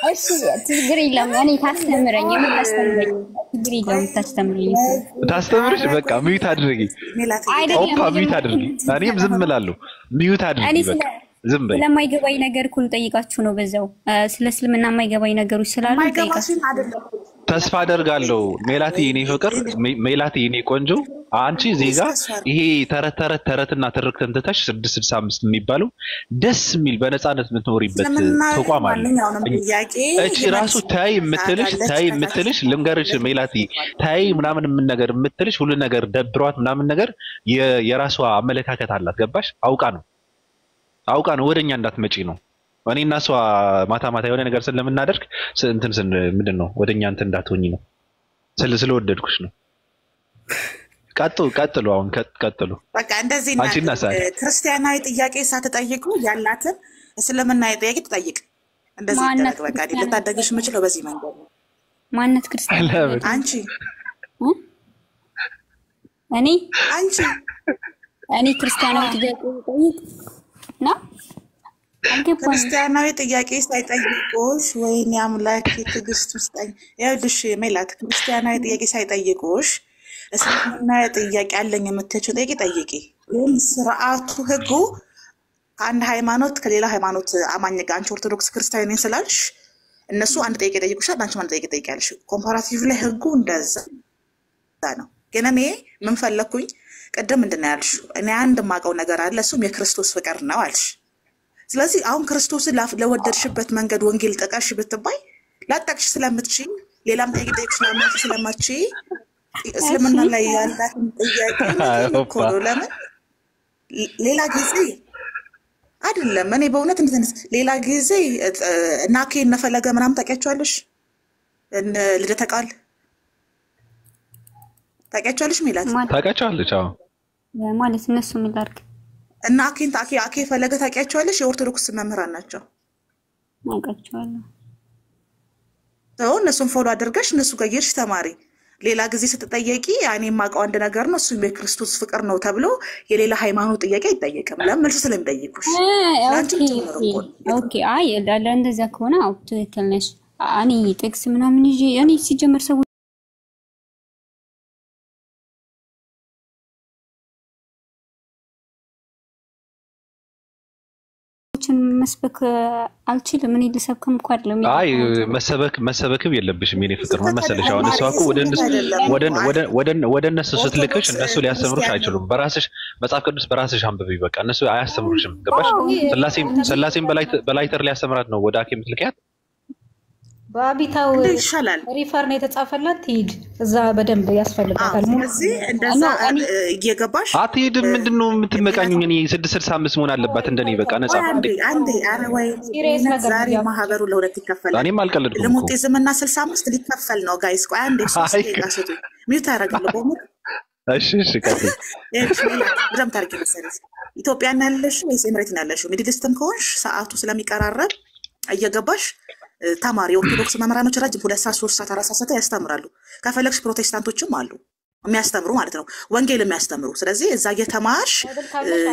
እሺ ችግር የለም እኔ ታስተምረኝ የምታስተምረኝ ችግር የለም ታስተምርሽ በቃ ሚዩት አድርጊ ኦፓ ሚዩት አድርጊ እኔም ዝም እላለሁ ሚዩት አድርጊ በቃ ዝም በይ ስለማይገባኝ ነገር ሁሉ ጠይቃችሁ ነው በዛው ስለ እስልምና የማይገባኝ ነገሮች ስላሉ ጠይቃችሁ ተስፋ አደርጋለሁ ሜላቲ እኔ ፍቅር ሜላቲ እኔ ቆንጆ አንቺ ዜጋ ይሄ ተረትና ትርክትን ተታሽ 665 የሚባለው ደስ የሚል በነፃነት የምትኖሪበት ተቋም አለ እቺ ራሱ ታይ የምትልሽ ልንገርሽ ሜላቲ ታይ ምናምን ምን ነገር የምትልሽ ሁሉ ነገር ደብሯት ምናምን ነገር የራሷ አመለካከት አላት ገባሽ አውቃ ነው ወደኛ እንዳትመጪ ነው እኔና እሷ ማታ የሆነ ነገር ስለምናደርግ እንትን ምንድነው ወደኛ እንትን እንዳትሆኚ ነው ስለወደድኩሽ ነው ቀጥሉ አሁን ቀጥሉ በቃ እንደዚህ ነው ክርስቲያናዊ ጥያቄ ሳትጠይቁ ያላትን እስልምናዊ ጥያቄ ትጠይቅ እንደዚህ ነው በቃ ልታደግሽ የምችለው በዚህ መንገድ ነው ማንነት ክርስቲያን አንቺ እኔ ክርስቲያናዊ ጥያቄ ጠይቅ ነው ክርስቲያናዊ ጥያቄ ሳይጠይቁሽ ወይኔ አምላክ ትግስት ውስጠኝ ያልሽ ሜላት ክርስቲያናዊ ጥያቄ ሳይጠይቁሽ እስልምናዊ ጥያቄ አለኝ የምትችው ጥያቄ ጠይቂ ግን ስርዓቱ ህጉ ከአንድ ሃይማኖት ከሌላ ሃይማኖት አማኝ ጋር አንቺ ኦርቶዶክስ ክርስቲያን ነኝ ስላልሽ እነሱ አንድ ጥያቄ ጠይቁሻል አንቺ አንድ ጥያቄ ጠይቂያለሽ ኮምፓራቲቭ ላይ ህጉ እንደዛ ነው ግን እኔ ምን ፈለኩኝ ቀደም እንደና ያልሽ እኔ አንድ ማቀው ነገር አለ እሱም የክርስቶስ ፍቅር ነው አልሽ ስለዚህ አሁን ክርስቶስን ለወደድሽበት መንገድ ወንጌል ጠቃሽ ብትባይ ላጣቅሽ ስለምትችይ ሌላም ጠይቅሽ ስለማትች እስልምና ላይ ያላትን ጥያቄ ነው ለምን ሌላ ጊዜ አይደለም እኔ በእውነት እንደዚህ ሌላ ጊዜ እናኬ ነፈለገ ምናምን ታውቂያቸዋለሽ ልደተ ቃል ታውቂያቸዋለሽ ሚላት ታውቂያቸዋለሽ አዎ ማለት እነሱ ምን ላድርግ እና አኬ ፈለገ ታውቂያቸዋለሽ የኦርቶዶክስ መምህራን ናቸው አውቃቸዋለሁ እነሱን ፎሎ አድርገሽ እነሱ ጋር ይርሽ ተማሪ ሌላ ጊዜ ስትጠየቂ ያኔ ማቀው አንድ ነገር ነው እሱ የክርስቶስ ፍቅር ነው ተብሎ የሌላ ሃይማኖት ጥያቄ አይጠየቅም ለምን መልስ ስለሚጠይቁሽ ኦኬ አይ እንደዛ ከሆነ አው ትክክል ነሽ እኔ ጥቅስ ምናምን ይዤ እኔ ሲጀመር ሰው መስበክ አልችልም እኔ ልሰብክም እንኳን አይደለም አይ መሰበክም የለብሽም የኔ ፍቅር ምን መሰለሽ አሁን እሷ እኮ ወደ እነሱ ስትልክሽ እነሱ ሊያስተምሩሽ አይችሉም በራስሽ መጽሐፍ ቅዱስ በራስሽ አንብቢ በቃ እነሱ አያስተምሩሽም ገባሽ ስላሴም በላይተር ሊያስተምራት ነው ወደ አኬ ምትልኪያት ባቢታው ሪፈር ነው የተጻፈላት ትሂድ እዛ በደንብ ያስፈልጋታል ስለዚህ እንደዛ እየገባሽ አትሂድ ምንድነው የምትመቃኙኝ እኔ 665 መሆን አለባት እንደኔ በቃ ነፃ አንዴ አረወይ ዛሬ ማህበሩ ለሁለት ይከፈላል እኔም አልቀልድኩም ለሙጤዝምና 65 ሊከፈል ነው ጋይስ ቆይ አንዴ ሶስት ደቂቃ ስጡ ሚውት ያደርጋለሁ በሙሉ እሺ ቀጥል በደም ታርቂ መሰለሽ ኢትዮጵያ ያለሽ ወይስ ኤምሬት ያለሽ ሚድልስትም ከሆንሽ ሰዓቱ ስለሚቀራረብ እየገባሽ ተማሪ ኦርቶዶክስ መምህራኖች ረጅም 2 ሰዓት 3 ሰዓት 4 ሰዓት ያስተምራሉ ከፈለግሽ ፕሮቴስታንቶችም አሉ የሚያስተምሩ ማለት ነው ወንጌል የሚያስተምሩ ስለዚህ እዛ የተማርሽ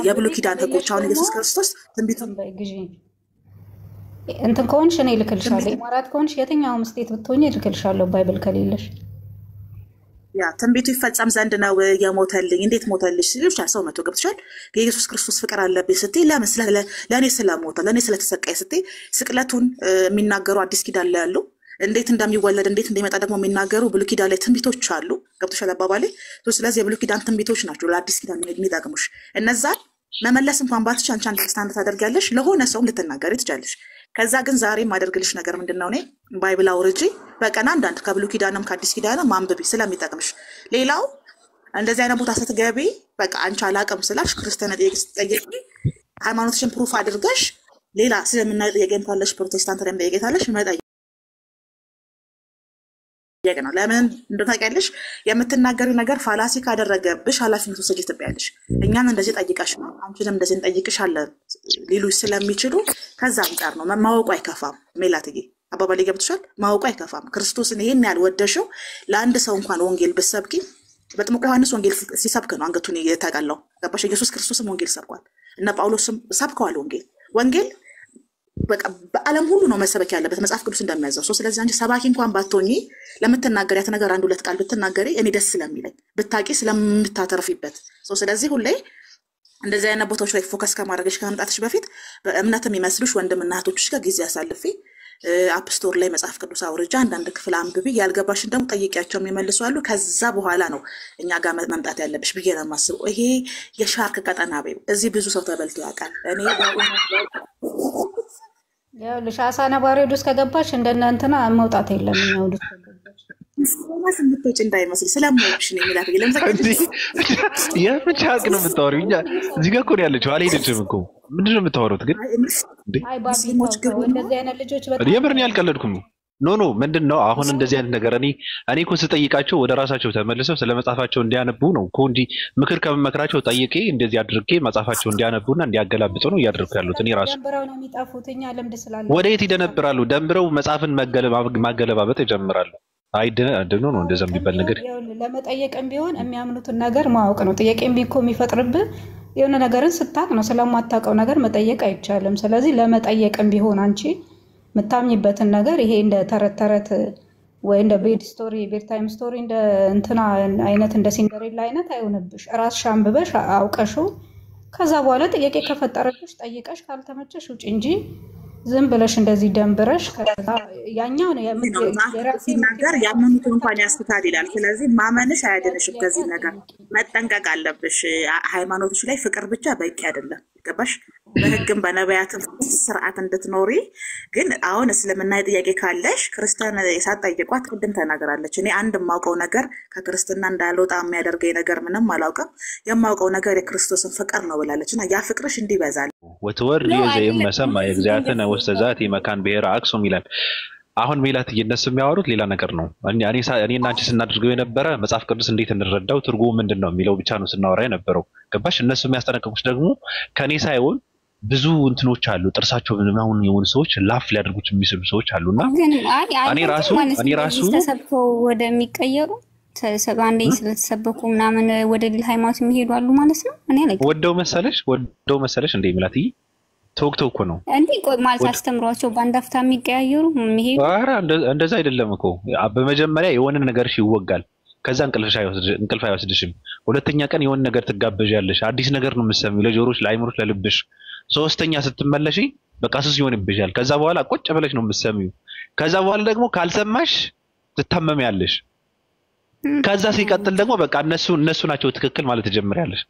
የብሉይ ኪዳን ህጎች አሁን ኢየሱስ ክርስቶስ ትንቢቱን እንትን ከሆንሽ እኔ ልክልሻለሁ ማራት ከሆንሽ የትኛውም ስቴት ብትሆኚ ልክልሻለሁ ባይብል ከሌለሽ ያ ትንቢቱ ይፈጸም ዘንድ ነው የሞተልኝ እንዴት ሞተልሽ ሲልሽ ሰው መቶ ገብቷል የኢየሱስ ክርስቶስ ፍቅር አለብኝ ስትይ ለኔ ስለሞተ ለኔ ስለተሰቃየ ስትይ ስቅለቱን የሚናገሩ አዲስ ኪዳን ላይ ያሉ እንዴት እንደሚወለድ እንዴት እንደሚመጣ ደግሞ የሚናገሩ ብሉይ ኪዳን ላይ ትንቢቶች አሉ ገብቶሻል አባባሌ ስለዚህ የብሉይ ኪዳን ትንቢቶች ናቸው ለአዲስ ኪዳን የሚጠቅሙሽ እነዛን መመለስ እንኳን ባትች አንቺ አንደርስታንድ ታደርጊያለሽ ለሆነ ሰው ልትናገሪ ትችላለሽ ከዛ ግን ዛሬ ማደርግልሽ ነገር ምንድነው ነኝ ባይብል አውርጂ በቀን አንድ ከብሉይ ኪዳንም ከአዲስ ኪዳንም ማንበቢ ስለሚጠቅምሽ ሌላው እንደዚህ አይነት ቦታ ስትገቢ በቃ አንቺ አላቅም ስላሽ ክርስቲያን ጠይቂ ሃይማኖትሽን ፕሩፍ አድርገሽ ሌላ ስለምናይ ጠይቄም ካለሽ ፕሮቴስታንት ላይ ጠይቄታለሽ መጣይ ነው ለምን እንደታውቂያለሽ የምትናገሪው ነገር ፋላሲ ካደረገብሽ ኃላፊነቱ ወስጂ ትበያለሽ እኛን እንደዚህ ጠይቃሽ ነው አንቺንም እንደዚህ እንጠይቅሻለን ሊሉሽ ስለሚችሉ ከዛ አንፃር ነው ማወቁ አይከፋም ሜላትዬ አባባሌ ገብቶሻል ማወቁ አይከፋም ክርስቶስን ይሄን ያልወደሽው ለአንድ ሰው እንኳን ወንጌል በሰብኪ በጥምቀት ዮሐንስ ወንጌል ሲሰብክ ነው አንገቱን የተቀላው ገባሽ ኢየሱስ ክርስቶስም ወንጌል ሰብኳል እና ጳውሎስም ሰብከዋል ወንጌል በቃ በዓለም ሁሉ ነው መሰበክ ያለበት መጽሐፍ ቅዱስ እንደሚያዘው። ስለዚህ አንቺ ሰባኪ እንኳን ባትሆኚ ለምትናገሪያት ነገር አንድ ሁለት ቃል ብትናገሪ እኔ ደስ ስለሚለኝ ብታቂ ስለምታተርፊበት። ስለዚህ ሁሌ እንደዚህ አይነት ቦታዎች ላይ ፎከስ ከማድረግሽ ከመምጣትሽ በፊት በእምነትም ይመስሉሽ ወንድምና እህቶችሽ ጋር ጊዜ አሳልፊ። አፕ ስቶር ላይ መጽሐፍ ቅዱስ አውርጃ አንዳንድ ክፍል አንብቢ። ያልገባሽን ደግሞ ጠይቂያቸው የሚመልሱ አሉ። ከዛ በኋላ ነው እኛ ጋር መምጣት ያለብሽ ብዬ ነው የማስበው። ይሄ የሻርክ ቀጠና በይው። እዚህ ብዙ ሰው ተበልቶ ያውቃል። እኔ ያው ለሻሳ ነባሪ ወድስ ከገባሽ እንደናንተና መውጣት የለም። ነው ወድስ ከገባሽ ስለማስ ምትወጪ እንዳይመስል ስለማይብሽ ነው የሚላት። ለምሳሌ የምቻቅ ነው የምታወሪው። እኛ እዚህ ጋር እኮ ነው ያለችው። አልሄደችም እኮ ምንድን ነው የምታወሩት ግን? አይ ባቢሞች ግን እንደዚህ አይነት ልጆች በጣም የምርን ያልቀለድኩም ኖ ምንድን ነው አሁን እንደዚህ አይነት ነገር እኔ እኮ ስጠይቃቸው ወደ ራሳቸው ተመልሰው ስለ መጽሐፋቸው እንዲያነቡ ነው እኮ እንጂ ምክር ከመመክራቸው ጠይቄ እንደዚህ አድርጌ መጽሐፋቸው እንዲያነቡና እንዲያገላብጡ ነው እያደረኩ ያሉት። እኔ ራሱ ደንብረው ነው የሚጠፉት። እኛ ልምድ ስላለ ወደ የት ይደነብራሉ? ደንብረው መጽሐፍን ማገለባበጥ ይጀምራሉ። አይደነ ነው እንደዛ የሚባል ነገር ለመጠየቅም ቢሆን የሚያምኑትን ነገር ማወቅ ነው። ጥያቄም ቢኮ የሚፈጥርብህ የሆነ ነገርን ስታቅ ነው። ስለማታውቀው ነገር መጠየቅ አይቻልም። ስለዚህ ለመጠየቅም ቢሆን አንቺ የምታምኝበትን ነገር ይሄ እንደ ተረት ወይ እንደ ቤድ ስቶሪ ቤድ ታይም ስቶሪ እንደ እንትና አይነት እንደ ሲንደሬላ አይነት አይሆንብሽ። ራስሽ አንብበሽ አውቀሽው ከዛ በኋላ ጥያቄ ከፈጠረብሽ ጠይቀሽ ካልተመቸሽ ውጪ እንጂ ዝም ብለሽ እንደዚህ ደንብረሽ ከዛ ያኛው ነው የራሴ ነገር ያመኑትን እንኳን ያስፈታል ይላል። ስለዚህ ማመንሽ አያድንሽም። ከዚህ ነገር መጠንቀቅ አለብሽ። ሃይማኖትሽ ላይ ፍቅር ብቻ በቂ አይደለም። ገባሽ? በህግም በነቢያትም ስርዓት እንድትኖሪ ግን አሁን እስልምና ጥያቄ ካለሽ ክርስቲያን ሳትጠይቋት ቅድም ተናገራለች። እኔ አንድ የማውቀው ነገር ከክርስትና እንዳልወጣ የሚያደርገኝ ነገር ምንም አላውቅም። የማውቀው ነገር የክርስቶስን ፍቅር ነው ብላለች እና ያ ፍቅርሽ እንዲበዛል ወትወርድ የዘይም መሰማ የእግዚአብሔርን ወስተዛት መካን ብሔረ አክሱም ይላል። አሁን ሜላት እየነሱ የሚያወሩት ሌላ ነገር ነው። እኔና አንቺ ስናደርገው የነበረ መጽሐፍ ቅዱስ እንዴት እንረዳው ትርጉሙ ምንድነው የሚለው ብቻ ነው ስናወራ የነበረው። ገባሽ? እነሱ የሚያስጠነቅቁሽ ደግሞ ከኔ ሳይሆን ብዙ እንትኖች አሉ። ጥርሳቸው ምናምን የሆኑ ሰዎች ላፍ ሊያደርጉት የሚስሉ ሰዎች አሉና እኔ ራሱ ተሰብከው ወደሚቀየሩ አንዴ ስለተሰበኩ ምናምን ወደ ሌላ ሃይማኖት የሚሄዱ አሉ ማለት ነው። እኔ ላይ ወደው መሰለሽ እንደ ሜላትዬ ቶክቶ እኮ ነው እንዴ? ቆይ ማለት አስተምሯቸው ባንዳፍታ የሚቀያየሩ የሚሄዱ? ኧረ እንደዛ አይደለም እኮ። በመጀመሪያ የሆነ ነገርሽ ይወጋል። ከዛ እንቅልፍ አይወስድሽም። ሁለተኛ ቀን የሆነ ነገር ትጋበዣለሽ። አዲስ ነገር ነው የምትሰሚው ለጆሮሽ፣ ለአይምሮሽ፣ ለልብሽ። ሶስተኛ ስትመለሺ በቃ ሱስ ይሆንብሻል። ከዛ በኋላ ቁጭ ብለሽ ነው የምትሰሚው። ከዛ በኋላ ደግሞ ካልሰማሽ ትታመሚያለሽ። ከዛ ሲቀጥል ደግሞ በቃ እነሱ ናቸው ትክክል ማለት ትጀምሪያለሽ።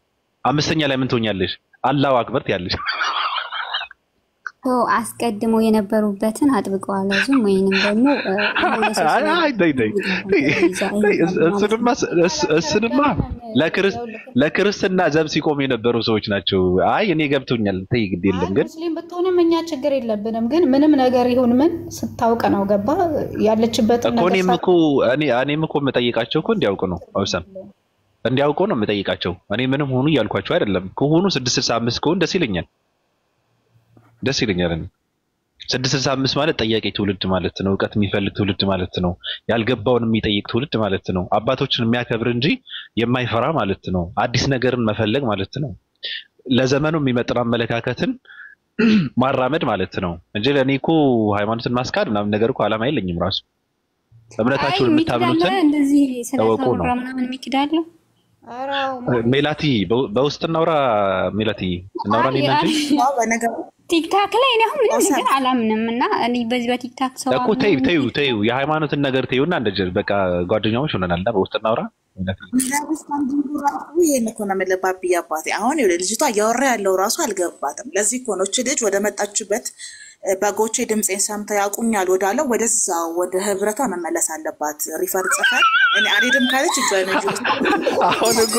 አምስተኛ ላይ ምን ትሆኛለሽ? አላሁ አክበር ትያለሽ። አስቀድመው የነበሩበትን አጥብቀው አላዙም ወይንም ደግሞ እሱንማ ለክርስትና ዘብ ሲቆም የነበሩ ሰዎች ናቸው። አይ እኔ ገብቶኛል። ተይ ግድ የለም ግን ሙስሊም ብትሆንም እኛ ችግር የለብንም። ግን ምንም ነገር ይሁን ምን ስታውቅ ነው ገባ ያለችበት ነገር እኔም እኮ የምጠይቃቸው እኮ እንዲያውቁ ነው። አውሰን እንዲያውቁ ነው የምጠይቃቸው። እኔ ምንም ሆኑ እያልኳቸው አይደለም። ከሆኑ 665 ከሆነ ደስ ይለኛል። 665 ማለት ጠያቂ ትውልድ ማለት ነው። እውቀት የሚፈልግ ትውልድ ማለት ነው። ያልገባውን የሚጠይቅ ትውልድ ማለት ነው። አባቶችን የሚያከብር እንጂ የማይፈራ ማለት ነው። አዲስ ነገርን መፈለግ ማለት ነው። ለዘመኑ የሚመጥን አመለካከትን ማራመድ ማለት ነው እንጂ ለኔ እኮ ሃይማኖትን ማስካድ ምናምን ነገር እኮ አላማ የለኝም። ራሱ እምነታችሁን የምታምኑትን እንደዚህ ተወቁ ነው ምናምን የሚክዳለ ሜላቲ በውስጥ እናውራ። ሜላቲ እናውራ በነገር ቲክታክ ላይ ነው ምንም ነገር አላምንም እና እኔ በዚህ በቲክታክ ሰው እኮ ተይው የሃይማኖትን ነገር ተይውና እንደዚህ በቃ ጓደኛሞች ሆነናል። በውስጥ እናውራ። ይሄን እኮ ነው የምልባብዬ አባቴ። አሁን ልጅቷ እያወራ ያለው ራሱ አልገባትም። ለዚህ እኮ ነው እቺ ልጅ ወደ መጣችበት በጎቼ ድምጼን ሰምተው ያውቁኛል ወዳለው ወደዛው ወደ ህብረቷ መመለስ አለባት። ሪፈር ጽፈን እኔ አልሄድም ካለች ይገነጁ። አሁን እኮ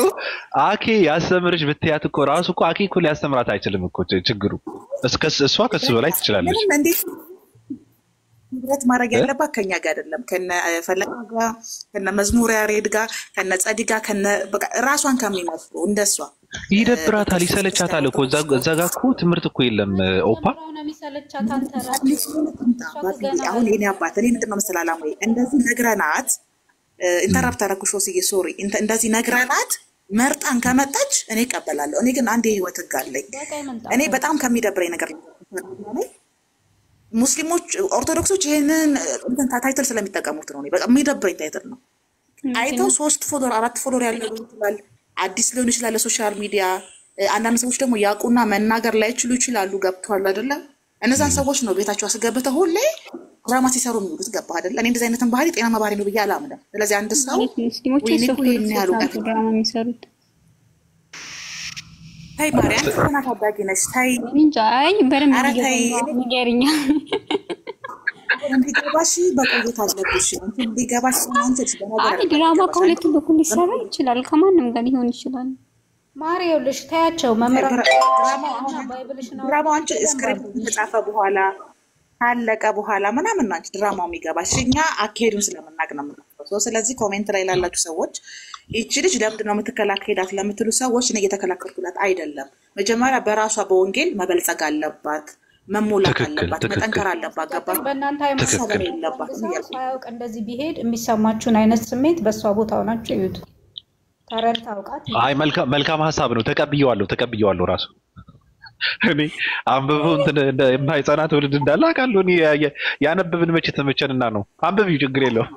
አኬ ያስተምርሽ ብትያት እኮ ራሱ እኮ አኬ እኮ ሊያስተምራት አይችልም እኮ ችግሩ። እሷ ከሱ በላይ ትችላለች። ህብረት ማድረግ ያለባት ከኛ ጋር አይደለም። ከነ ፈለጋ ጋር ከነ መዝሙር ያሬድ ጋር ከነ ጸዲ ጋር ከነ በቃ ራሷን ከሚመስሉ እንደሷ ይደብራታል፣ ይሰለቻታል እኮ እዛ ጋር እኮ ትምህርት እኮ የለም። ኦፓ አሁን የኔ አባት እኔ ምንድን ነው መሰለህ አላማዬ እንደዚህ ነግረናት ኢንተራፕት አደረኩሽ ወስዬ ሶሪ እንደዚህ ነግረናት መርጣን ከመጣች እኔ እቀበላለሁ። እኔ ግን አንድ የህይወት ህግ አለኝ። እኔ በጣም ከሚደብረኝ ነገር ሙስሊሞች ኦርቶዶክሶች ይሄንን እንትን ታይትል ስለሚጠቀሙት ነው። በቃ የሚደብረኝ ታይትል ነው። አይተው 3 ፎሎወር 4 ፎሎወር ያለው ይችላል፣ አዲስ ሊሆን ይችላል ለሶሻል ሚዲያ። አንዳንድ ሰዎች ደግሞ ያውቁና መናገር ላይችሉ ይችላሉ። ገብቷል አይደለ? እነዛን ሰዎች ነው ቤታቸው አስገብተው ሁሌ ድራማ ሲሰሩ የሚውሉት። ገባህ አይደለ? እኔ እንደዚህ አይነትን ባህሪ ጤናማ ባህሪ ነው ብዬ አላምንም። ስለዚህ አንድ ሰው ሙስሊሞች ይሄን ያሉ ድራማ የሚሰሩት ታይ ማርያም ተና ታዳጊ ነሽ ታይ እንጃ። አይ በረንብ ንገሪኛ እንዲገባሽ በቆይታ አለብሽ እንዲገባሽ አንቺ አይ ድራማ ከሁለት በኩል ሊሰራ ይችላል፣ ከማንም ጋር ሊሆን ይችላል። ማሪውልሽ ታያቸው መምራት ድራማው አንቺ ስክሪፕት ተጻፈ በኋላ አለቀ በኋላ ምናምን ነው አንቺ ድራማው የሚገባሽ። እኛ አካሄዱን ስለምናቅ ነው የምንፈሰው። ስለዚህ ኮሜንት ላይ ላላችሁ ሰዎች እቺ ልጅ ለምንድን ነው የምትከላከላት ለምትሉ ሰዎች እኔ እየተከላከልኩላት አይደለም። መጀመሪያ በራሷ በወንጌል መበልጸግ አለባት፣ መሞላት አለባት፣ መጠንከር አለባት። ገባሽ? በእናንተ አይመሰለም የለባት ሳያውቅ እንደዚህ ቢሄድ የሚሰማችሁን አይነት ስሜት በእሷ ቦታ ሆናችሁ ይዩት። ታረርታ አውቃት። አይ መልካም ሀሳብ ነው። ተቀብየዋለሁ ራሱ እኔ አንብበው እንትን የማይጸና ትውልድ እንዳለ አውቃለሁ። እኔ ያነበብን መቼ ተመቸንና ነው። አንብቢው ችግር የለውም።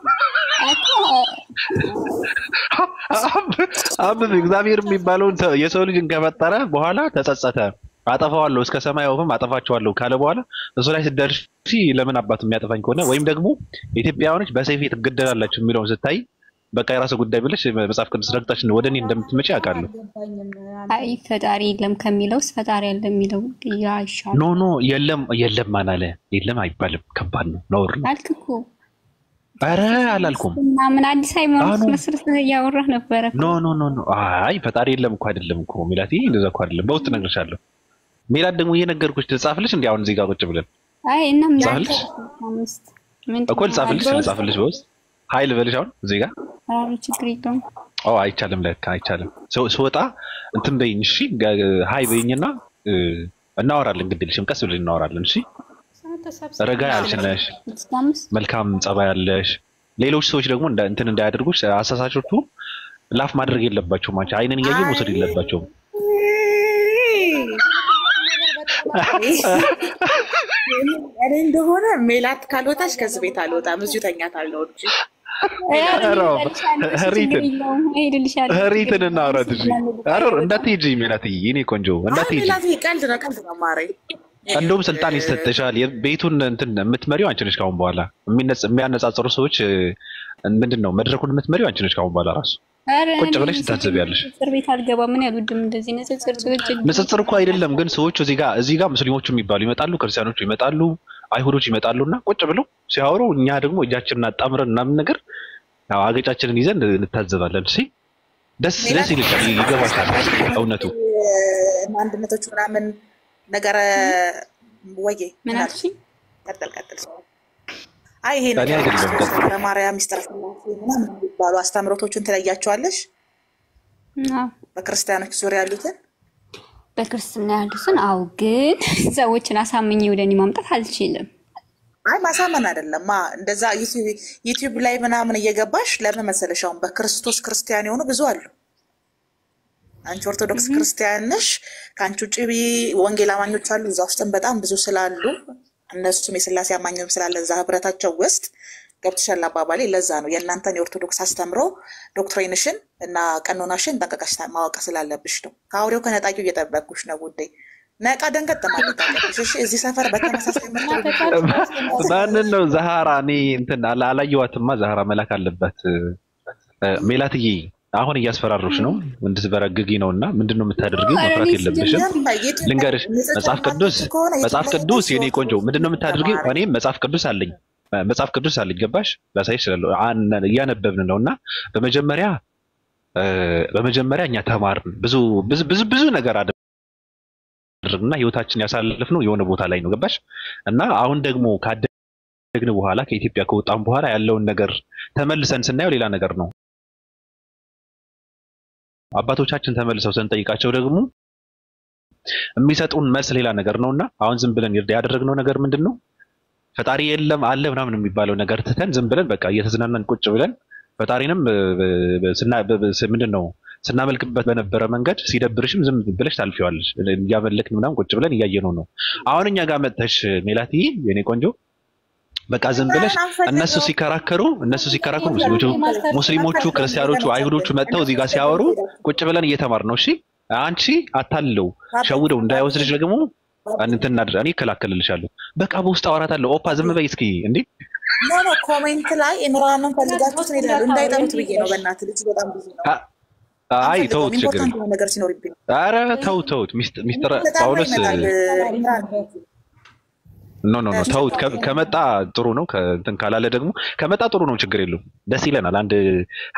አንብቢ። እግዚአብሔር የሚባለውን የሰው ልጅን ከፈጠረ በኋላ ተጸጸተ። አጠፋዋለሁ እስከ ሰማይ ወፍም አጠፋቸዋለሁ ካለ በኋላ እሱ ላይ ስትደርሺ ለምን አባት የሚያጠፋኝ ከሆነ ወይም ደግሞ ኢትዮጵያውያኖች በሰይፍ ትገደላላችሁ የሚለውን ስታይ በቃ የራሱ ጉዳይ ብለሽ መጽሐፍ ቅዱስ ረግጣሽ ወደ እኔ እንደምትመጪ አውቃለሁ። አይ ፈጣሪ የለም ከሚለውስ ፈጣሪ ያለ የሚለው ያይሻል። ኖ የለም ማናለ የለም አይባልም። ከባድ ነው፣ ነውር ነው አልክ እኮ። ኧረ አላልኩም እና ምን አዲስ ሃይማኖት መስርተህ እያወራህ ነበረ። ኖ አይ ፈጣሪ የለም እኮ አይደለም እኮ ሚላቲ፣ እንደዛ እኮ አይደለም። በውስጥ እነግርሻለሁ። ሚላት ደግሞ እየነገርኩሽ ትጻፍልሽ እንዴ? አሁን እዚህ ጋር ቁጭ ብለን አይ እና ምን እኮ ልጻፍልሽ በውስጥ ኃይል በልሽ አሁን እዚህ ጋር ችግር የለውም። አይቻልም፣ ለካ አይቻልም። ስወጣ እንትን በይኝ እሺ፣ ሀይ በይኝና እናወራለን። ግድልሽም ቀስ ብለን እናወራለን። እሺ ረጋ ያልሽ ነሽ፣ መልካም ጸባይ ያለሽ። ሌሎች ሰዎች ደግሞ እንትን እንዳያደርጉሽ አሳሳቾቹ ላፍ ማድረግ የለባቸውም። አንቺ አይንን እያየ መውሰድ የለባቸውም። እኔ እንደሆነ ሜላት ካልወጣች ከዚህ ቤት አልወጣም፣ እዚሁ ተኛታለሁ እንጂ ህሪትን እናውራት እንጂ እንዳትሄጂ ሜላትዬ፣ የእኔ ቆንጆ እንዳትሄጂ። ቀልድ ነው ማረኝ። እንደውም ስልጣን ይሰጥሻል። ቤቱን እንትን የምትመሪው አንቺ ነሽ። ካሁን በኋላ የሚያነጻጽሩ ሰዎች ምንድን ነው መድረኩን የምትመሪው አንቺ ነሽ። ካሁን በኋላ ራሱ ቁጭ ብለሽ ታዘቢያለሽ። ቤት አልገባም። ምን ያልወድም እንደዚህ ንጽጽር እኮ አይደለም ግን ሰዎች እዚህ ጋር ሙስሊሞቹ የሚባሉ ይመጣሉ፣ ክርስቲያኖቹ ይመጣሉ፣ አይሁዶች ይመጣሉና ቁጭ ብለው ሲያወሩ እኛ ደግሞ እጃችንን አጣምረን ምናምን ነገር አገጫችንን ይዘን እንታዘባለን። እሺ ደስ ይልሻል፣ ይገባሻል እውነቱ። አንድነቶቹ ምናምን ነገር ወዬ ምን አልሽ? ቀጥል። አይ ይሄ ነገር ለማርያም ሚስጥር ምናምን የሚባሉ አስተምሮቶቹን ትለያቸዋለሽ? በክርስቲያኖች ዙሪያ ያሉትን በክርስትና ያሉትን አው ግን ሰዎችን አሳምኜ ወደ እኔ ማምጣት አልችልም። አይ ማሳመን አይደለም እንደዛ ዩቲዩብ ላይ ምናምን እየገባሽ ለምን መሰለሽ አሁን በክርስቶስ ክርስቲያን የሆኑ ብዙ አሉ። አንቺ ኦርቶዶክስ ክርስቲያን ነሽ፣ ከአንቺ ውጭ ወንጌል አማኞች አሉ። እዛ ውስጥም በጣም ብዙ ስላሉ እነሱም የስላሴ አማኝም ስላለ እዛ ህብረታቸው ውስጥ ገብተሻል አባባሌ። ለዛ ነው የእናንተን የኦርቶዶክስ አስተምሮ ዶክትሪንሽን እና ቀኖናሽን ጠንቀቀሽ ማወቅ ስላለብሽ ነው። ከአውሬው ከነጣቂው እየጠበቅኩሽ ነው ውዴ። ነቃ ደንገጥ ማለት አለብሽ። እሺ እዚህ ሰፈር በተመሳሳይ ማንን ነው ዛሃራ? እኔ እንትን አላየኋትማ። ዛሃራ መላክ አለባት። ሜላትዬ አሁን እያስፈራሩሽ ነው፣ እንድትበረግጊ ነውና ምንድነው የምታደርጊው? መፍራት የለብሽም። ልንገርሽ፣ መጽሐፍ ቅዱስ የኔ ቆንጆ ምንድነው የምታደርጊው? እኔም መጽሐፍ ቅዱስ አለኝ ገባሽ? ላሳይሽ እችላለሁ። እያነበብን ነውና በመጀመሪያ እኛ ተማርን፣ ብዙ ነገር አደረግንና ህይወታችን ያሳለፍነው የሆነ ቦታ ላይ ነው ገባሽ? እና አሁን ደግሞ ካደግን በኋላ ከኢትዮጵያ ከወጣን በኋላ ያለውን ነገር ተመልሰን ስናየው ሌላ ነገር ነው። አባቶቻችን ተመልሰው ስንጠይቃቸው ደግሞ የሚሰጡን መልስ ሌላ ነገር ነውና አሁን ዝም ብለን ያደረግነው ነገር ምንድነው? ፈጣሪ የለም አለ ምናምን የሚባለው ነገር ትተን ዝም ብለን በቃ እየተዝናናን ቁጭ ብለን ፈጣሪንም ምንድነው ስናመልክበት በነበረ መንገድ ሲደብርሽም ዝም ብለሽ ታልፊዋለሽ። እያመለክን ምናምን ቁጭ ብለን እያየነው ነው። አሁን እኛ ጋር መጥተሽ ሜላትዬ የኔ ቆንጆ በቃ ዝም ብለሽ እነሱ ሲከራከሩ ሙስሊሞቹ ክርስቲያኖቹ አይሁዶቹ መጥተው እዚህ ጋር ሲያወሩ ቁጭ ብለን እየተማር ነው። እሺ አንቺ አታለው ሸውደው እንዳይወስድሽ ደግሞ እንትን እናድር እኔ እከላከልልሻለሁ። በቃ በውስጥ አወራታለሁ። ኦፓ ዝም በይ እስኪ እንዴ ኖ ኮሜንት ላይ ኢምራንን ፈልጋችሁት ነው ይላሉ። እንዳይጠሩት ብዬ ነው። በእናትህ ልጅ በጣም ብዙ ነው። አይ ተውት ችግር ነገር ሲኖርብኝ ኧረ ተውት ሚስተር ጳውሎስ ኖ ተውት። ከመጣ ጥሩ ነው። ከእንትን ካላለ ደግሞ ከመጣ ጥሩ ነው። ችግር የለውም። ደስ ይለናል። አንድ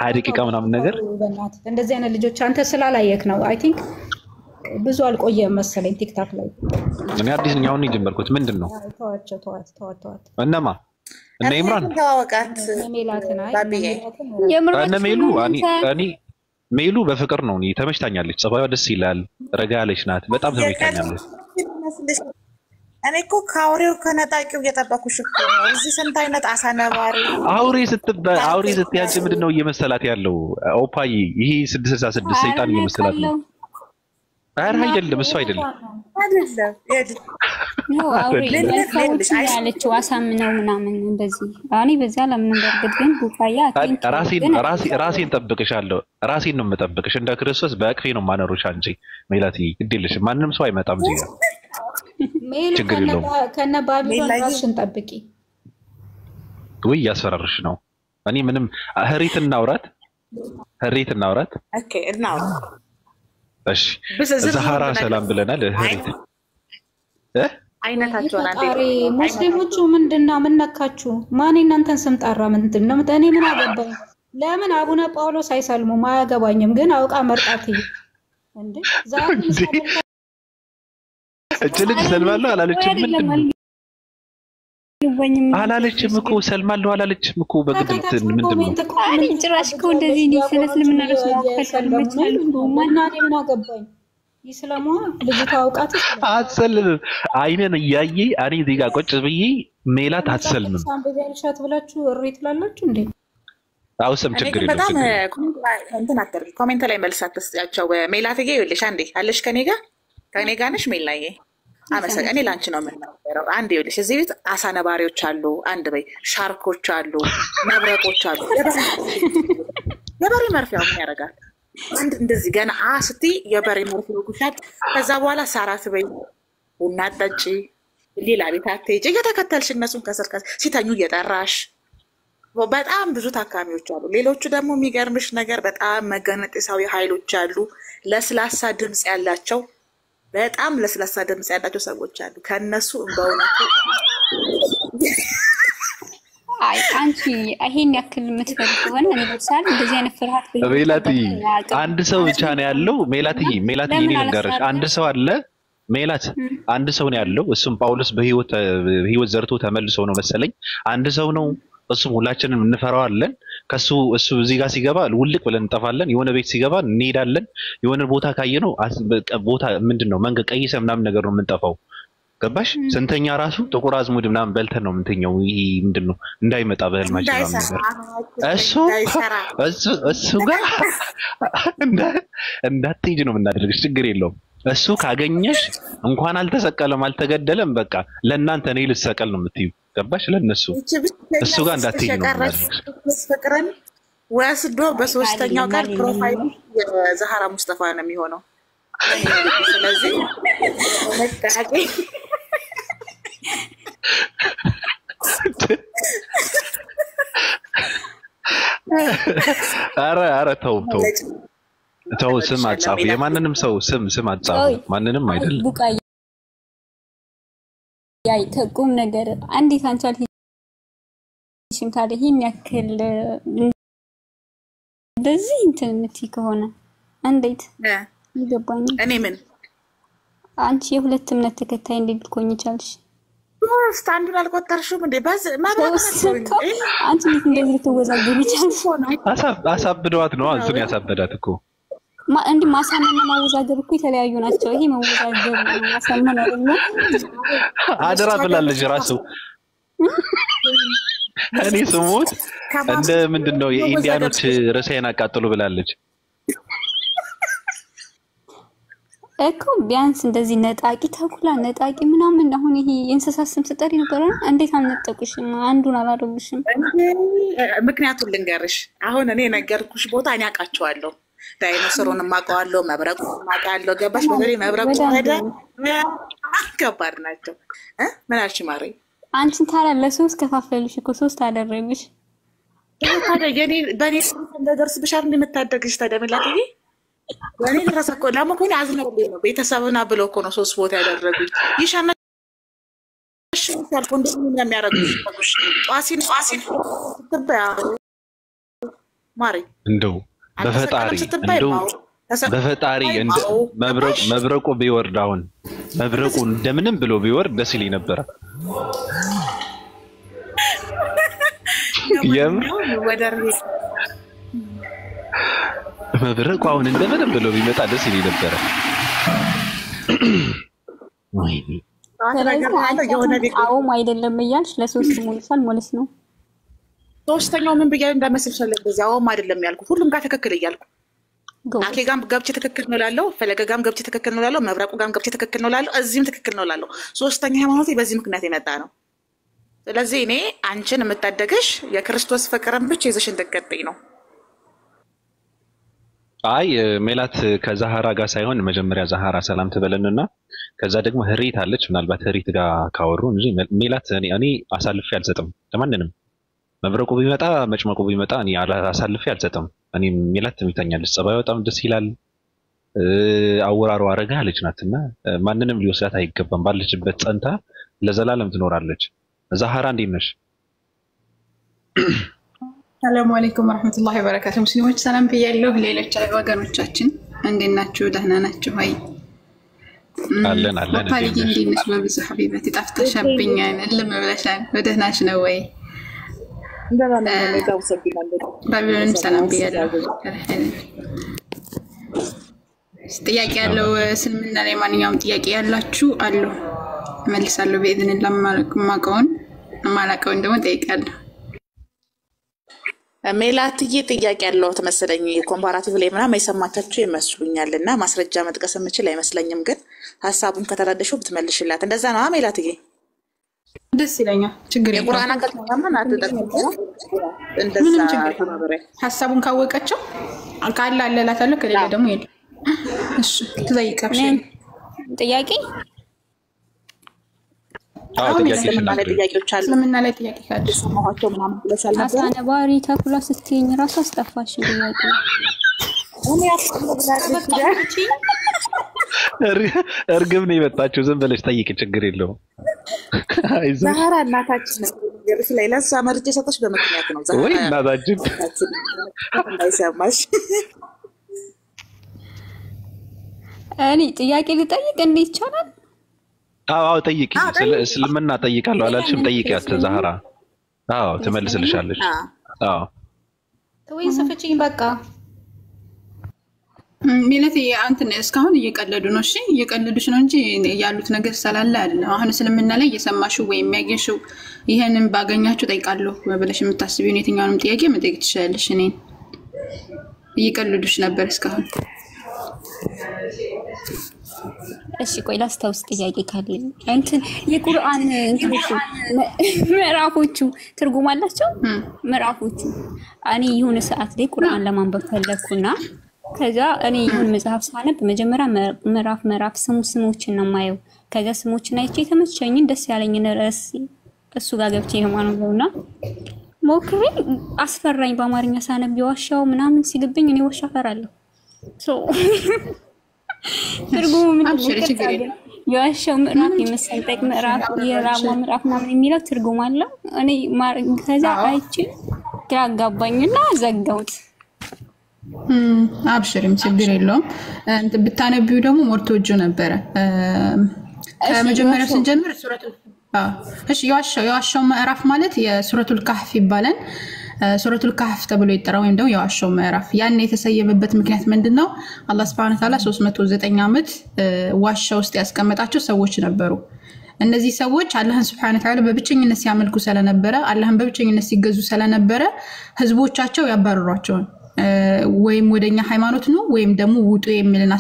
20 ደቂቃ ምናምን ነገር እንደዚህ አይነት ልጆች አንተ ስላላየክ ነው። አይ ቲንክ ብዙ አልቆየም መሰለኝ ቲክታክ ላይ እኔ አዲስ ነኝ። አሁን የጀመርኩት ምንድን ነው? ተዋት እነማ እነ ኢምራን ተዋወቃት እነ ሜሉ እኔ ሜሉ በፍቅር ነው። እኔ ተመችታኛለች። ጸባይዋ ደስ ይላል። ረጋ ያለች ናት። በጣም ተመችታኛለች። እኔ እኮ ከአውሬው ከነጣቂው እየጠበኩሽ እኮ ነው። እዚህ ስንት አይነት አሳነባሪ አውሬ ስትያንቺ ምንድን ነው እየመሰላት ያለው? ኦፓይ ይሄ 666 ሰይጣን እየመሰላት ነው። ኧረ አይደለም፣ እሱ አይደለም ያለችው አሳምነው ምናምን እንደዚህ እኔ በዛ ለምን በርግጥ ግን ቡቃያ ራሴን ጠብቅሻለሁ። ራሴን ነው የምጠብቅሽ። እንደ ክርስቶስ በእቅፌ ነው ማኖርሽ። አንቺ ሜላት ግዴለሽ። ማንንም ሰው አይመጣም እዚህ ጋር ችግር የለውም። ከነ ባቢሎን ራስሽን ጠብቂ። ወይ ያስፈራርሽ ነው። እኔ ምንም ህሪት እናውራት። ኦኬ እናውራ። እሺ ዛሃራ ሰላም ብለናል። ህሪት አይነታቸውን አንዴ ሙስሊሞቹ ምንድነው ምን ነካችሁ? ማን እናንተን ስም ጠራ? ምንድነው? እኔ ምን አገባኝ? ለምን አቡነ ጳውሎስ አይሰልሙም? አያገባኝም። ግን አውቃ መርጣት እንዴ ዛሬ እቺ ልጅ ሰልማለሁ አላለችም? ምንድነው አላለችም እኮ ሰልማለሁ አላለችም እኮ በግድምት ምንድነው? አይ ጭራሽ እኮ እንደዚህ ነው ስለስልምና ነው ማከታተል ማናኔ ምን አገባኝ? ይስለሙ ልጅቷ አውቃት አትሰልምም። አይነን እያየ እኔ እዚህ ጋር ቁጭ ብዬ ሜላት አትሰልምም ሳምበያልሻት ብላችሁ እሪ ትላላችሁ እንዴ? አውሰም ችግር የለም። በጣም እንትን አትርጊ። ኮሜንት ላይ መልስ አትስጫቸው። ሜላትዬ ይኸውልሽ አንዴ አለሽ ከኔ ጋር ነሽ ሜላዬ አመሰግናለሁ። እኔ ላንቺ ነው የምናገረው። አንድ ይኸውልሽ እዚህ ቤት አሳ ነባሪዎች አሉ። አንድ በይ ሻርኮች አሉ፣ መብረቆች አሉ። የበሬ መርፊያው ምን ያደርጋል? አንድ እንደዚህ ገና ስትይ የበሬ መርፊያው ጉሻት። ከዛ በኋላ ሳራት በይ ቡና ጠጪ፣ ሌላ ቤት አትሄጂ። እየተከተልሽ እነሱን ከስር ሲተኙ እየጠራሽ በጣም ብዙ ታካሚዎች አሉ። ሌሎቹ ደግሞ የሚገርምሽ ነገር በጣም መገነጢሳዊ ኃይሎች አሉ። ለስላሳ ድምፅ ያላቸው በጣም ለስላሳ ድምፅ ያላቸው ሰዎች አሉ። ከነሱ በእውነቱ አይ አንቺ ይሄን ያክል የምትፈልግ ከሆነ እኔ ለምሳሌ እንደዚህ አይነት ፍርሃት ሜላትዬ አንድ ሰው ብቻ ነው ያለው። ሜላትዬ እኔ ልንገርሽ አንድ ሰው አለ ሜላት አንድ ሰው ነው ያለው። እሱም ጳውሎስ በህይወት ዘርቶ ተመልሶ ነው መሰለኝ። አንድ ሰው ነው እሱም ሁላችንም እንፈራዋለን። ከሱ እሱ እዚህ ጋር ሲገባ ውልቅ ብለን እንጠፋለን። የሆነ ቤት ሲገባ እንሄዳለን። የሆነ ቦታ ካየነው ቦታ ምንድነው መንገድ ቀይሰ ምናምን ነገር ነው የምንጠፋው። ገባሽ? ስንተኛ ራሱ ጥቁር አዝሙድ ምናምን በልተን ነው የምንተኛው። ይሄ ምንድነው እንዳይመጣ በህልማችን ምናምን ነገር እሱ ጋር እንዳትሄጂ ነው የምናደርግሽ። ችግር የለውም። እሱ ካገኘሽ እንኳን አልተሰቀለም አልተገደለም በቃ ለእናንተ እኔ ልሰቀል ነው የምትዩ። ገባሽ? ለነሱ እሱ ጋር እንዳትሄጂ ነው የምናደርግሽ። ፍቅርን ወስዶ በሶስተኛው ጋር ፕሮፋይል የዛሃራ ሙስጠፋ ነው የሚሆነው። ስለዚህ መጣቂ ኧረ ተው ስም አጻፉ። የማንንም ሰው ስም አጻፉ። ማንንም አይደለም። ቡቃያ ያይ ተቁም ነገር አንዲት አንቻል ሂሽም ታዲያ ይሄን ያክል እንደዚህ እንትን የምትይ ከሆነ እንዴት ይገባኝ? እኔ ምን አንቺ የሁለት እምነት ተከታይ እንዴት ልትሆኚ ቻልሽ? አንዱን አልቆጠርሽም እንዴ? አንቺ እንዴት እንደዚህ ትወዛገቢ ቻልሽ? አሳብደዋት ነው አንሱን ያሳበዳት እኮ እንዴ ማሳመንና ማወዛገብ እኮ የተለያዩ ናቸው። ይሄ መወዛገብ ማሳመን አይደለም። አደራ ብላለች ራሱ እኔ ስሞት እንደ ምንድነው የኢንዲያኖች ርዕሴን አቃጥሉ ብላለች። እኮ ቢያንስ እንደዚህ ነጣቂ ተኩላ ነጣቂ ምናምን አሁን ይሄ የእንስሳት ስም ስጠሪ ነበር። እንዴት አልነጠቁሽም? አንዱን አላደረጉሽም? ምክንያቱም ልንገርሽ፣ አሁን እኔ ነገርኩሽ ቦታ እኔ አውቃቸዋለሁ። ዳይኖሰሩን ማውቀዋለሁ፣ መብረቁን ማውቃለሁ። ገባሽ? በተለይ መብረቁ ወደ ከባድ ናቸው። ምን አልሽ ማሬ? አንቺን ታዲያ ለሶስት ከፋፈልሽ እኮ 3 አደረግሽ። ታዲያ የኔ በኔ እንደደርስብሽ አይደል የምታደርግሽ? ታዲያ ምላትዬ ወኔ ድረስ እኮ ለማኮኒ አዝነውልኝ ነው ቤተሰብና ብሎ እኮ ነው 3 ቦታ ያደረጉኝ። ይሻናሽ ታልፎ እንደምን የሚያደርጉሽ ጧሲን ትበያ ማሪ እንደው በፈጣሪ እንደ መብረቁ ቢወርድ አሁን መብረቁ እንደምንም ብሎ ቢወርድ ደስ ይለኝ ነበር። መብረቁ አሁን እንደምንም ብሎ ቢመጣ ደስ ይለኝ ነበር። ወይኔ አዎም አይደለም እያልሽ ለሶስት ሞልሳል ማለት ነው። ሶስተኛው ምን ብያለሁ እንዳመስልሽ በዚህ አዎም አይደለም ያልኩት ሁሉም ጋር ትክክል እያልኩ አኬ ጋም ገብቼ ትክክል ነው እላለሁ፣ ፈለገ ጋም ገብቼ ትክክል ነው እላለሁ፣ መብረቁ ጋም ገብቼ ትክክል ነው እላለሁ፣ እዚህም ትክክል ነው እላለሁ። ሶስተኛ ሃይማኖቴ በዚህ ምክንያት የመጣ ነው። ስለዚህ እኔ አንቺን የምታደግሽ የክርስቶስ ፍቅርን ብቻ ይዘሽ እንድትቀጥይ ነው። አይ ሜላት ከዛሃራ ጋር ሳይሆን መጀመሪያ ዛሃራ ሰላም ትበለንና ከዛ ደግሞ ህሪት አለች። ምናልባት ህሪት ጋር ካወሩ እንጂ ሜላት እኔ አሳልፌ አልሰጥም ለማንንም። መብረቁ ቢመጣ መጭመቁ ቢመጣ እኔ አሳልፌ አልሰጥም። እኔ ሜላት ትምታኛለች፣ ጸባዩ በጣም ደስ ይላል። አወራሩ አረጋ አለች ናትና ማንንም ሊወስዳት አይገባም። ባለችበት ጸንታ ለዘላለም ትኖራለች። ዛሃራ እንዴት ነሽ? ሰላም አለይኩም ወራህመቱላሂ ወበረካቱሁ። ሙስሊሞች ሰላም ብያለሁ። ሌሎች ወገኖቻችን እንዴት ናችሁ? ደህና ናችሁ ወይ? አለን ታሪክ እንዴት ነሽ? በብዙ ሐቢበቲ ጠፍተሽብኛል፣ እልም ብለሻል። በደህናሽ ነው ወይ? ባቢሎንም ሰላም ብያለሁ። ጥያቄ ያለው እስልምና ላይ ማንኛውም ጥያቄ ያላችሁ አሉ መልሳለሁ። በእذن ማላቀውን ደግሞ ጠይቃለሁ። ሜላትዬ ጥያቄ ያለው ተመሰለኝ ኮምፓራቲቭ ላይ ምናምን የሰማቻችሁ ይመስሉኛልና ማስረጃ መጥቀስ የምችል አይመስለኝም፣ ግን ሀሳቡን ከተረዳሽው ብትመልሽላት እንደዛ ነው። ሜላትዬ ደስ ይለኛል። ችግር የለም። ቁርአን አንቀጽ ምናምን አትጠቅሙ እንደዛ ተባበረ ሀሳቡን ካወቀችው ካለ አለላታለሁ፣ ከሌለ ደግሞ ይሄድ። እሺ ትጠይቃለሽ ጥያቄ? ጥያቄዎች አሉ። እስልምና ላይ ጥያቄ ካለ ሰማኋቸው ምናምን ብለሻል ነበር። አሳነባሪ ተኩላ ስትይኝ ራሱ አስጠፋሽ ጥያቄ። እርግብ ነው የመጣችው። ዝም ብለሽ ጠይቂ፣ ችግር የለውም። ዛህራ እናታችን ነገርሽ ላይ ለሳ መርጬ ሰጠሽ በምክንያት ነው። ዛህራ ወይ እናታችን አይሰማሽ። እኔ ጥያቄ ልጠይቅ እንዴት ይቻላል? አዎ ጠይቂ። እስልምና ጠይቃለሁ አላልሽም? ጠይቂያት ዛህራ። አዎ ትመልስልሻለች። አዎ ተወይ ሰፈችኝ በቃ ሚለት አንተን እስካሁን እየቀለዱ ነው። እሺ እየቀለዱሽ ነው እንጂ ያሉት ነገር ስላለ አይደለም። አሁን እስልምና ላይ እየሰማሽው ወይ የሚያገኝሽው ይሄንን ባገኛችሁ ጠይቃለሁ ብለሽ የምታስቢው የትኛውንም ጥያቄ መጠየቅ ትችላለሽ። እኔን እየቀለዱሽ ነበር እስካሁን። እሺ ቆይ ላስታውስ ጥያቄ ካለኝ። እንትን የቁርአን ምዕራፎቹ ትርጉም አላቸው? ምዕራፎቹ እኔ የሆነ ሰዓት ላይ ቁርአን ለማንበብ ፈለኩና ከዛ እኔ የሆነ መጽሐፍ ሳነብ መጀመሪያ ምዕራፍ ስሞችን ነው የማየው። ከዛ ስሞችን አይቼ ተመቸኝን ደስ ያለኝን ርዕስ እሱ ጋር ገብቼ የማነው ነውና ሞክሬ አስፈራኝ። በአማርኛ ሳነብ የዋሻው ምናምን ሲልብኝ እኔ ዋሻ ፈራለሁ። ትርጉሙ ምንድነው? የዋሻው ምዕራፍ የመሰንጠቅ ምዕራፍ የራማ ምዕራፍ ምናምን የሚለው ትርጉም አለው። እኔ ከዛ አይቼ ግራ አጋባኝና ዘጋሁት። አብሽሪም ችግር የለውም። ብታነቢው ደግሞ ሞርቶጆ ነበረ። ከመጀመሪያው ስንጀምር እሺ የዋሻው ምዕራፍ ማለት የሱረቱል ካህፍ ይባላል። ሱረቱል ካህፍ ተብሎ ይጠራል፣ ወይም ደግሞ የዋሻው ምዕራፍ። ያን የተሰየመበት ምክንያት ምንድነው? አላህ Subhanahu Wa Ta'ala 309 ዓመት ዋሻ ውስጥ ያስቀመጣቸው ሰዎች ነበሩ። እነዚህ ሰዎች አላህን Subhanahu Wa Ta'ala በብቸኝነት ሲያመልኩ ስለነበረ፣ አላህን በብቸኝነት ሲገዙ ስለነበረ ህዝቦቻቸው ያባረሯቸው። ወይም ወደኛ ሃይማኖት ነው ወይም ደግሞ ውጡ የሚልን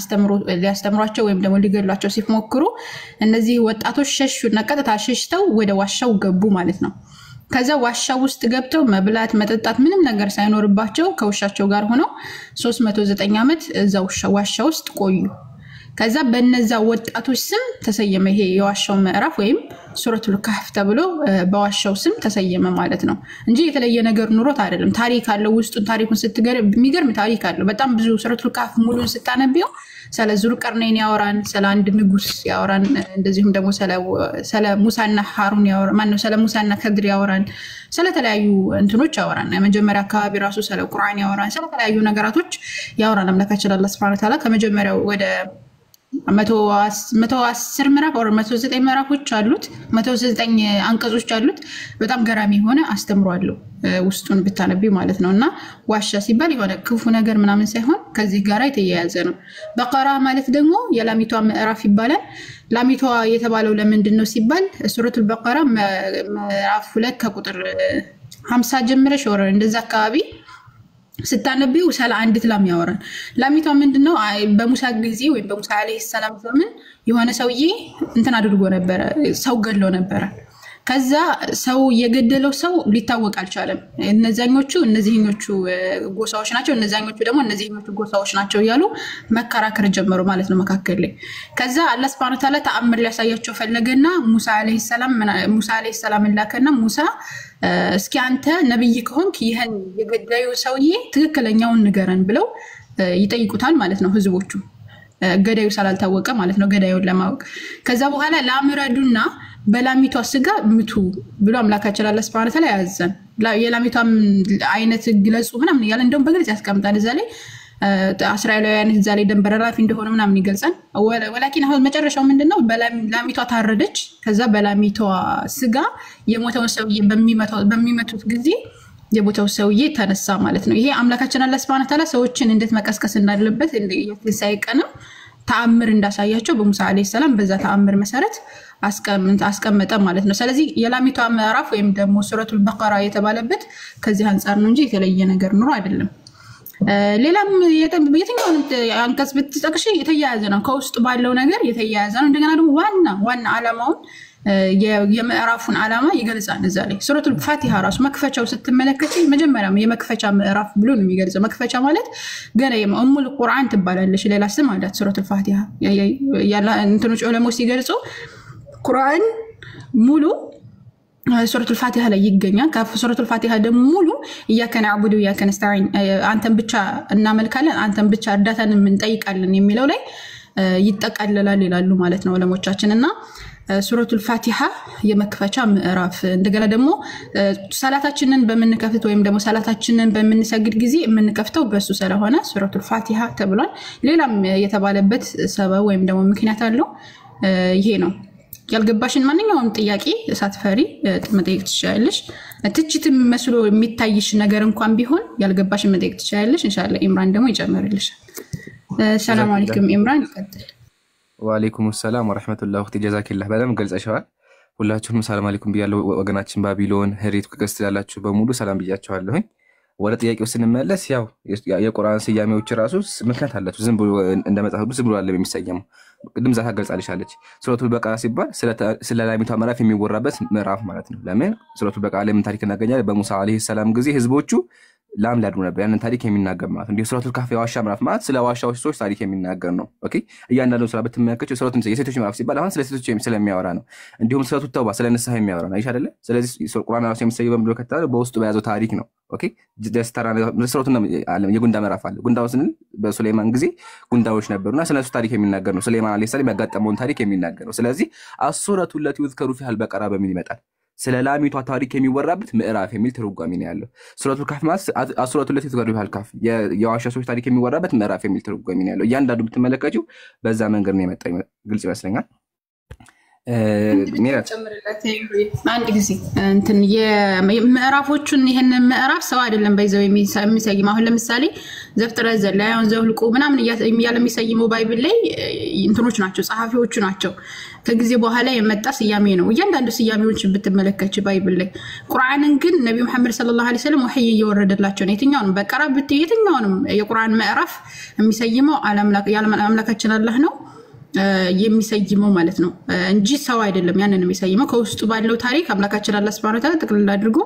ሊያስተምሯቸው ወይም ደግሞ ሊገድሏቸው ሲሞክሩ እነዚህ ወጣቶች ሸሹና ቀጥታ ሸሽተው ወደ ዋሻው ገቡ ማለት ነው። ከዛ ዋሻው ውስጥ ገብተው መብላት መጠጣት ምንም ነገር ሳይኖርባቸው ከውሻቸው ጋር ሆነው 309 ዓመት እዛ ዋሻ ውስጥ ቆዩ። ከዛ በነዛ ወጣቶች ስም ተሰየመ ይሄ የዋሻው ምዕራፍ ወይም ሱረቱል ካህፍ ተብሎ በዋሻው ስም ተሰየመ ማለት ነው እንጂ የተለየ ነገር ኑሮት አይደለም። ታሪክ አለው ውስጡን ታሪኩን ስትገርም የሚገርም ታሪክ አለው። በጣም ብዙ ሱረቱል ካህፍ ሙሉን ስታነቢው ስለ ዙልቀርነይን ያወራን፣ ስለ አንድ ንጉስ ያወራን፣ እንደዚሁም ደግሞ ስለ ሙሳና ሃሩን ያወራን፣ ማነው ስለ ሙሳና ከድር ያወራን፣ ስለ ተለያዩ እንትኖች ያወራን። የመጀመሪያ አካባቢ ራሱ ስለ ቁርአን ያወራን፣ ስለ ተለያዩ ነገራቶች ያወራን። አምላካችን አላህ Subhanahu Wa Ta'ala ከመጀመሪያው ወደ 110 ምዕራፍ or 109 ምዕራፎች አሉት 109 አንቀጾች አሉት። በጣም ገራሚ ሆነ አስተምሯለሁ ውስጡን ብታነቢ ማለት ነውና ዋሻ ሲባል የሆነ ክፉ ነገር ምናምን ሳይሆን ከዚህ ጋር የተያያዘ ነው። በቀራ ማለት ደግሞ የላሚቷ ምዕራፍ ይባላል። ላሚቷ የተባለው ለምንድን ነው ሲባል ሱረቱል በቀራ ምዕራፍ 2 ከቁጥር 50 ጀምረሽ ወረ እንደዛ አካባቢ ስታነቢው ስለ አንዲት ላም ያወራል። ላሚቷ ምንድነው በሙሳ ጊዜ ወይ በሙሳ አለይሂ ሰላም ዘመን የሆነ ሰውዬ እንትን አድርጎ ነበር፣ ሰው ገድሎ ነበር። ከዛ ሰው የገደለው ሰው ሊታወቅ አልቻለም። እነዚህኞቹ ጎሳዎች ናቸው፣ እነዛኞቹ ደግሞ እነዚህኞቹ ጎሳዎች ናቸው እያሉ መከራከር ጀመሩ ማለት ነው መካከል ላይ። ከዛ አላህ Subhanahu Wa Ta'ala ተአምር ሊያሳያቸው ፈለገና ሙሳ አለይሂ ሰላም ላከና ሙሳ እስኪ አንተ ነብይ ከሆንክ ይሄን የገዳዩ ሰውዬ ትክክለኛውን ንገረን ብለው ይጠይቁታል ማለት ነው ህዝቦቹ። ገዳዩ ስላልታወቀ ማለት ነው ገዳዩን ለማወቅ። ከዛ በኋላ ላምረዱና በላሚቷ ስጋ ምቱ ብሎ አምላካችን አላህ Subhanahu Wa Ta'ala ያዘን። የላሚቷም አይነት ግለጹ ምናምን ይላል። እንደውም በግልጽ ያስቀምጣል እዛ ላይ እስራኤላውያን እዛ ላይ ደንበረራፊ እንደሆነ ምናምን ይገልጻል። ወላኪን አሁን መጨረሻው ምንድነው ላሚቷ ታረደች። ከዛ በላሚቷ ስጋ የሞተውን ሰውዬ በሚመቱት ጊዜ የሞተው ሰውዬ ተነሳ ማለት ነው። ይሄ አምላካችን አላህ Subhanahu Wa Ta'ala ሰዎችን እንዴት መቀስቀስ እንዳለበት ሳይቀንም ተአምር እንዳሳያቸው በሙሳ አለይሂ ሰላም በዛ ተአምር መሰረት አስቀመጠ ማለት ነው። ስለዚህ የላሚቷ ምዕራፍ ወይም ደግሞ ሱረቱል በቀራ የተባለበት ከዚህ አንፃር ነው እንጂ የተለየ ነገር ኑሮ አይደለም። ሌላም የትኛውን አንቀጽ ብትጠቅሽ የተያያዘ ነው፣ ከውስጥ ባለው ነገር የተያያዘ ነው። እንደገና ደግሞ ዋና ዓላማውን የምዕራፉን ዓላማ ይገልጻል እዛ ላይ። ሱረቱል ፋቲሃ ራሱ መክፈቻው ስትመለከቺ መጀመሪያም የመክፈቻ ምዕራፍ ብሎ ነው የሚገልጸው። መክፈቻ ማለት ገና ኡሙል ቁርአን ትባላለች፣ ሌላ ስም አላት ሱረቱል ፋቲሃ። ያላ እንትኖች ዑለሞች ሲገልጹ ቁርአን ሙሉ ሱረቱል ፋቲሃ ላይ ይገኛል። ከሱረቱል ፋቲሃ ደግሞ ሙሉ ኢያከ ነዕቡዱ ወኢያከ ነስተዒን አንተን ብቻ እናመልካለን አንተን ብቻ እርዳታን እንጠይቃለን የሚለው ላይ ይጠቃለላል ይላሉ ማለት ነው ዑለሞቻችን። እና ሱረቱል ፋቲሃ የመክፈቻ ምዕራፍ። እንደገና ደግሞ ሰላታችንን በመንከፍት ወይም ደግሞ ሰላታችንን በመንሰግድ ጊዜ የምንከፍተው በሱ ስለሆነ ሱረቱል ፋቲሃ ተብሏል። ሌላም የተባለበት ሰበብ ወይም ደግሞ ምክንያት አለው። ይሄ ነው። ያልገባሽን ማንኛውም ጥያቄ ሳትፈሪ መጠየቅ ትችላለሽ። ትችትም መስሎ የሚታይሽ ነገር እንኳን ቢሆን ያልገባሽን መጠየቅ ትችላለሽ። ኢንሻአላህ ኢምራን ደግሞ ይጨምርልሻል። ሰላም አለይኩም ኢምራን ይቀጥል። ወአለይኩም ሰላም ወራህመቱላሂ ወበረካቱሁ። ጀዛኪላህ በደም ገልጸሻል። ሁላችሁም ሰላም አለይኩም ብያለሁ። ወገናችን ባቢሎን ህሪት ከስት ያላችሁ በሙሉ ሰላም ብያችኋለሁ። ወደ ጥያቄው ስንመለስ ያው የቁርአን ስያሜዎች ራሱ ምክንያት አላቸው። ዝም ብሎ እንደመጣሁ ዝም ብሎ አለ የሚሰየመው። ቅድም ዛታ ገልጻልሻለች። ሱረቱል በቀራ ሲባል ስለ ላሚቷ ምዕራፍ የሚወራበት ምዕራፍ ማለት ነው። ለምን ሱረቱል በቀራ ላይ ምን ታሪክ እናገኛለን? በሙሳ አለይሂ ሰላም ጊዜ ህዝቦቹ ላም ሊያድሩ ነበር። ያንን ታሪክ የሚናገር ማለት ነው። ሱረቱል ካህፍ የዋሻ ምዕራፍ ማለት ስለ ዋሻዎች ሰዎች ታሪክ የሚናገር ነው። ኦኬ እያንዳንዱ ስራ በተመለከተው ሱረቱን የሴቶች ምዕራፍ ሲባል አሁን ስለ ሴቶች ስለሚያወራ ነው። እንዲሁም ሱረቱል ተውባ ስለ ንስሐ የሚያወራ ነው። አይሻ አይደለ? ስለዚህ ቁርአን ራሱ የሚሰየው በምድር ከተባለ በውስጡ በያዘው ታሪክ ነው። ኦኬ ደስተራ ሱረቱን የጉንዳ ምዕራፍ አለ። ጉንዳው ስንል በሱለይማን ጊዜ ጉንዳዎች ነበሩና ስለሱ ታሪክ የሚናገር ነው። ሱለይማን አለይሂ ሰላም ያጋጠመውን ታሪክ የሚናገር ነው። ስለዚህ አሱረቱል ለቲ ይዝከሩ ፊሃ አልበቀራ በሚል ይመጣል። ስለ ላሚቷ ታሪክ የሚወራበት ምዕራፍ የሚል ትርጓሜ ነው ያለው። ሱረቱል ካህፍ ማለት አሱረቱል ለቲ ይዝከሩ ፊሃ አልካፍ የዋሻ ሰዎች ታሪክ የሚወራበት ምዕራፍ የሚል ትርጓሜ ነው ያለው። እያንዳንዱ ብትመለከቱ በዛ መንገድ ነው የመጣው። ግልጽ ይመስለኛል። ሜላት ጨምርለት አንድ ጊዜ እንትን የምዕራፎቹን ይሄን ምዕራፍ ሰው አይደለም በይዘው የሚሰይም አሁን ለምሳሌ ዘፍጥረት ዘሌዋውያን ዘኍልቍ ምናምን እያለ የሚሰይመው ባይብል ላይ እንትኖች ናቸው ጸሐፊዎቹ ናቸው ከጊዜ በኋላ የመጣ ስያሜ ነው እያንዳንዱ ስያሜዎችን ብትመለከች ባይብል ላይ ቁርአንን ግን ነብዩ መሐመድ ሰለላሁ ዐለይሂ ወሰለም ወህይ እየወረደላቸው ነው የትኛውንም በቀራ የትኛውንም የቁርአን ምዕራፍ የሚሰይመው አምላካችን አላህ ነው የሚሰይመው ማለት ነው እንጂ ሰው አይደለም ያንን የሚሰይመው ከውስጡ ባለው ታሪክ አምላካችን አላህ Subhanahu Wa Ta'ala ጥቅልል አድርጎ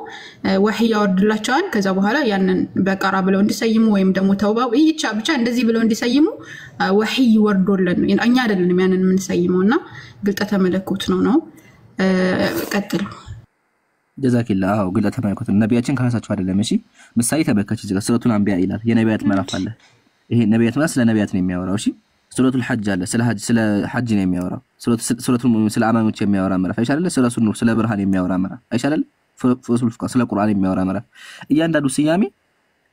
ወህይ ያወርድላቸዋል ከዛ በኋላ ያንን በቀራ ብለው እንዲሰይሙ ወይም ደግሞ ተውባው ብቻ እንደዚህ ብለው እንዲሰይሙ ወህይ ወርዶልን እኛ አይደለም ያንን የምንሰይመውና ግልጠተ መለኮት ነው ቀጥሉ ጀዛኪላህ ግልጠተ መለኮት ነብያችን ከራሳቸው አይደለም እሺ ምሳሌ ተበከች እዚህ ጋር ሱረቱል አንቢያ ይላል የነብያት ምዕራፍ አለ ይሄ ነብያት ማለት ስለ ነብያት ነው የሚያወራው እሺ ሱረቱል ሐጅ አለ ስለ ሐጅ ነው የሚያወራው ሱረቱል ሙእሚን ስለ አማኞች የሚያወራ ምዕራፍ አይሻል ሱረቱል ኑር ስለ ብርሃን የሚያወራ ምዕራፍ አይሻል ሱረቱል ፍርቃን ስለ ቁርአን የሚያወራ ምዕራፍ እያንዳንዱ ስያሜ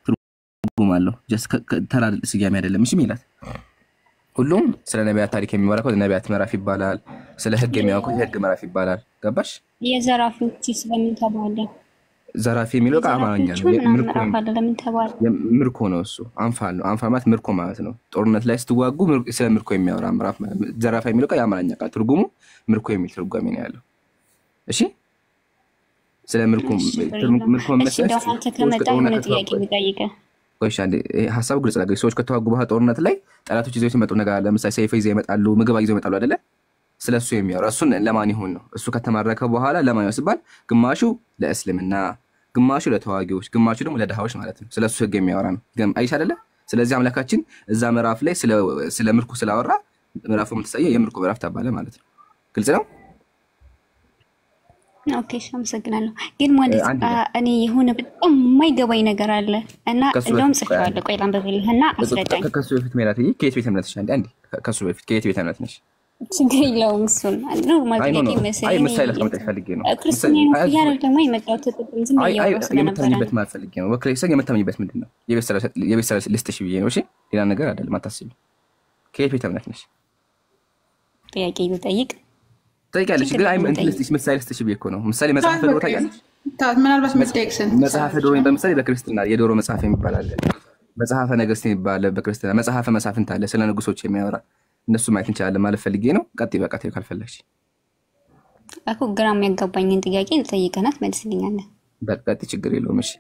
ትርጉም አለው ጀስት ተራ ስያሜ አይደለም እሺ ሚላት ሁሉም ስለ ነብያት ታሪክ የሚያወራው ነብያት ምዕራፍ ይባላል ስለ ህግ የሚያወራው የህግ ምዕራፍ ይባላል ገባሽ የዘራፊዎች ስለምን ተባለ ዘራፊ የሚለው ከአማርኛ ነው ምርኮ ነው እሱ አንፋል ነው አንፋል ማለት ምርኮ ማለት ነው ጦርነት ላይ ስትዋጉ ስለ ምርኮ የሚያወራ ምዕራፍ ዘራፊ የሚለው ከአማርኛ ቃል ትርጉሙ ምርኮ የሚል ትርጓሜ ነው ያለው እሺ ስለ ምርኮ መሰለሽ አንተ ከመጣ የሆነ ጥያቄ ቢጠይቀ ቆይሽ አንዴ ሐሳቡ ግልጽ ነው ሰዎች ከተዋጉ በኋላ ጦርነት ላይ ጠላቶች ይዘው ሲመጡ ነገር አለ ለምሳሌ ሰይፍ ይዘው ይመጣሉ ምግብ ይዘው ይመጣሉ አይደለ ስለሱ የሚያወራ እሱን ለማን ይሁን ነው እሱ ከተማረከ በኋላ ለማን ይወስባል ግማሹ ለእስልምና ግማሹ ለተዋጊዎች ግማሹ ደግሞ ለደሃዎች ማለት ነው ስለሱ ህግ የሚያወራ ነው አይሽ አይደለ ስለዚህ አምላካችን እዛ ምዕራፍ ላይ ስለ ምርኮ ስላወራ ምዕራፉ ምትሰየ የምርኮ ምዕራፍ ተባለ ማለት ነው ግልጽ ነው ኦኬ አመሰግናለሁ ግን ማለት እኔ የሆነ በጣም የማይገባኝ ነገር አለ እና እንደውም ጽፌዋለሁ ቆይ ላንብብልህና አስረዳኝ ከሱ በፊት ሜላት ከየት ቤተ እምነት ነሽ አንዴ ከሱ በፊት ከየት ቤተ እምነት ነሽ ችግር የለውም እሱን ኖርማል ጥያቄ መሰለኝ አይ ምሳሌ ለማምጣት ፈልጌ ነው ክርስቲያን ያለ ደግሞ የመጣው ተጥቅም ዝም ያለው የምታምኝበት ማለት ፈልጌ ነው ወክለሽ የምታምኝበት ምንድነው የቤተሰብ ልስጥሽ ብዬ ነው እሺ ሌላ ነገር አይደለም አታስቢ ከየት ቤተ እምነት ነሽ ጥያቄ ይጠይቅ ጠይቃለሽ ግን አይ ልስጥሽ ምሳሌ ልስጥሽ ብዬ እኮ ነው ምሳሌ መጽሐፍ ዶሮ ታውቂያለሽ ምናልባት መጠየቅሽን መጽሐፍ ዶሮ በምሳሌ በክርስቲና የዶሮ መጽሐፍ የሚባል አለ መጽሐፈ ነገስት የሚባል በክርስቲና መጽሐፈ መሳፍንት አለ ስለ ንጉሶች የሚያወራ እነሱ ማየት እንችላለን ማለት ፈልጌ ነው ቀጥይ በቃ ተይው ካልፈለግሽ አኮ ግራም ያጋባኝን ጥያቄ ልጠይቀናት መልስልኛለህ በቃ ችግር የለውም እሺ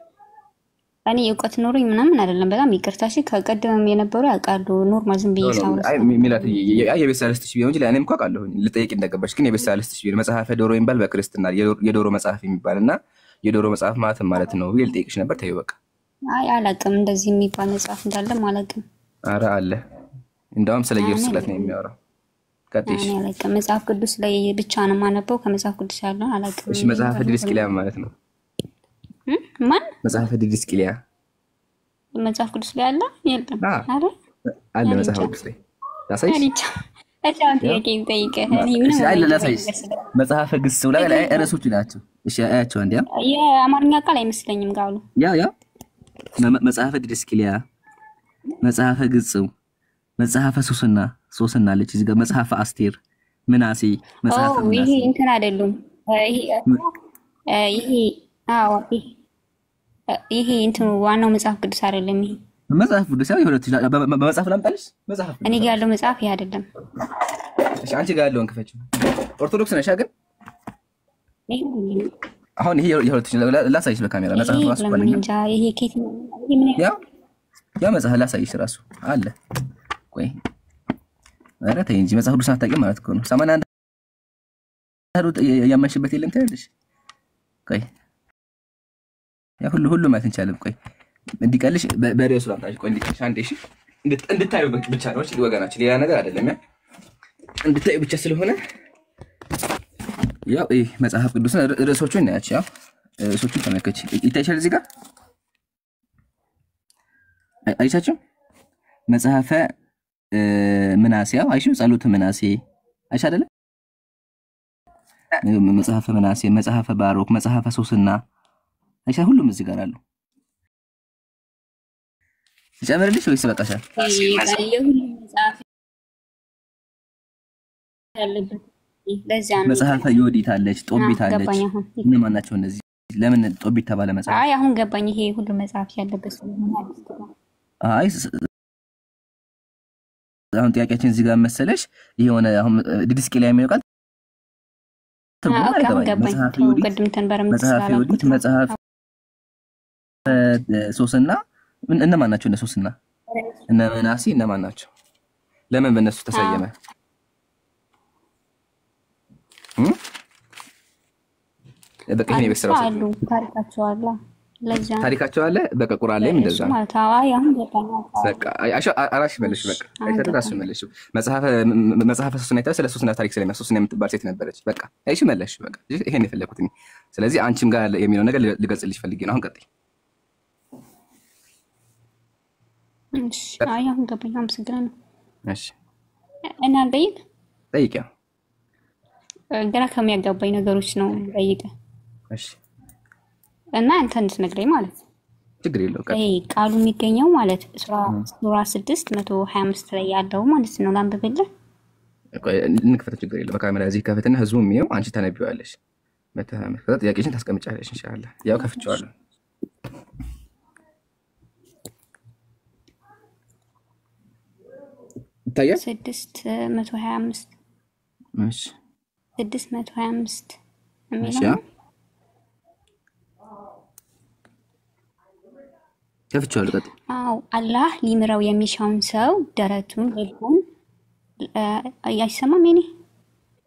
እኔ እውቀት ኖሮኝ ምናምን አይደለም በጣም ይቅርታሽ ከቀደም የነበሩ ያውቃሉ ኖርማል ዝም ብዬ ሳውራ አይ ሚላት የቤት ሳልስትሽ ቢሆን እንጂ ለእኔም እኮ አውቃለሁኝ ልጠይቅ እንደገባሽ ግን የቤት ሳልስትሽ ቢሆን መጽሐፈ ዶሮ የሚባል በክርስቲና የዶሮ መጽሐፍ የሚባልና የዶሮ መጽሐፍ ማለት ነው ቢል ጠይቅሽ ነበር ተይው በቃ አይ አላውቅም እንደዚህ የሚባል መጽሐፍ እንዳለም አላውቅም ኧረ አለ እንደውም ስለ ኢየሱስ ስለት ነው የሚያወራው ቀጥይሽ እኔ አላውቅም መጽሐፍ ቅዱስ ላይ ብቻ ነው የማነበው ከመጽሐፍ ቅዱስ ያለው አላውቅም እሺ መጽሐፈ ዲድስቅልያ ማለት ነው ማን መጽሐፈ ዲድስቅልያ መጽሐፍ ቅዱስ ላይ አለ የለም አይደል አለ መጽሐፍ ቅዱስ ላይ ላሳይሽ አቻንት ጥያቄ ይጠይቀህ እኔ ምንም አይ ላሳይሽ መጽሐፈ ግስ ላይ ርዕሶች ናቸው እሺ አያቸው አንዴ የአማርኛ ቃል አይመስለኝም ጋሉ ያ መጽሐፈ ዲድስቅልያ መጽሐፈ ግስ መጽሐፈ ሶስና አለች እዚህ ጋር መጽሐፈ አስቴር ምናሴ መጽሐፈ ምናሴ ይሄ እንትን አይደሉም ይሄ እንትን ዋናው መጽሐፍ ቅዱስ አይደለም ይሄ መጽሐፍ ቅዱስ ያው የሁለት በመጽሐፍ ላምጣልሽ መጽሐፍ እኔ ጋር ያለው መጽሐፍ ይሄ አይደለም እሺ አንቺ ጋር ያለውን ክፈችው ኦርቶዶክስ ነሽ አይደል አሁን ይሄ የሁለት ላሳይሽ በካሜራ መጽሐፍ ራሱ ባለኝ እንጃ ይሄ ኬት ነው ያ መጽሐፍ ላሳይሽ ራሱ አለ ቆይ ኧረ ተይ እንጂ መጽሐፍ ቅዱስ አታውቂም ማለት እኮ ነው 81 ያመንሽበት የለም ታያለሽ ቆይ ያ ሁሉ ማለት እንችላለን ቆይ እንዲቀልሽ በሬው ስላምጣሽ ቆይ እንዲቀልሽ አንዴ እሺ እንድታዩ ብቻ ነው እሺ ወገናችን ሌላ ነገር አይደለም ያ እንድታዩ ብቻ ስለሆነ ያው መጽሐፍ ቅዱስ ርዕሶቹን እናያቸው ያው ርዕሶቹን ተመልከች ይታይሻል እዚህ ጋር አይቻችሁ መጽሐፈ ምናሴ ያው አይሹ ጸሎተ ምናሴ አይሻ አይደለ መጽሐፈ ምናሴ መጽሐፈ ባሮክ መጽሐፈ ሶስና አይሻ ሁሉም እዚህ ጋር አሉ ይጨምርልሽ ወይስ በቃሻል የሁሉም መጽሐፍ ያለበት ለዛ ነው መጽሐፈ ዮዲት አለች፣ ጦቢት አለች። ገባኝ አሁን። እነማን ናቸው እነዚህ? ለምን ጦቢት ተባለ መጽሐፍ? አይ አሁን ገባኝ። ይሄ ሁሉ መጽሐፍ ያለበት ስለሆነ አይ አሁን ጥያቄያችን እዚህ ጋር መሰለሽ የሆነ አሁን ዲስክ ላይ የሚለው ቃል ገባኝ። ቅድም ተንበረም መጽሐፈ ዮዲት፣ መጽሐፍ ሶስና እነማን ናቸው? እነ ሶስና እነ መናሲ እነማን ናቸው? ለምን በእነሱ ተሰየመ? በቃ ይሄን በስራው አሉ ታሪካቸው አለ። በቃ ቁርአን ላይም እንደዛ ማለት አይ አሁን ገባኝ። በቃ አራሽ መልሽ። በቃ አይተታስ መልሽ። መጽሐፈ ሶስና አይተታ ስለ ሶስና ታሪክ ስለሚያ ሶስና የምትባል ሴት ነበረች። በቃ አይሽ መልሽ። በቃ ይሄን የፈለኩት። ስለዚህ አንቺም ጋር የሚለው ነገር ልገልጽልሽ ፈልጌ ነው። አሁን ቀጥይ። እሺ አይ አሁን ገባኝ። አመሰግናለሁ። እሺ እና ጠይቅ ግራ ከሚያጋባኝ ነገሮች ነው ጠይቀ። እሺ እና አንተ እንድትነግረኝ ማለት ነው። ችግር የለውም። ይሄ ቃሉ የሚገኘው ማለት ሱራ 625 ላይ ያለው ማለት ነው። ላንብብልህ። እንክፈተው። ችግር የለውም። በካሜራ እዚህ ከፈትና ህዝቡ የሚየው አንቺ ተነብያለሽ። ከዛ ጥያቄሽን ታስቀምጫለሽ። ኢንሻአላህ ያው ከፍቼዋለሁ። ይታያል። 625 እሺ 625 እሺ ከፍቼዋለሁ። ቀጥይ። አዎ አላህ ሊምረው የሚሻውን ሰው ደረቱን ልቡን አይሰማም። የኔ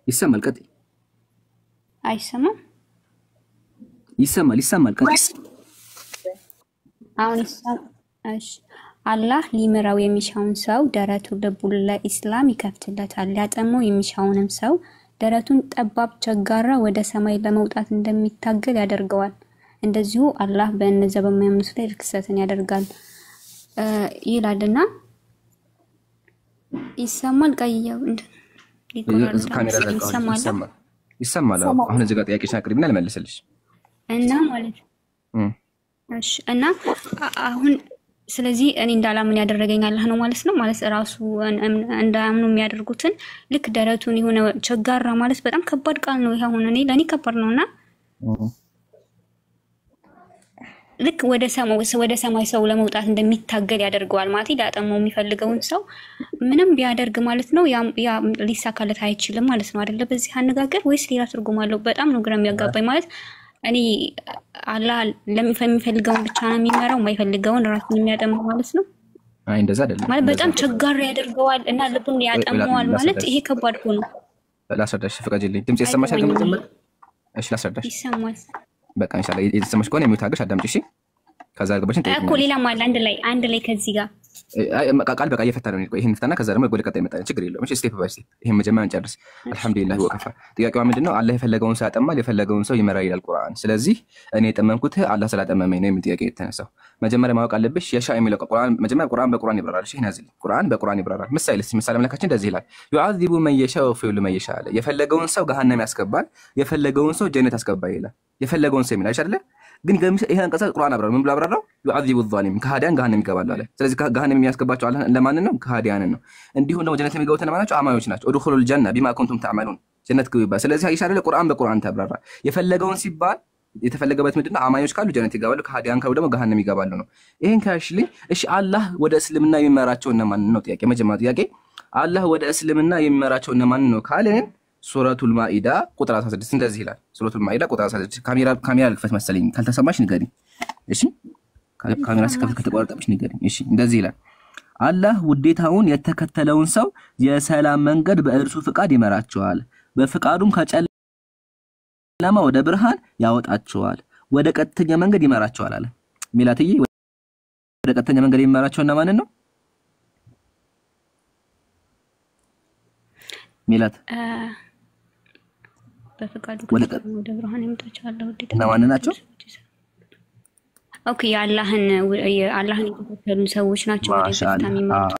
ይሰማል። ቀጥይ። አይሰማም። ይሰማል። ቀጥይ። አሁን ይሰማል። እሺ አላህ ሊምረው የሚሻውን ሰው ደረቱን ልቡን ለኢስላም ይከፍትለታል። ሊያጠመው የሚሻውንም ሰው ደረቱን ጠባብ ቸጋራ ወደ ሰማይ ለመውጣት እንደሚታገል ያደርገዋል። እንደዚሁ አላህ በእነዚያ በሚያምኑት ላይ ርክሰትን ያደርጋል ይላልና ይሰማል። ቀይያው ይሰማል። አሁን እዚህ ጋር ጥያቄሽን አቅርቢና ልመልስልሽ እና ማለት እሺ እና አሁን ስለዚህ እኔ እንዳላምን ያደረገኝ አላህ ነው ማለት ነው። ማለት ራሱ እንዳያምኑ የሚያደርጉትን ልክ ደረቱን የሆነ ቸጋራ ማለት በጣም ከባድ ቃል ነው። ይሄ አሁን ለኔ ከባድ ነውና ልክ ወደ ሰማይ ሰው ለመውጣት እንደሚታገል ያደርገዋል ማለት ሊያጠመው የሚፈልገውን ሰው ምንም ቢያደርግ ማለት ነው ያ ሊሳካለት አይችልም ማለት ነው አይደለ? በዚህ አነጋገር ወይስ ሌላ ትርጉም አለው? በጣም ነው ግራ የሚያጋባኝ። ማለት እኔ አላህ ለሚፈልገውን ብቻ ነው የሚመራው፣ የማይፈልገውን ራሱን የሚያጠመው ማለት ነው። አይ እንደዛ አይደለም ማለት በጣም ቸጋራ ያደርገዋል እና ልቡን ያጠመዋል ማለት ይሄ ከባድ ሆኖ። ላስረዳሽ ፍቀጂልኝ። ድምጽ ይሰማሻል? ከመጀመር እሺ ላስረዳሽ። ይሰማል። በቃ ኢንሻአላህ የተሰማሽ ከሆነ የሚታገሽ አዳምጪ። እሺ ከዛ ገባሽን ጠይቂኝ እኮ ሌላም አለ አንድ ላይ ከዚህ ጋር ቃል በቃ እየፈታ ነው። ይሄን ፍታና ከዛ ደግሞ ወደ ቀጣይ መጣን። ችግር የለውም። እሺ ስቴፕ ባይ ስቴፕ ይሄን መጀመሪያ እንጨርስ። አልሐምዱሊላህ ወከፋ። ጥያቄዋ ምንድነው? አላህ የፈለገውን ሰው ያጠማል፣ የፈለገውን ሰው ይመራል ይላል ቁርአን። ስለዚህ እኔ የጠመምኩት አላህ ስላጠመመኝ ነው የሚል ጥያቄ የተነሳው። መጀመሪያ ማወቅ አለብሽ የሻ የሚለው ቁርአን መጀመሪያ ቁርአን በቁርአን ይብራራል። እሺ ናዝል ቁርአን በቁርአን ይብራራል። ምሳሌ አምላካችን እንደዚህ ይላል ዩዓዚቡ መን የሻኡ ወይፍሉ መን የሻ አለ። የፈለገውን ሰው ገሃነም ያስገባል፣ የፈለገውን ሰው ጀነት ያስገባል ይላል። የፈለገውን ሰው ይላል አይደል? ግን ይሄን አንቀጽ ቁርአን አብራራ ምን ብሎ አብራራው? ዩዓዚቡ ዛሊም ከሃዲያን ገሃነም ይገባሉ አለ። ስለዚህ ገሃነም የሚያስገባቸው አላህ ለማን ነው? ከሃዲያንን ነው። እንዲሁም ደግሞ ጀነት የሚገቡት ለማን ናቸው? አማኞች ናቸው። ኡድኹሉል ጀነ ቢማ ኩንቱም ተዕመሉን ጀነት ግቡ ይባል። ስለዚህ አይሻ አይደለ ቁርአን በቁርአን ተብራራ። የፈለገውን ሲባል የተፈለገበት ምንድነው? አማኞች ካሉ ጀነት ይገባሉ፣ ከሃዲያን ካሉ ደግሞ ገሃነም ይገባሉ ነው። ይሄን ካሽልኝ እሺ አላህ ወደ እስልምና የሚመራቸው እነማን ነው? ጥያቄ መጀመሪያ ጥያቄ አላህ ወደ እስልምና የሚመራቸው እነማን ነው ካልን ሱረቱል ማኢዳ ቁጥር 16 እንደዚህ ይላል። ሱረቱል ማኢዳ ቁጥር 16 ካሜራ ልክፈት መሰለኝ፣ ካልተሰማሽ ንገሪኝ። እሺ ካሜራ ሲከፈት ከተቋረጠብሽ ንገሪኝ። እሺ እንደዚህ ይላል አላህ ውዴታውን የተከተለውን ሰው የሰላም መንገድ በእርሱ ፍቃድ ይመራቸዋል፣ በፍቃዱም ከጨለማ ወደ ብርሃን ያወጣቸዋል፣ ወደ ቀጥተኛ መንገድ ይመራቸዋል አለ። ሚላትዬ ወደ ቀጥተኛ መንገድ የሚመራቸው እና ማንን ነው? ሚላት በፍቃዱ ወደ ብርሃን ያመጣቸዋል። እና ማን ናቸው? ኦኬ አላህን የተከተሉ ሰዎች ናቸው ወደ ቀጥታ የሚመሩት።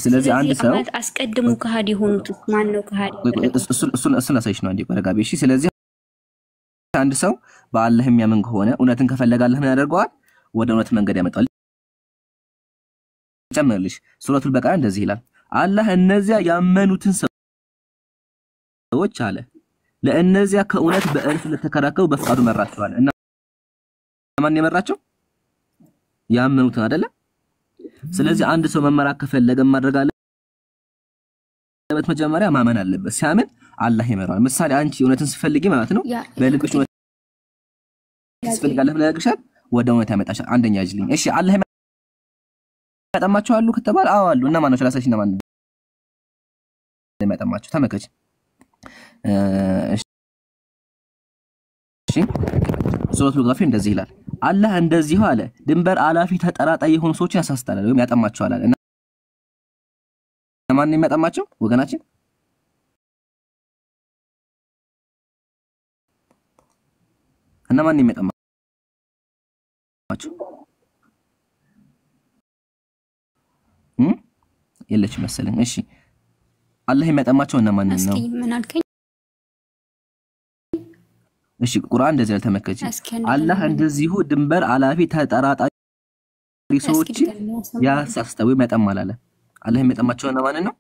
ስለዚህ አንድ ሰው አስቀድሞ ከሃዲ የሆኑት ማን ነው? ከሃዲ እሱን ላሳይሽ ነው አንዴ ቆረጋቢ። እሺ ስለዚህ አንድ ሰው በአላህ የሚያምን ከሆነ እውነትን ከፈለገ አላህ ምን ያደርገዋል? ወደ እውነት መንገድ ያመጣዋል። ጨምርልሽ ሱረቱል በቀራ እንደዚህ ይላል አላህ እነዚያ ያመኑትን ሰዎች አለ ለእነዚያ ከእውነት በእርሱ ለተከራከሩ በፍቃዱ መራቸዋል እና ማን የመራቸው ያመኑትን አይደለ ስለዚህ አንድ ሰው መመራት ከፈለገ ማድረግ አለበት መጀመሪያ ማመን አለበት ሲያምን አላህ ይመራዋል ምሳሌ አንቺ እውነትን ስፈልጊ ማለት ነው በልብሽ ነው ስፈልጋለህ ብለህ ያግሻል ወደ እውነት ያመጣሻል አንደኛ ያጅልኝ እሺ አላህ ያጠማቸው አሉ ከተባለ አዎ አሉ እና ማን ነው ሰላሳሽ እና ማን ያጠማቸው ተመከች እሺ ሱረቱል ጋፊር እንደዚህ ይላል አላህ እንደዚህ አለ ድንበር አላፊ ተጠራጣይ የሆኑ ሰዎችን ያሳስታል ወይም ያጠማቸዋል አለ እና ማን የሚያጠማቸው ወገናችን እና ማን የሚያጠማቸው የለች መሰለኝ እሺ አላህ የሚያጠማቸው እና ማን ነው እስኪ ምን አልከኝ እሺ ቁርአን እንደዚህ ተመከጂ አላህ እንደዚሁ ድንበር አላፊ ተጠራጣሪ ሰዎች ያሳስታው የሚያጠማል አለ አላህ የሚያጠማቸው እና ማን ነው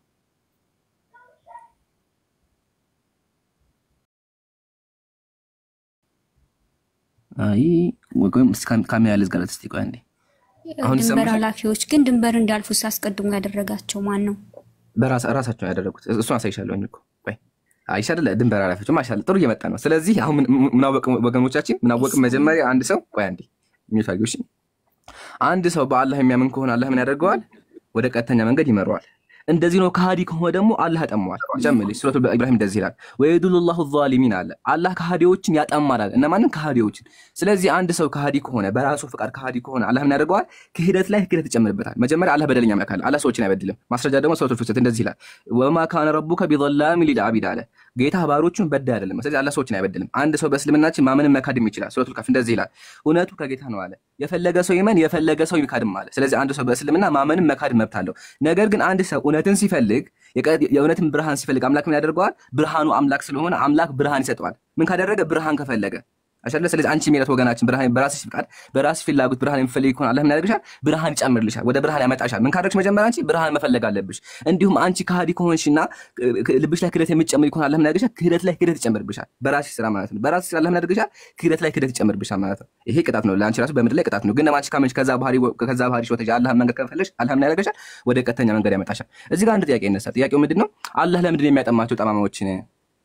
አይ ወገም ካሜራ ልዝጋለት እስቲ ቆይ አንዴ አሁን ድንበር ኃላፊዎች ግን ድንበር እንዳልፉ አስቀድሞ ያደረጋቸው ማን ነው በራሳቸው ያደረጉት እሱን አሳይሻለሁኝ እኮ ቆይ አይሻለ ድንበር ኃላፊዎች ማሻአላ ጥሩ እየመጣ ነው ስለዚህ አሁን ምናወቅ ወገኖቻችን ምናወቅ መጀመሪያ አንድ ሰው ቆይ አንዴ የሚታዩሽ አንድ ሰው በአላህ የሚያምን ከሆነ አላህ ምን ያደርገዋል ወደ ቀጥተኛ መንገድ ይመራዋል እንደዚህ ነው ከሃዲ ከሆነ ደግሞ አላህ ያጠማዋል ጀምሪ ሱረቱ ኢብራሂም እንደዚህ ይላል ወይዱሉላሁ ዛሊሚን አለ አላህ ከሃዲዎችን ያጠማል እና ማንን ከሃዲዎችን ስለዚህ አንድ ሰው ከሃዲ ከሆነ በራሱ ፍቃድ ከሃዲ ከሆነ አላህ ምን ያደርገዋል ክህደት ላይ ክህደት ይጨምርበታል መጀመሪያ አላህ በደለኛ አምላክ አለ አላህ ሰዎችን አይበድልም ማስረጃ ደግሞ ሱረቱ ፍሰት እንደዚህ ይላል ወማ ካነ ረቡከ ቢዘላሚ ሊልዓቢድ አለ ጌታ ባሮቹን በዳይ አይደለም ስለዚህ አላህ ሰዎችን አይበድልም አንድ ሰው በእስልምናችን ማመንን መካድም ይችላል ሱረቱ ካፍ እንደዚህ ይላል እውነቱ ከጌታ ነው አለ የፈለገ ሰው ይመን የፈለገ ሰው ይካድም አለ ስለዚህ አንድ ሰው በእስልምና ማመንን መካድ መብት አለው ነገር ግን አንድ ሰው እውነትን ሲፈልግ የእውነትን ብርሃን ሲፈልግ አምላክ ምን ያደርገዋል ብርሃኑ አምላክ ስለሆነ አምላክ ብርሃን ይሰጠዋል ምን ካደረገ ብርሃን ከፈለገ አሻለ ስለዚህ አንቺ ሜላት ወገናችን ብርሃን በራስሽ ፍቃድ በራስሽ ፍላጎት ብርሃን የሚፈልግ ይሆን አላህ ምን ያደርግሻል ብርሃን ይጨምርልሻል ወደ ብርሃን ያመጣሻል ምን ካደረግሽ መጀመሪያ አንቺ ብርሃን መፈለግ አለብሽ እንዲሁም አንቺ ከሃዲ ከሆንሽና ልብሽ ላይ ክህደት የሚጨምር ይሆን አላህ ምን ያደርግሻል ክህደት ላይ ክህደት ይጨምርብሻል በራስሽ ስራ ማለት ነው በራስሽ ስራ አላህ ምን ያደርግሻል ክህደት ላይ ክህደት ይጨምርብሻል ማለት ነው ይሄ ቅጣት ነው ለአንቺ ራሱ በምድር ላይ ቅጣት ነው ግን አንቺ ካመንሽ ከዛ ባህሪ ወተጂ አላህ መንገድ ከፈለሽ አላህ ምን ያደርግሻል ወደ ቀጥተኛ መንገድ ያመጣሻል እዚህ ጋር አንድ ጥያቄ ይነሳል ጥያቄው ምንድነው አላህ ለምንድን ነው የሚያጠማቸው ጠማማዎችን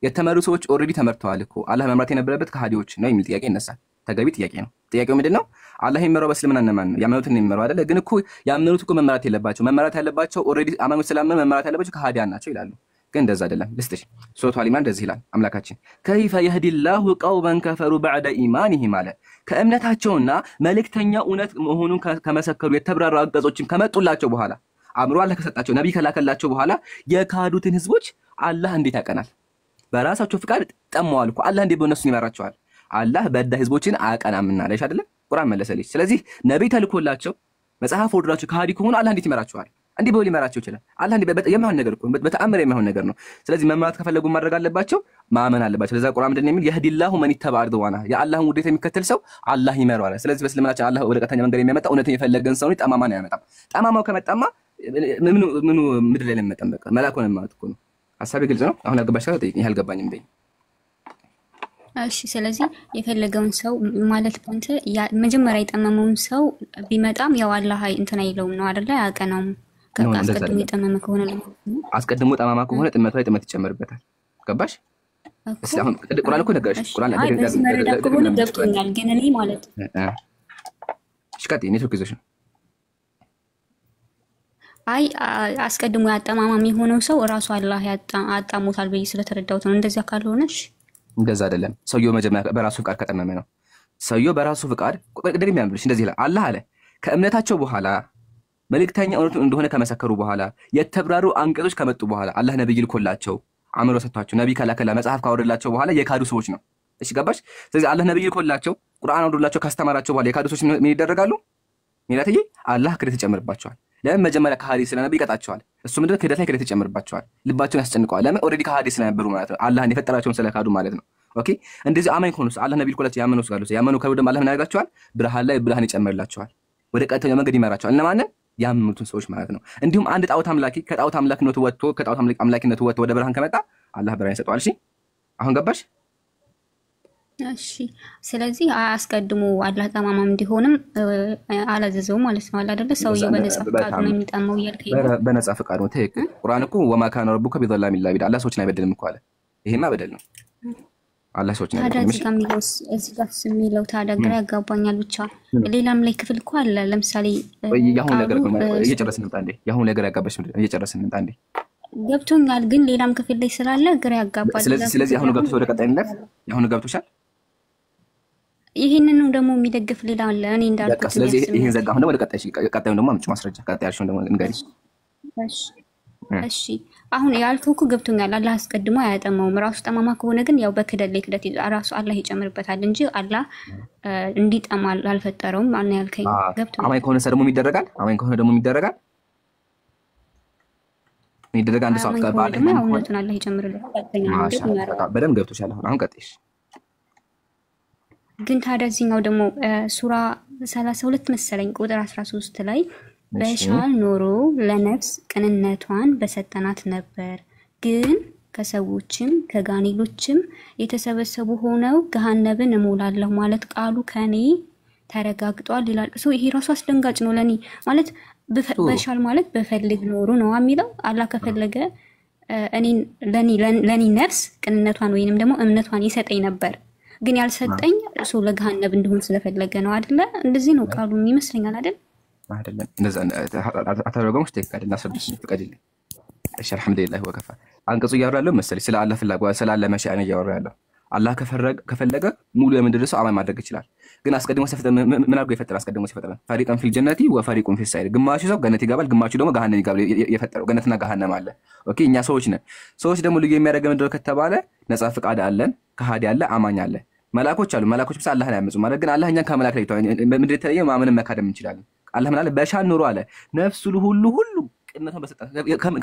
የተመሩ ሰዎች ኦሬዲ ተመርተዋል እኮ አላህ መምራት የነበረበት ከሃዲዎች ነው የሚል ጥያቄ ይነሳል ተገቢ ጥያቄ ነው ጥያቄው ምንድነው አላህ የሚመራው በእስልምና እነማን ነው ያመኑትን የሚመራው አይደለ ግን እኮ ያመኑት እኮ መመራት ያለባቸው ኦሬዲ አማኑት ስላመኑ መመራት ያለባቸው ከሃዲያን ናቸው ይላሉ ግን እንደዛ አይደለም ልስጥሽ ሱረቱ አል ኢምራን እንደዚህ ይላል አምላካችን ከይፈ የህዲላሁ ቀውመን ከፈሩ بعد ኢማኒሂም አለ ከእምነታቸውና መልእክተኛ እውነት መሆኑን ከመሰከሩ የተብራሩ አንቀጾችን ከመጡላቸው በኋላ አምሮ አላህ ከሰጣቸው ነብይ ከላከላቸው በኋላ የካዱትን ህዝቦች አላህ እንዴት ያቀናል በራሳቸው ፍቃድ ጠማዋል እኮ አላህ እንዴት በእነሱ ይመራቸዋል አላህ በዳ ህዝቦችን አያቀናምና አይደል አይደል ቁርአን መለሰልሽ ስለዚህ ነብይ ተልኮላቸው መጽሐፍ ወርዳቸው ከሃዲ ከሆኑ አላህ እንዴት ይመራቸዋል እንዴ በወል ይመራቸው ይችላል አላህ እንዴ የማይሆን ነገር እኮ በተአምር የማይሆን ነገር ነው ስለዚህ መመራት ከፈለጉ ማድረግ አለባቸው ማመን አለባቸው ለዛ ቁርአን ምንድነው የሚል የህዲላሁ መን ይተባ አርድዋና የአላህን ውዴታ የሚከተል ሰው አላህ ይመራዋል ስለዚህ በእስልምናችን አላህ ወደ ቀጥተኛ መንገድ የሚያመጣ እውነትን የፈለገን ሰው ነው ጠማማ ነው ያመጣው ጠማማው ከመጣማ ምኑ ምድር ላይ ለመጠም በቃ መላኩ ነው ማለት እኮ ነው ሐሳቤ ግልጽ ነው አሁን አልገባሽ ካለ ጠይቂኝ ያልገባኝም በይ እሺ ስለዚህ የፈለገውን ሰው ማለት አንተ መጀመሪያ የጠመመውን ሰው ቢመጣም ያው አላህ እንትን አይለውም ነው አይደለ ያቀናውም አስቀድሞ የጠመመ ከሆነ አስቀድሞ ጠማማ ከሆነ ጥመቱ ላይ ጥመት ይጨመርበታል ገባሽ እስላም ቁርአን እኮ ነገርሽ ቁርአን ገብቶኛል ግን እኔ ማለት ሽካቲ ኔትወርክ ይዘሽ ነው አይ አስቀድሞ ያጠማማም የሆነው ሰው ራሱ አላህ ያጣሞታል በይ ስለተረዳውት ነው እንደዛ ካልሆነሽ እንደዛ አይደለም ሰውየው መጀመሪያ በራሱ ፍቃድ ከጠመመ ነው ሰውየው በራሱ ፍቃድ ደግሜ ያምብልሽ እንደዚህ ይላል አላህ አለ ከእምነታቸው በኋላ መልእክተኛ እውነቱን እንደሆነ ከመሰከሩ በኋላ የተብራሩ አንቀጾች ከመጡ በኋላ አላህ ነብይ ልኮላቸው አምሮ ሰጥቷቸው ነብይ ከላከላ መጽሐፍ ካወረደላቸው በኋላ የካዱ ሰዎች ነው እሺ ገባሽ ስለዚህ አላህ ነብይ ልኮላቸው ቁርአን አወረደላቸው ካስተማራቸው በኋላ የካዱ ሰዎች ምን ይደረጋሉ ሚላትዬ አላህ ክህደት ይጨምርባቸዋል ለምን መጀመሪያ ከሃዲ ስለነብይ ይቀጣቸዋል እሱ ምንድነው ክህደት ላይ ክህደት ይጨምርባቸዋል ልባቸውን ያስጨንቀዋል ለምን ኦሬዲ ከሃዲ ስለነበሩ ማለት ነው አላህን የፈጠራቸውን ስለካዱ ማለት ነው ኦኬ እንደዚህ አማኝ ሆኖስ አላህ ነብይ ልኮላቸው ያመኑ ከወደም አላህ ምን ያደርጋቸዋል ብርሃን ላይ ብርሃን ይጨምርላቸዋል ወደ ቀጥተኛው መንገድ ይመራቸዋል እነማንን ያመኑትን ሰዎች ማለት ነው እንዲሁም አንድ ጣዖት አምላኪ ከጣዖት አምላክነቱ ወጥቶ ወደ ብርሃን ከመጣ አላህ ብርሃን ይሰጠዋል እሺ አሁን ገባሽ? እሺ ስለዚህ አስቀድሞ አላህ ጠማማም እንዲሆንም አላዘዘው ማለት ነው አይደለ? ሰውየው በነጻ ፈቃዱ ነው የሚጠማው እያልከኝ ነው። በነጻ ፈቃዱ ነው። ትክክል። ቁርአን እኮ ወማ ካነ ረቡከ ቢዘላሚል ሊልዓቢድ አላህ ሰዎችን አይበድልም እኮ አለ። ይሄማ በደል ነው። አላህ ሰዎችን አይበድልም። እዚህ ጋር የሚለው ታዲያ ግራ ያጋባኛል። ብቻ ሌላም ላይ ክፍል እኮ አለ። ለምሳሌ ያሁን ነገር እየጨረስን እንምጣ እንዴ። ያሁን ነገር ያጋባሽ ምንድን ነው? እየጨረስን እንምጣ እንዴ። ገብቶኛል፣ ግን ሌላም ክፍል ላይ ስላለ ግራ ያጋባል። ስለዚህ አሁን ገብቶሽ ወደ ቀጣይ እንለፍ። ያሁን ገብቶሻል? ይሄንን ደግሞ የሚደግፍ ሌላ አለ። እኔ እንዳልኩት ስለዚህ ይሄን ዘጋ። አሁን ወደ ቀጣዩን ደግሞ አምጪ ማስረጃ። ቀጣይ ያልሽውን ደግሞ እንገሪ። እሺ አሁን ያልከው እኮ ገብቶኛል። አላህ አስቀድሞ አያጠማውም። ራሱ ጠማማ ከሆነ ግን ያው በክደት ላይ ክደት ራሱ አላህ ይጨምርበታል እንጂ አላህ እንዲጠማ አልፈጠረውም። ማን ያልከኝ ገብቶኛል። አማኝ ከሆነ ደግሞ ይደረጋል። አማኝ ከሆነ ደግሞ ይደረጋል። አንድ ሰው አቀባለ ደግሞ እውነቱን አላህ ይጨምርለታል። በደንብ ገብቶሻል። አሁን ቀጥይሽ። ግን ታዲያ እዚህኛው ደግሞ ሱራ 32 መሰለኝ ቁጥር 13 ላይ በሻል ኖሮ ለነፍስ ቅንነቷን በሰጠናት ነበር፣ ግን ከሰዎችም ከጋኔሎችም የተሰበሰቡ ሆነው ገሃነብን እሞላለሁ ማለት ቃሉ ከኔ ተረጋግጧል ይላል። ይሄ ራሱ አስደንጋጭ ነው ለኔ። ማለት በሻል ማለት በፈልግ ኖሮ ነው የሚለው። አላህ ከፈለገ እኔን ለኔ ነፍስ ቅንነቷን ወይንም ደግሞ እምነቷን ይሰጠኝ ነበር፣ ግን ያልሰጠኝ እሱ ለገሃነብ እንደሆን ስለፈለገ ነው አይደለ? እንደዚህ ነው ቃሉ ይመስለኛል አይደል? አይደለም እንደዛ አታደርገውም። ትክክል እናስረዳሽ ፍቀድልኝ። እሺ አልሐምዱሊላህ ወከፋ። አንቀጹ እያወራ ያለው መሰለኝ ስለ አላህ ፍላጎት ስለ አላህ መሻአን እያወራ ያለው። አላህ ከፈለገ ሙሉ የምድር ሰው አማኝ ማድረግ ይችላል። ግን አስቀድሞ ሲፈጠር ምን አድርጎ የፈጠረ? አስቀድሞ ሲፈጠር ፈሪቀን ፊል ጀነቲ ወፈሪቁን ፊስ ሳይድ፣ ግማሹ ሰው ገነት ይገባል፣ ግማሹ ደግሞ ገሃነም ይገባል። የፈጠረው ገነትና ገሃነም አለ። ኦኬ እኛ ሰዎች ነን። ሰዎች ደግሞ ልዩ የሚያደርገን ምንድነው ከተባለ ነፃ ፍቃድ አለን፣ ከሃዲ አለ፣ አማኝ አለ፣ መላእክቶች አሉ። መላእክቶች ብቻ አላህን አያመጹ ማለት ግን አላህ እኛን ከመላእክት ላይ በምድር የተለየ ማመንን መካደም እንችላለን። አላህ ምን አለ? በሻን ኑሮ አለ ነፍሱ ሁሉ ቅንነቷን በሰጣት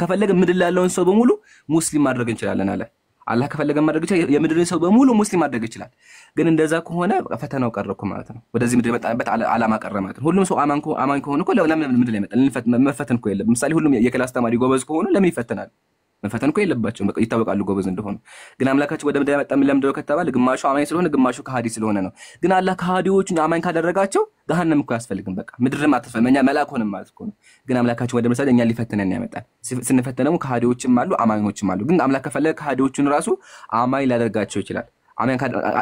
ከፈለገ ምድር ላይ ያለውን ሰው በሙሉ ሙስሊም ማድረግ እንችላለን አለ። አላህ ከፈለገ ማድረግ ይችላል። የምድርን ሰው በሙሉ ሙስሊም ማድረግ ይችላል። ግን እንደዛ ከሆነ ፈተናው ቀረኩ ማለት ነው። ወደዚህ ምድር የመጣበት ዓላማ ቀረ ማለት ነው። ሁሉም ሰው አማኝ ከሆነ እኮ ለምን ምድር ላይ መጣ? መፈተን እኮ የለም። ምሳሌ ሁሉም የክላስ ተማሪ ጎበዝ ከሆኑ ለምን ይፈተናል? መፈተን እኮ የለባቸውም። በቃ ይታወቃሉ ጎበዝ እንደሆኑ። ግን አምላካቸው ወደ ምድር ያመጣ ለምንድነው ከተባለ ግማሹ አማኝ ስለሆነ ግማሹ ከሃዲ ስለሆነ ነው። ግን አላህ ከሃዲዎቹን አማኝ ካደረጋቸው ገሃነም እኮ ያስፈልግም። በቃ ምድርም አትፈም እኛ መላእክ ሆነን ማለት እኮ ነው። ግን አምላካቸው ወደ ምድር እኛን ሊፈተነን ያመጣል። ስንፈተን ደግሞ ከሃዲዎችም አሉ አማኞችም አሉ። ግን አምላክ ከፈለገ ከሃዲዎቹን ራሱ አማኝ ሊያደርጋቸው ይችላል። አማኝ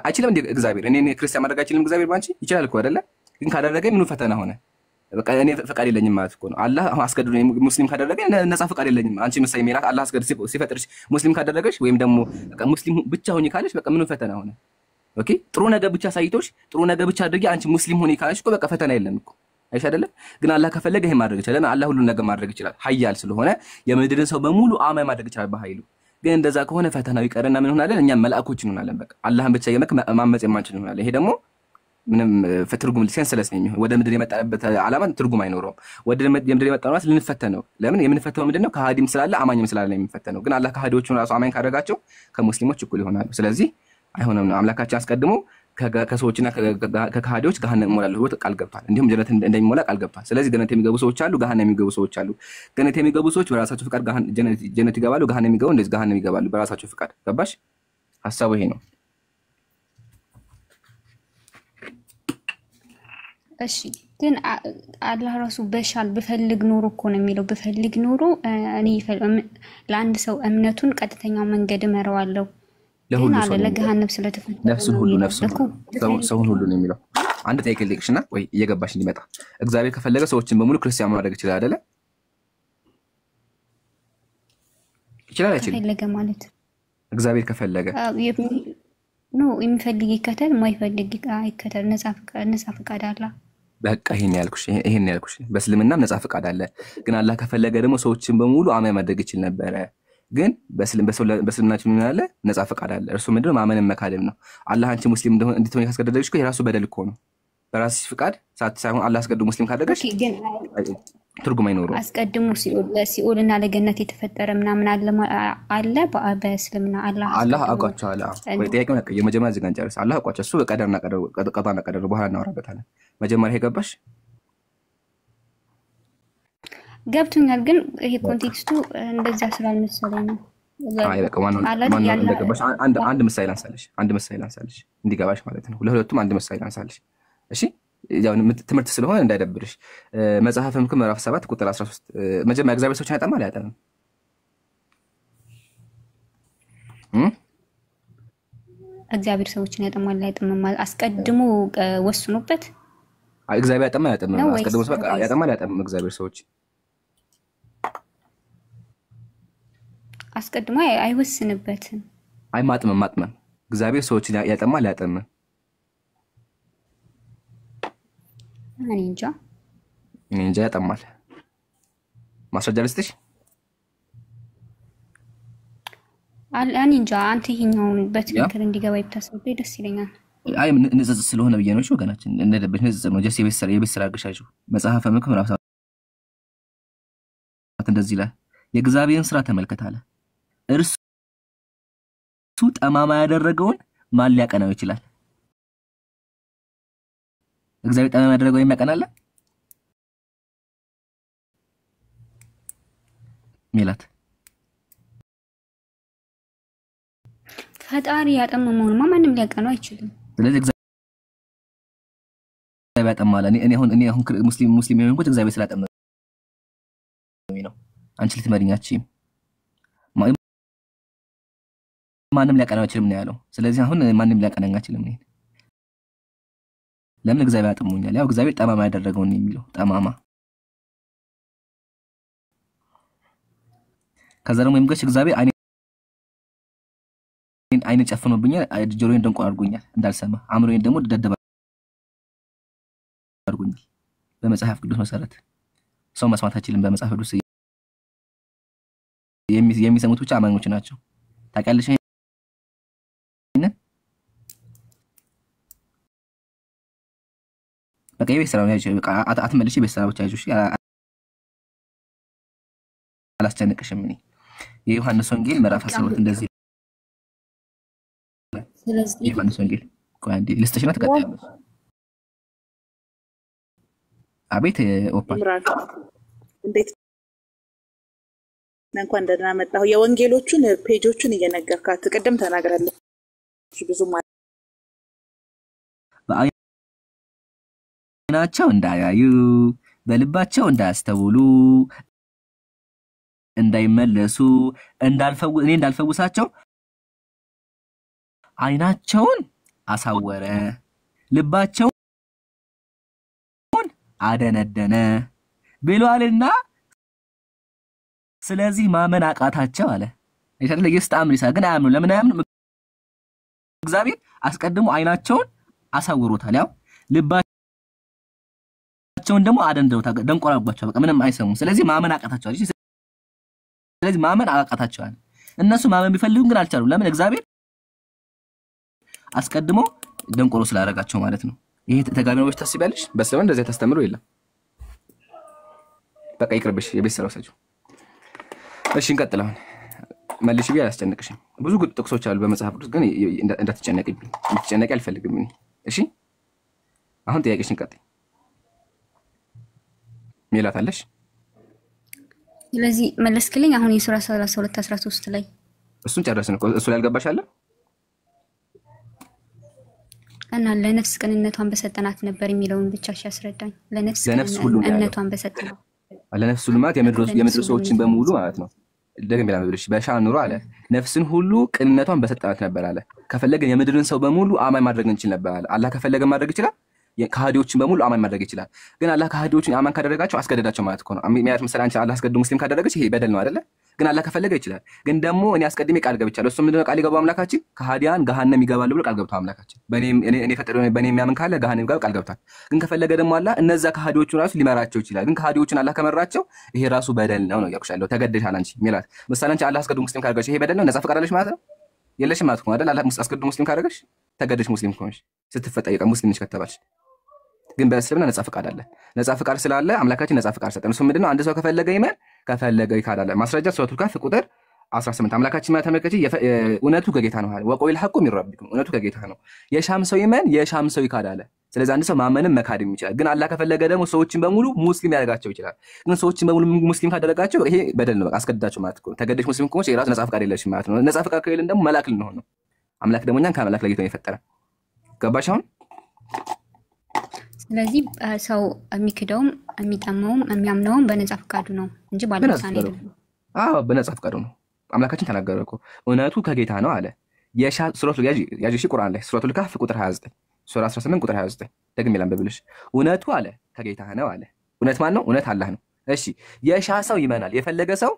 አይችልም እንዴ እግዚአብሔር? እኔ ክርስቲያን ማድረግ አይችልም እግዚአብሔር ባንቺ? ይችላል እኮ አይደለ? ግን ካደረገኝ ምን ፈተና ሆነ? በቃ እኔ ፈቃድ የለኝም ማለት እኮ ነው። አላህ አስገድዶ ሙስሊም ካደረገኝ ነፃ ፈቃድ የለኝም። አንቺ መሳይ ሜላት አላህ አስገድዶ ሲፈጥርሽ ሙስሊም ካደረገሽ ወይም ደግሞ በቃ ሙስሊም ብቻ ሆኚ ካለሽ በቃ ምን ፈተና ሆነ? ኦኬ ጥሩ ነገር ብቻ ሳይቶሽ ጥሩ ነገር ብቻ አድርጊ አንቺ ሙስሊም ሆኚ ካለሽ እኮ በቃ ፈተና የለም እኮ አይሽ አይደለ? ግን አላህ ከፈለገ ይሄን ማድረግ ይችላል። አላህ ሁሉን ነገር ማድረግ ይችላል። ኃያል ስለሆነ የምድርን ሰው በሙሉ አማኝ ማድረግ ይችላል በኃይሉ። ግን እንደዛ ከሆነ ፈተናው ይቀርና ምን ሆናለን? እኛ መላእክቶች እንሆናለን። በቃ አላህን ብቻ የመክ ማመጽ የማንችል እንሆናለን። ይሄ ደግሞ ምንም ትርጉም ሴንስለስ ነው የሚሆነው። ወደ ምድር የመጣበት ዓላማ ትርጉም አይኖረውም። ወደ ምድር የመጣው ማለት ልንፈተነው። ለምን የምንፈተነው ምንድነው? ከሃዲም ስላለ አማኝም ስላለ ነው የምንፈተነው። ግን አላህ ከሃዲዎቹን ራሱ አማኝ ካደረጋቸው ከሙስሊሞች እኩል ይሆናሉ። ስለዚህ አይሆንም ነው። አምላካችን አስቀድሞ ከሰዎችና ከሃዲዎች ገሃነም እሞላለሁ ብሎ ቃል ገብቷል። እንዲሁም ጀነት እንደሚሞላ ቃል ገብቷል። ስለዚህ ገነት የሚገቡ ሰዎች አሉ፣ ገሃነም የሚገቡ ሰዎች አሉ። ገነት የሚገቡ ሰዎች በራሳቸው ፍቃድ ጀነት ይገባሉ፣ ገሃነም የሚገቡ እንደዚህ ገሃነም ይገባሉ በራሳቸው ፍቃድ። ገባሽ? ሐሳቡ ይሄ ነው። እሺ ግን አላህ ራሱ በሻል ብፈልግ ኖሮ እኮ ነው የሚለው። ብፈልግ ኖሮ እኔ ለአንድ ሰው እምነቱን ቀጥተኛው መንገድ እመራዋለሁ። ግን አለ ለገሃነም ስለተፈጠረ ነፍሱን ሁሉ ሰውን ሁሉ ነው የሚለው። አንድ ጥያቄ ልጠይቅሽና ወይ እየገባሽ እንዲመጣ እግዚአብሔር ከፈለገ ሰዎችን በሙሉ ክርስቲያን ማድረግ ይችላል አይደለ? ይችላል አይችልም? ከፈለገ ማለት እግዚአብሔር ከፈለገ ነው የሚፈልግ ይከተል፣ የማይፈልግ አይከተል። ነፃ ፈቃድ አለ። በቃ ይሄን ያልኩሽ በእስልምናም ነፃ ፈቃድ አለ። ግን አላህ ከፈለገ ደግሞ ሰዎችን በሙሉ አማኝ ማድረግ ይችል ነበረ። ግን በእስልምናችን ምን አለ? ነፃ ፈቃድ አለ። እርሱ ምንድነው? ማመንን መካደም ነው። አላህ አንቺ ሙስሊም እንድትሆኚ ካስገደደሽ እኮ የራሱ በደል እኮ ነው። በራስሽ ፍቃድ ሳይሆን አላህ አስቀድሞ ሙስሊም ካደረገሽ ትርጉም አይኖረውም። አስቀድሞ ሲኦልና ለገነት የተፈጠረ ምናምን አለ በእስልምና አላህ አውቃቸዋል። ወይ ጥያቄው ነው። የመጀመሪያ እዚህ ጋር እንጨርስ። አላህ አውቃቸው እሱ ቀዳና ቀደር በኋላ እናወራበታለን። መጀመሪያ የገባሽ ገብቶኛል። ግን ይሄ ኮንቴክስቱ እንደዛ ስላልመሰለኝ ነው። አይ በቃ ማን እንደገባሽ አንድ ምሳሌ ላንሳልሽ እንዲገባሽ ማለት ነው። ለሁለቱም አንድ ምሳሌ ላንሳልሽ እሺ። ያው ትምህርት ስለሆነ እንዳይደብርሽ። መጽሐፈ ምክር ምዕራፍ 7 ቁጥር 13 መጀመሪያ እግዚአብሔር ሰዎችን ያጠማል አያጠምም? እግዚአብሔር ሰዎችን ያጠማል አያጠምም አስቀድሞ ወስኖበት? እግዚአብሔር ያጠማል አያጠምም? አስቀድሞ በቃ ያጠማል አያጠምም? እግዚአብሔር ሰዎች አስቀድሞ አይወስንበትም። አይ ማጥመም እግዚአብሔር ሰዎችን ያጠማል አያጠምም? እኔ እንጃ ያጠማል። ማስረጃ ልስጥሽ? እኔ እንጃ። አንተ ይሄኛውን በትክክል እንዲገባ ብታስረዳኝ ደስ ይለኛል። አይ ንጽጽ ስለሆነ ብዬ ነው። እሺ ወገናችን እንደደበሽ ንጽጽ ነው። ጀስ የቤት ስራ አግሻችሁ መጽሐፈ ምክር ምዕራፍ 7 እንደዚህ ይላል፣ የእግዚአብሔርን ስራ ተመልከት አለ። እርሱ ጠማማ ያደረገውን ማን ሊያቀናው ይችላል? እግዚአብሔር ጠማማ ያደረገውን የሚያቀናል? ሚላት ፈጣሪ ያጠመመውን ማንም ሊያቀናው አይችልም። ስለዚህ እግዚአብሔር ያጠማል። እኔ አሁን ሙስሊም የሆንኩት እግዚአብሔር ስላጠመመኝ ነው። አንቺ ልትመሪኛችም ማንም ሊያቀናው አይችልም ነው ያለው። ስለዚህ አሁን ማንም ሊያቀናኝ አይችልም ነው። ለምን እግዚአብሔር ያጠመኛል? ያው እግዚአብሔር ጠማማ ያደረገው ነው የሚለው ጠማማ። ከዛ ደግሞ የምገሽ እግዚአብሔር አይኔ ጨፍኖብኛል፣ ጆሮዬን ደንቆ አድርጎኛል እንዳልሰማ፣ አእምሮዬን ደግሞ ደደብ አድርጎኛል። በመጽሐፍ ቅዱስ መሰረት ሰው መስማት አይችልም። በመጽሐፍ ቅዱስ የሚሰሙት ብቻ አማኞች ናቸው። ታውቂያለሽ? በቃ የቤት ስራው ያጅ በቃ አትመልሺ። ቤት ስራው ብቻ ያጅሽ አላስጨንቅሽም። እኔ የዮሐንስ ወንጌል ምዕራፍ 12 እንደዚህ ስለዚህ ዮሐንስ ወንጌል ቆይ አንዴ ልስተሽና ተቀጣያለሽ። አቤት ኦፓል እንዴት እንኳን ደህና መጣሁ። የወንጌሎቹን ፔጆቹን እየነገርካት ቅድም ተናግራለች ብዙ ማለት በአይናቸው እንዳያዩ በልባቸው እንዳያስተውሉ እንዳይመለሱ እኔ እንዳልፈውሳቸው አይናቸውን አሳወረ፣ ልባቸውን አደነደነ ብሏልና ስለዚህ ማመን አቃታቸው አለ። አይተለ የስተአምር ይሳ ግን አያምኑ። ለምን አያምኑ? እግዚአብሔር አስቀድሞ አይናቸውን አሳውሮታል፣ ያው ልባቸውን ደግሞ አደንድሮታል፣ ደንቆራባቸው፣ በቃ ምንም አይሰሙም። ስለዚህ ማመን አቃታቸው። ስለዚህ ማመን አቃታቸው አለ። እነሱ ማመን ቢፈልጉ ግን አልቻሉም። ለምን? እግዚአብሔር አስቀድሞ ደንቆሮ ስላደረጋቸው ማለት ነው። ይሄ ተጋቢ ነው ታስቢያለሽ? በስለምን እንደዚህ ተስተምሮ የለም። በቃ ይቅርብሽ፣ የቤት ስራው ሰጁ። እሺ እንቀጥላለን። መልሽ ቢያ ያስጨንቅሽኝ ብዙ ጥቅሶች አሉ በመጽሐፍ ቅዱስ፣ ግን እንድትጨነቂ አልፈልግም እኔ። እሺ አሁን ጥያቄሽን ቀጥይ። ሜላት አለሽ? ስለዚህ መለስክልኝ። አሁን የሱራ 32:13 ላይ እሱን ጨረስን እኮ። እሱ ላይ አልገባሽ አለ እና ለነፍስ ቅንነቷን በሰጠናት ነበር የሚለውን ብቻ ያስረዳኝ። ለነፍስ ቅንነቷን በሰጠናት ለነፍስ ሁሉ ማለት የምድር ሰዎችን በሙሉ ማለት ነው። ደግም ብላ ብለሽ በሻን ኑሮ አለ ነፍስን ሁሉ ቅንነቷን በሰጠናት ነበር አለ። ከፈለገን የምድርን ሰው በሙሉ አማኝ ማድረግ እንችል ነበር አለ። አላህ ከፈለገ ማድረግ ይችላል። ከሃዲዎችን በሙሉ አማኝ ማድረግ ይችላል። ግን አላህ ከሃዲዎችን አማኝ ካደረጋቸው አስገደዳቸው ማለት ነው። የሚያት መሰለ አንቺ አላህ አስገድዶ ሙስሊም ካደረገች ይሄ በደል ነው አይደለ? ግን አላህ ከፈለገ ይችላል። ግን ደግሞ እኔ አስቀድሜ ቃል ገብቻለሁ። እሱ ምንድነው ቃል ይገባው አምላካችን? ከሃዲያን ገሃነም ይገባሉ ብሎ ቃል ገብቷል አምላካችን። እኔ ፈጠረው በእኔ የሚያምን ካለ ገሃነም ይገባል ቃል ገብቷል። ግን ከፈለገ ደግሞ አላህ እነዛ ከሃዲዎቹን ራሱ ሊመራቸው ይችላል። ግን ከሃዲዎቹን አላህ ከመራቸው ይሄ ራሱ በደል ነው ያውቁሻለሁ። ተገደሻል አንቺ ሜላት። መሰለ አንቺ አላህ አስገድዶ ሙስሊም ካደረገች ይሄ በደል ነው። ነፃ ፈቃድ አለሽ ማለት ነው የለሽም ማለት ነው አይደል? አላህ አስገድዶ ሙስሊም ካደረገች ተገደሽ ሙስሊም ከሆንሽ ስትፈጠሪ ሙስሊም ነሽ ከተባልሽ ግን በእስልምና ነፃ ፈቃድ አለ። ነፃ ፈቃድ ስላለ አምላካችን ነፃ ፈቃድ ሰጠን። እሱ ምንድነው? አንድ ሰው ከፈለገ ይመን ከፈለገ ይካዳል። ማስረጃ ሱረቱል ካፍ ቁጥር 18 አምላካችን ማለት ተመልከቺ፣ እውነቱ ከጌታ ነው አለ። ወቀውል ሐቁ ሚን ረቢኩም፣ እውነቱ ከጌታ ነው። የሻም ሰው ይመን የሻም ሰው ይካዳል። ስለዚህ አንድ ሰው ማመንም መካድም ይችላል። ግን አላህ ከፈለገ ደግሞ ሰዎችን በሙሉ ሙስሊም ያደርጋቸው ይችላል። ግን ሰዎችን በሙሉ ሙስሊም ካደረጋቸው ይሄ በደል ነው። በቃ አስገድዳቸው ማለት ነው። ተገደሽ ሙስሊም ከሆንሽ የራስ ነጻ ፈቃድ የለሽም ማለት ነው። ነጻ ፈቃድ ከሌለን ደግሞ መላክ ልንሆን ነው። አምላክ ደግሞ እኛን ከአምላክ ለይቶ የፈጠረ ገባሽ አሁን? ስለዚህ ሰው የሚክደውም የሚጠማውም የሚያምነውም በነጻ ፈቃዱ ነው እንጂ ባለውሳኔ አይደለም። አዎ በነጻ ፈቃዱ ነው። አምላካችን ተናገረ እኮ እውነቱ ከጌታ ነው አለ። ሱረቱል ያጂ ቁርአን ላይ ሱረቱል ካህፍ ቁጥር 29 ሱራ 18 ቁጥር 29 ደግሜ ላንብብልሽ። እውነቱ አለ ከጌታ ነው አለ። እውነት ማን ነው? እውነት አላህ ነው። እሺ የሻ ሰው ይመናል፣ የፈለገ ሰው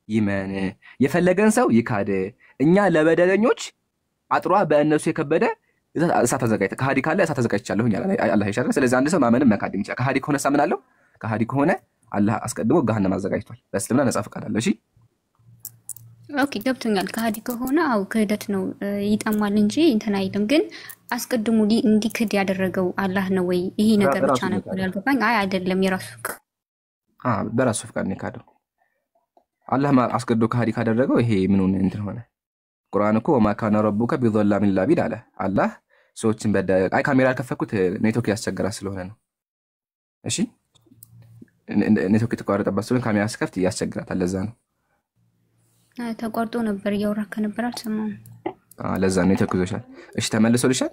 ይመን፣ የፈለገን ሰው ይካድ። እኛ ለበደለኞች አጥሯ በእነሱ የከበደ እሳት አዘጋጅተ ከሃዲ ካለ እሳት አዘጋጅቻለሁ አላህ ይሻላል። ስለዚህ አንድ ሰው ማመንም መካድም ይችላል። ከሃዲ ከሆነ ሳምናለሁ። ከሃዲ ከሆነ አላህ አስቀድሞ ገሃነም አዘጋጅቷል። በእስልምና ነጻ ፈቃድ አለ። እሺ ኦኬ ገብቶኛል። ከሃዲ ከሆነ አው ክህደት ነው ይጠማል እንጂ እንትን አይልም። ግን አስቀድሞ እንዲክድ ያደረገው አላህ ነው ወይ? ይሄ ነገር ብቻ ነበር ያልገባኝ። አይ አይደለም፣ የራሱ በራሱ ፈቃድ ነው ካደው። አላህ አስቀድሞ ከሃዲ ካደረገው ይሄ ምኑን እንትን ሆነ? ቁርአን እኮ ወማ ካነ ረቡከ ቢዘላሚን ሊልዓቢድ አለ። አላህ ሰዎችን አይ ካሜራ ያልከፈኩት ኔትወርክ ያስቸገራ ስለሆነ ነው። እሺ ኔትወርክ የተቋረጠበት ስለሆነ ካሜራ ስከፍት ያስቸግራታል። ለዛ ነው ተቋርጦ ነበር እያወራከ ነበር አልሰማም። ለዛ ነው ኔትወርክ ይዞሻል። እሺ ተመልሶልሻል?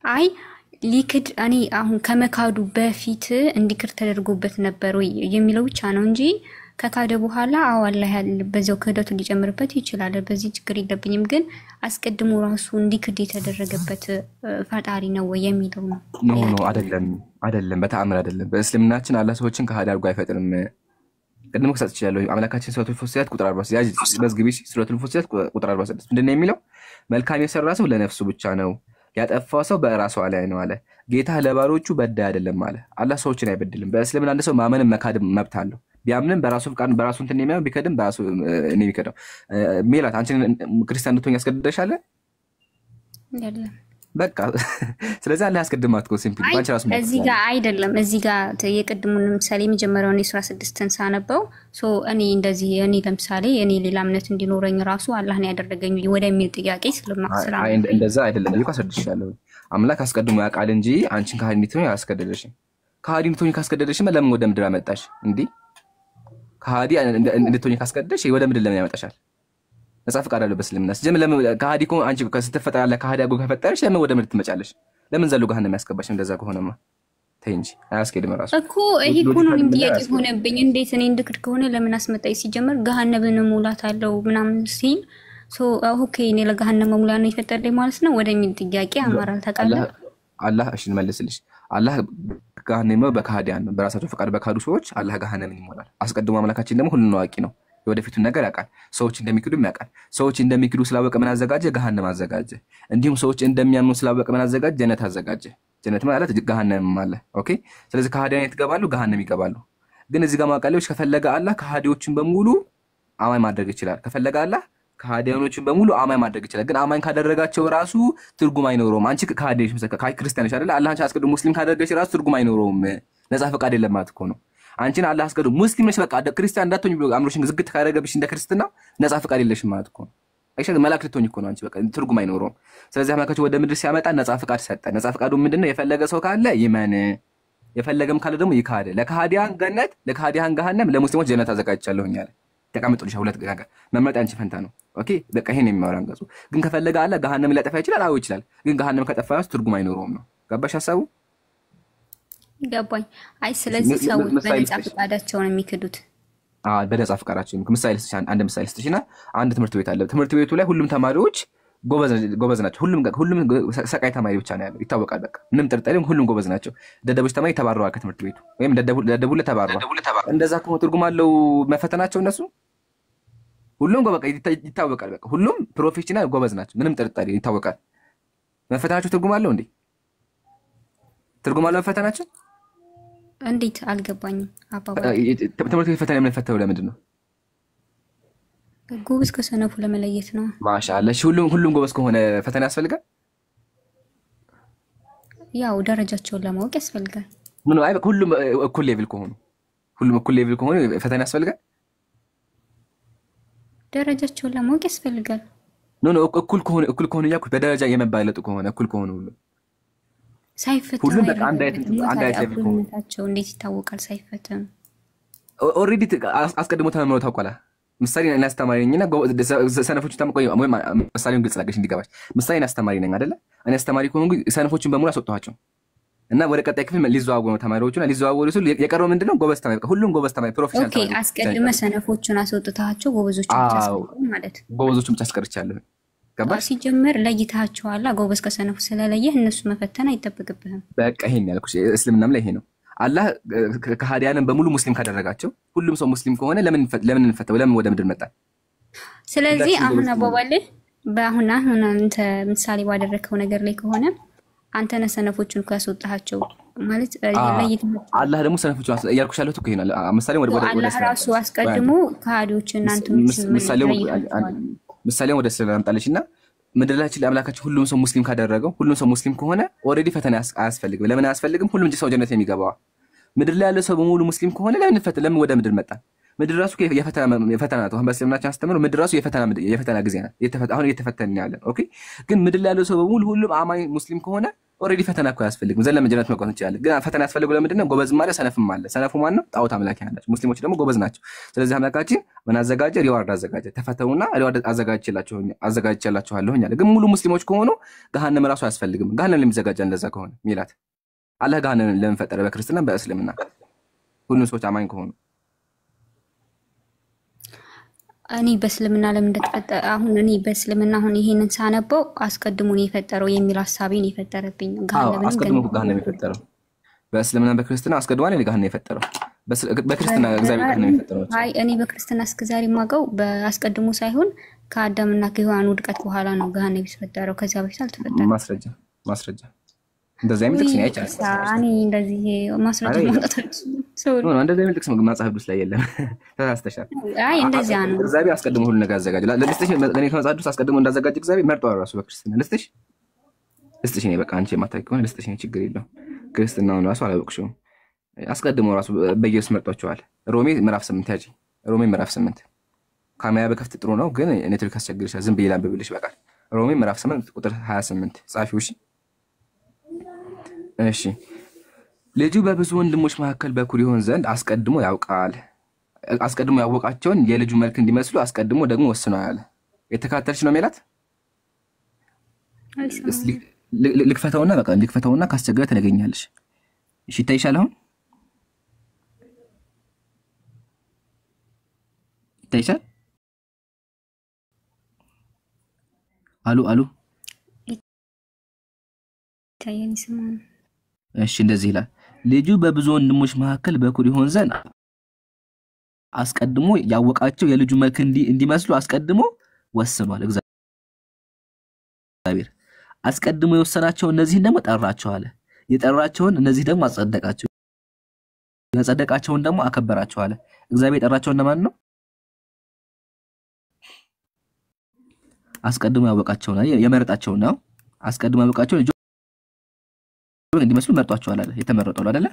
አይ ሊክድ እኔ አሁን ከመካዱ በፊት እንዲክር ተደርጎበት ነበር ወይ የሚለው ብቻ ነው እንጂ ከካደ በኋላ አው አላህ በዛው ክህደቱ ሊጨምርበት ይችላል። በዚህ ችግር የለብኝም። ግን አስቀድሞ ራሱ እንዲክድ የተደረገበት ፈጣሪ ነው ወይ የሚለው ነው። ኖ አይደለም፣ በተአምር አይደለም። በእስልምናችን አላህ ሰዎችን ከሃዲ አድርጎ አይፈጥርም። ቅድም ከሰጥ ይችላል። አምላካችን ሱረቱል ፉሲላት ቁጥር 46 ያጅ በዝግቢ ሱረቱል ፉሲላት ቁጥር 46 ምንድነው የሚለው? መልካም የሰራ ሰው ለነፍሱ ብቻ ነው፣ ያጠፋው ሰው በራሱ ላይ ነው አለ። ጌታ ለባሮቹ በዳይ አይደለም አለ። አላህ ሰዎችን አይበድልም። በእስልምና አንድ ሰው ማመንም መካድም መብት አለው። ቢያምንም በራሱ ፍቃድ በራሱ እንትን የሚያው ቢከድም በራሱ እኔ ቢከደው ሜላት አንቺን ክርስቲያን እንድትሆኝ ያስገድደሻል አይደለም? በቃ ስለዚህ አላህ ያስቀድማት እኮ ሲምፕሊ ባንቺ ራሱ እዚህ ጋር አይደለም። እዚህ ጋር የቅድሙን ለምሳሌ የመጀመሪያውን የሱራ 6ን ሳነበው እኔ እንደዚህ እኔ ለምሳሌ እኔ ሌላ እምነት እንዲኖረኝ ራሱ አላህ ነው ያደረገኝ ወደሚል ጥያቄ ስለማክሰራ እንደዛ አይደለም። ይልቁ አስረድሻለሁ። አምላክ አስቀድሞ ያውቃል እንጂ አንቺን ከሃዲ እንድትሆኝ አያስገድድሽም። ከሃዲ እንድትሆኝ ካስገደደሽማ ለምን ወደ ምድር አመጣሽ እንዴ? ከሃዲ እንድትሆኝ ካስገደደሽ ወደ ምድር ለምን ያመጣሻል? ነጻ ፈቃድ አለው በእስልምና። ለምን ከሃዲ እኮ አንቺ ስትፈጠር ያለ ከሃዲ አጎ ከፈጠረሽ ለምን ወደ ምድር ትመጫለሽ? ለምን ዘሎ ገሃነም ያስገባሽ? እንደዛ ከሆነማ ተይ እንጂ አያስኬድም። ራሱ እኮ ይሄ እኮ ነው ጥያቄ ሆነብኝ። እንዴት እኔ እንድክድ ከሆነ ለምን አስመጣይ? ሲጀመር ገሃነምን ሙላት አለው ምናምን ሲል ኦኬ እኔ ለገሃነም ሙላ ነው የፈጠረልኝ ማለት ነው ወደሚል ጥያቄ አማራል ታውቃለህ። አላህ እሺ እንመልስልሽ። አላህ ገሃነም በከሃዲያን ነው በራሳቸው ፈቃድ በካዱ ሰዎች አላህ ገሃነምን ይሞላል። አስቀድሞ አምላካችን ደግሞ ሁሉን አዋቂ ነው። የወደፊቱን ነገር ያውቃል። ሰዎች እንደሚክዱም ያውቃል። ሰዎች እንደሚክዱ ስላወቀ ምን አዘጋጀ? ገሃነም አዘጋጀ። እንዲሁም ሰዎች እንደሚያምኑ ስላወቀ ምን አዘጋጀ? ጀነት አዘጋጀ። ጀነት ማለት ገሃነም ማለት ኦኬ። ስለዚህ ከሃዲያን ይገባሉ፣ ገሃነም ይገባሉ። ግን እዚህ ጋር ማቃለዮች ከፈለገ አላህ ከሃዲዎችን በሙሉ አማኝ ማድረግ ይችላል። ከፈለገ አላህ ከሃዲያኖችን በሙሉ አማኝ ማድረግ ይችላል። ግን አማኝ ካደረጋቸው ራሱ ትርጉም አይኖረውም። አንቺ ከሃዲዎች ክርስቲያኖች አይደል? አላህ አንቺ አስቀድሞ ሙስሊም ካደረገሽ ራሱ ትርጉም አይኖረውም። ነጻ ፈቃድ የለም ማለት እኮ ነው። አንቺን አላህ አስቀድሞ ሙስሊም ነሽ በቃ ክርስቲያን እንዳትሆኝ ብሎ አምሮሽን ዝግት ካደረገብሽ እንደ ክርስትና ነጻ ፈቃድ የለሽም ማለት እኮ ነው። አይሻ መላክ ልትሆኝ እኮ ነው አንቺ በቃ ትርጉም አይኖረውም። ስለዚህ አምላካችን ወደ ምድር ሲያመጣ ነጻ ፈቃድ ሰጠ። ነጻ ፈቃዱ ምንድነው? የፈለገ ሰው ካለ ይመን፣ የፈለገም ካለ ደግሞ ይካደ። ለከሃዲያን ገነት፣ ለከሃዲያን ገሃነም፣ ለሙስሊሞች ጀነት አዘጋጅቻለሁኝ አለ። ተቀምጡልሽ ሁለት ነገር መምረጥ አንቺ ፈንታ ነው። ኦኬ በቃ ይሄን የሚያወራ አንገጹ። ግን ከፈለገ አለ ገሃነም ሊያጠፋ ይችላል። አዎ ይችላል። ግን ገሃነም ከጠፋ ትርጉም አይኖረውም ነው። ገባሽ ሐሳቡ? ገባኝ። አይ ስለዚህ ሰው በነጻ ፈቃዳቸው ነው የሚክዱት። በነጻ ፈቃዳቸው ምሳሌ አንድ ምሳሌ ስትሽና አንድ ትምህርት ቤት አለ። ትምህርት ቤቱ ላይ ሁሉም ተማሪዎች ጎበዝ ናቸው። ሁሉም ሰቃይ ተማሪ ብቻ ነው ያለው ይታወቃል። በቃ ምንም ጥርጣሬ ሁሉም ጎበዝ ናቸው። ደደቦች ተማሪ ተባረዋል ከትምህርት ቤቱ ወይም ደደቡ ለተባረዋል። እንደዛ ከሆነ ትርጉም አለው መፈተናቸው እነሱ ሁሉም በቃ ይታወቃል። በቃ ሁሉም ፕሮፌሽናል ጎበዝ ናቸው። ምንም ጥርጣሬ ይታወቃል። መፈተናቸው ትርጉም አለው እንዴ? ትርጉም አለው መፈተናቸው? እንዴት አልገባኝም። አባባ ትምህርት ቤት ፈተና የምንፈተነው ለምንድን ነው? ጎበዝ ከሰነፉ ለመለየት ነው። ማሻአላ። ሁሉም ጎበዝ ከሆነ ፈተና ያስፈልጋል? ያው ደረጃቸውን ለማወቅ ያስፈልጋል። ምን አይ ሁሉም እኩል ሌቭል ከሆኑ ፈተና ያስፈልጋል? ደረጃቸውን ለማወቅ ያስፈልጋል። ኖ እኩል ከሆነ ያኩ በደረጃ የመባለጡ ከሆነ እኩል ከሆነ ሳይፈተኑ ሁሉም በቃ አንድ አይነት ሌቭል ከሆነ እኩልነታቸው እንዴት ይታወቃል? ሳይፈተኑ ኦልሬዲ አስቀድሞ ተመምረው ታውቋላ። ምሳሌ እኔ አስተማሪ ነኝና ሰነፎቹ ተመቆይ ወይ ምሳሌውን ግልጽ አድርገሽ እንዲገባሽ። ምሳሌ እኔ አስተማሪ ነኝ አይደለ? እኔ አስተማሪ ከሆንኩ ሰነፎቹን በሙሉ አስወጣኋቸው እና ወደ ቀጣይ ክፍል ሊዘዋወሩ ተማሪዎቹና ሊዘዋወሩ ሲሉ የቀረው ምንድነው? ጎበዝ ተማሪ ሁሉም ጎበዝ ተማሪ ፕሮፌሽናል ኦኬ። አስቀድመ ሰነፎቹን አስወጥታቸው ጎበዞቹን አስቀርቻለሁ ማለት ጎበዞቹን ብቻ አስቀርቻለሁ። ገባሽ? ሲጀመር ለይታቸዋል። ጎበዝ ከሰነፉ ስለለየህ እነሱ መፈተን አይጠበቅብህም። በቃ ይሄን ያልኩሽ እስልምናም ላይ ይሄ ነው። አላህ ከሃዲያንን በሙሉ ሙስሊም ካደረጋቸው ሁሉም ሰው ሙስሊም ከሆነ ለምን እንፈተው? ለምን ወደ ምድር መጣ? ስለዚህ አሁን አባባልህ በአሁን አንተ ምሳሌ ባደረከው ነገር ላይ ከሆነ አንተ ነህ ሰነፎቹን ካስወጣቸው ማለት ለይታቸው። አላህ ደግሞ ሰነፎቹን ያልኩሽ ያለው እኮ ይሄን ምሳሌ ወደ አላህ ራሱ አስቀድሞ ከሃዲዎችን እናንተ ምሳሌ ወደ እስልምና አምጣለችና ምድር ላይ አምላካችን ሁሉም ሰው ሙስሊም ካደረገው ሁሉም ሰው ሙስሊም ከሆነ ኦሬዲ ፈተና አያስፈልግም። ለምን አያስፈልግም? ሁሉም ሰው ጀነት የሚገባው ምድር ላይ ያለ ሰው በሙሉ ሙስሊም ከሆነ ለምን ወደ ምድር መጣ? ምድር ራሱ የፈተና ነው። አሁን በእስልምናችን አስተምሮ ምድር ራሱ የፈተና ጊዜ ናት። አሁን እየተፈተንን ያለን ኦኬ። ግን ምድር ላይ ያለው ሰው በሙሉ ሁሉም አማኝ ሙስሊም ከሆነ ኦሬዲ ፈተና እኮ አያስፈልግም። ዘለም ጀነት መግባት እንችላለን። ግን ፈተና ያስፈልገው ለምንድን ነው? ጎበዝ ማለት ሰነፍም አለ። ሰነፉ ማን ነው? ጣዖት አምላኪ ናቸው። ሙስሊሞች ደግሞ ጎበዝ ናቸው። ስለዚህ አምላካችን ምን አዘጋጀ? ሪዋርድ አዘጋጀ። ተፈተኑና ሪዋርድ አዘጋጅቼላችኋለሁ አለ። ግን ሙሉ ሙስሊሞች ከሆኑ ገሃነም ራሱ አያስፈልግም። ገሃነም ለሚዘጋጃ እንደዛ ከሆነ ሚላት አላህ ገሃነም ለምን ፈጠረ? በክርስትና በእስልምና ሁሉም ሰዎች አማኝ ከሆኑ እኔ በእስልምና ለምን እንደተፈጠረ አሁን እኔ በእስልምና አሁን ይሄንን ሳነበው አስቀድሞ ነው የፈጠረው የሚል ሐሳቤን የፈጠረብኝ። አስቀድሞ ገሃነም የፈጠረው በእስልምና በክርስትና አስቀድሞ ነው ገሃነም የፈጠረው። በክርስትና እግዚአብሔር ገሃነም የፈጠረው። አይ እኔ በክርስትና እስከዛሬ ማቀው በአስቀድሞ ሳይሆን ከአዳምና ከሔዋን ውድቀት በኋላ ነው ገሃነም የተፈጠረው። ከዚያ በፊት አልተፈጠረም። ማስረጃ እንደዛ የሚል ጥቅስ ነው አይቻልም። እኔ እንደዚህ ማስረጃ ማውጣት ሶሪ ነው እንደዛ የሚል ጥቅስ መጽሐፍ ቅዱስ ላይ የለም። ተሳስተሻል። አይ እንደዚያ ነው። እግዚአብሔር አስቀድሞ ሁሉ ነገር አዘጋጀ። ለልስጥሽ ለኔ ከመጽሐፍ ቅዱስ አስቀድሞ እንዳዘጋጀ እግዚአብሔር መርጧል ራሱ በክርስትና። ልስጥሽ ነው በቃ አንቺ የማታውቂ ከሆነ ልስጥሽ ነው ችግር የለውም። ክርስትናውን ራሱ አላወቅሽውም። አስቀድሞ ራሱ በኢየሱስ መርጧቸዋል። ሮሜ ምዕራፍ 8 ያጂ ሮሜ ምዕራፍ 8 ካሜራ በከፍት ጥሩ ነው ግን ኔትወርክ ያስቸግርሻል። ዝም ብዬ ላንብብልሽ በቃል ሮሜ ምዕራፍ 8 ቁጥር 28 ጻፊው። እሺ ልጁ በብዙ ወንድሞች መካከል በኩር ይሆን ዘንድ አስቀድሞ ያውቃል። አስቀድሞ ያወቃቸውን የልጁ መልክ እንዲመስሉ አስቀድሞ ደግሞ ወስኗል አለ። የተካተልሽ ነው ሜላት? ልክፈተውና በቃ ልክፈተውና ካስቸገረ ትነግሪኛለሽ። እሺ ይታይሻል? አሁን ይታይሻል? አሉ ታየኝ ስሙን። እሺ እንደዚህ ይላል ልጁ በብዙ ወንድሞች መካከል በኩር ይሆን ዘንድ አስቀድሞ ያወቃቸው የልጁ መልክ እንዲመስሉ አስቀድሞ ወስኗል። እግዚአብሔር አስቀድሞ የወሰናቸው እነዚህን ደግሞ ጠራቸው አለ። የጠራቸውን እነዚህ ደግሞ አጸደቃቸው፣ ያጸደቃቸውን ደግሞ አከበራቸው አለ። እግዚአብሔር የጠራቸው እነማን ነው? አስቀድሞ ያወቃቸው ነው የመረጣቸው ነው። አስቀድሞ ያወቃቸው ልጅ እንዲመስሉ መርጧቸዋል አለ። የተመረጠው አይደለ?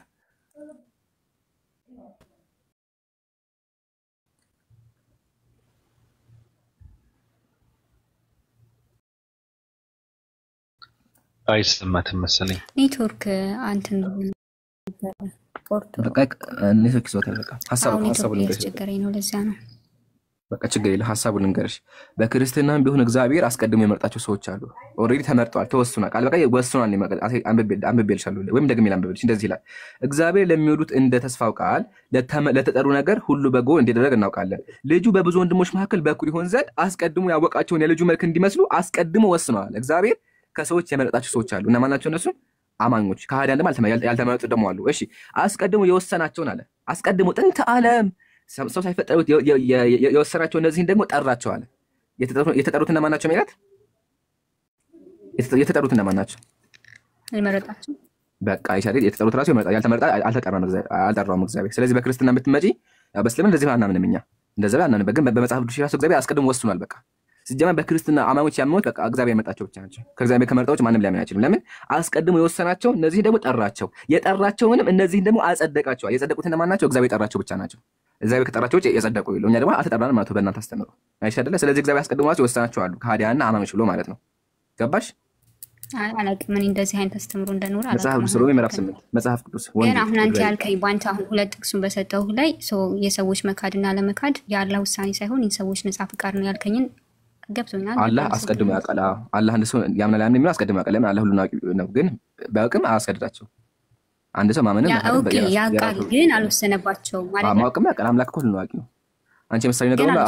አይሰማትም መሰለኝ ኔትወርክ አንተን ፖርቶ በቃ ኔትወርክ ይዞታል። በቃ ሐሳቡ ልንገርሽ ነው ለዚያ ነው። በቃ ችግር የለ ሐሳቡን ልንገርሽ። በክርስትናም ቢሆን እግዚአብሔር አስቀድሞ የመረጣቸው ሰዎች አሉ። ኦሬዲ ተመርጠዋል፣ ተወስኗል። ቃል በቃ ወስኗል። አንብቤልሻለሁ ወይም ደግሜ ላንብብልሽ። እንደዚህ ይላል እግዚአብሔር ለሚወዱት እንደ ተስፋው ቃል ለተጠሩ ነገር ሁሉ በጎ እንዲደረግ እናውቃለን። ልጁ በብዙ ወንድሞች መካከል በኩር ይሆን ዘንድ አስቀድሞ ያወቃቸውን የልጁ መልክ እንዲመስሉ አስቀድሞ ወስኗል። እግዚአብሔር ከሰዎች የመረጣቸው ሰዎች አሉ። እነማን ናቸው እነሱ? አማኞች። ከሃዲያን ደግሞ ያልተመረጡ ደግሞ አሉ። እሺ አስቀድሞ የወሰናቸውን አለ። አስቀድሞ ጥንተ ዓለም ሰው ሳይፈጠሩ የወሰናቸው እነዚህን ደግሞ ጠራቸው አለ። የተጠሩት እነማን ናቸው ማለት? የተጠሩት እነማን ናቸው? የመረጣቸው በቃ አይሻል። የተጠሩት ራሱ ይመረጣል። ያልተመረጣ አልጠራውም እግዚአብሔር። ስለዚህ በክርስትና የምትመጪ በእስልምና እንደዚህ አናምንም እኛ እንደዛ አናምንም። ግን በመጽሐፍ ቅዱስ ራሱ እግዚአብሔር አስቀድሞ ወስኗል። በቃ ሲጀመር በክርስትና አማኞች ያመኑት በቃ እግዚአብሔር ያመጣቸው ብቻ ናቸው። ከእግዚአብሔር ከመረጣዎች ማንም ሊያምን አይችልም። ለምን? አስቀድሞ የወሰናቸው እነዚህን ደግሞ ጠራቸው፣ የጠራቸውንም እነዚህን ደግሞ አጸደቃቸው። የጸደቁት እነማን ናቸው? እግዚአብሔር የጠራቸው ብቻ ናቸው። እግዚአብሔር ከጠራቸው የጸደቁ ይለው እኛ ደግሞ አልተጠራንም ማለት በእናንተ አስተምሩ አይሻደለ ስለዚህ እግዚአብሔር ያስቀድሟቸው ወሰናቸው አሉ ከሃዲያና አማኞች ብሎ ማለት ነው ገባሽ አላውቅም ምን እንደዚህ አይነት አስተምሮ እንደኖር አላውቅም መጽሐፍ ቅዱስ ነው ምዕራፍ 8 መጽሐፍ ቅዱስ ግን አሁን አንተ ያልከኝ ባንተ አሁን ሁለት ጥቅሱን በሰጠው ላይ የሰዎች መካድና ለመካድ የአላህ ውሳኔ ሳይሆን የሰዎች ነፃ ፍቃድ ነው ያልከኝን ገብቶኛል አላህ አስቀድሞ ያውቃል አላህ እንደ ሰው ያምናል ያን የሚለው አስቀድሞ ያውቃል አላህ ሁሉን አዋቂ ነው ግን በአቅም አያስገድዳቸው አንድ ሰው ማመንም ያውቃል ግን አልወሰነባቸውም ማለት ነው ማወቅም ያውቃል አምላክ ሁሉን አዋቂ ነው አንቺ ምሳሌ ነገር ሁሉ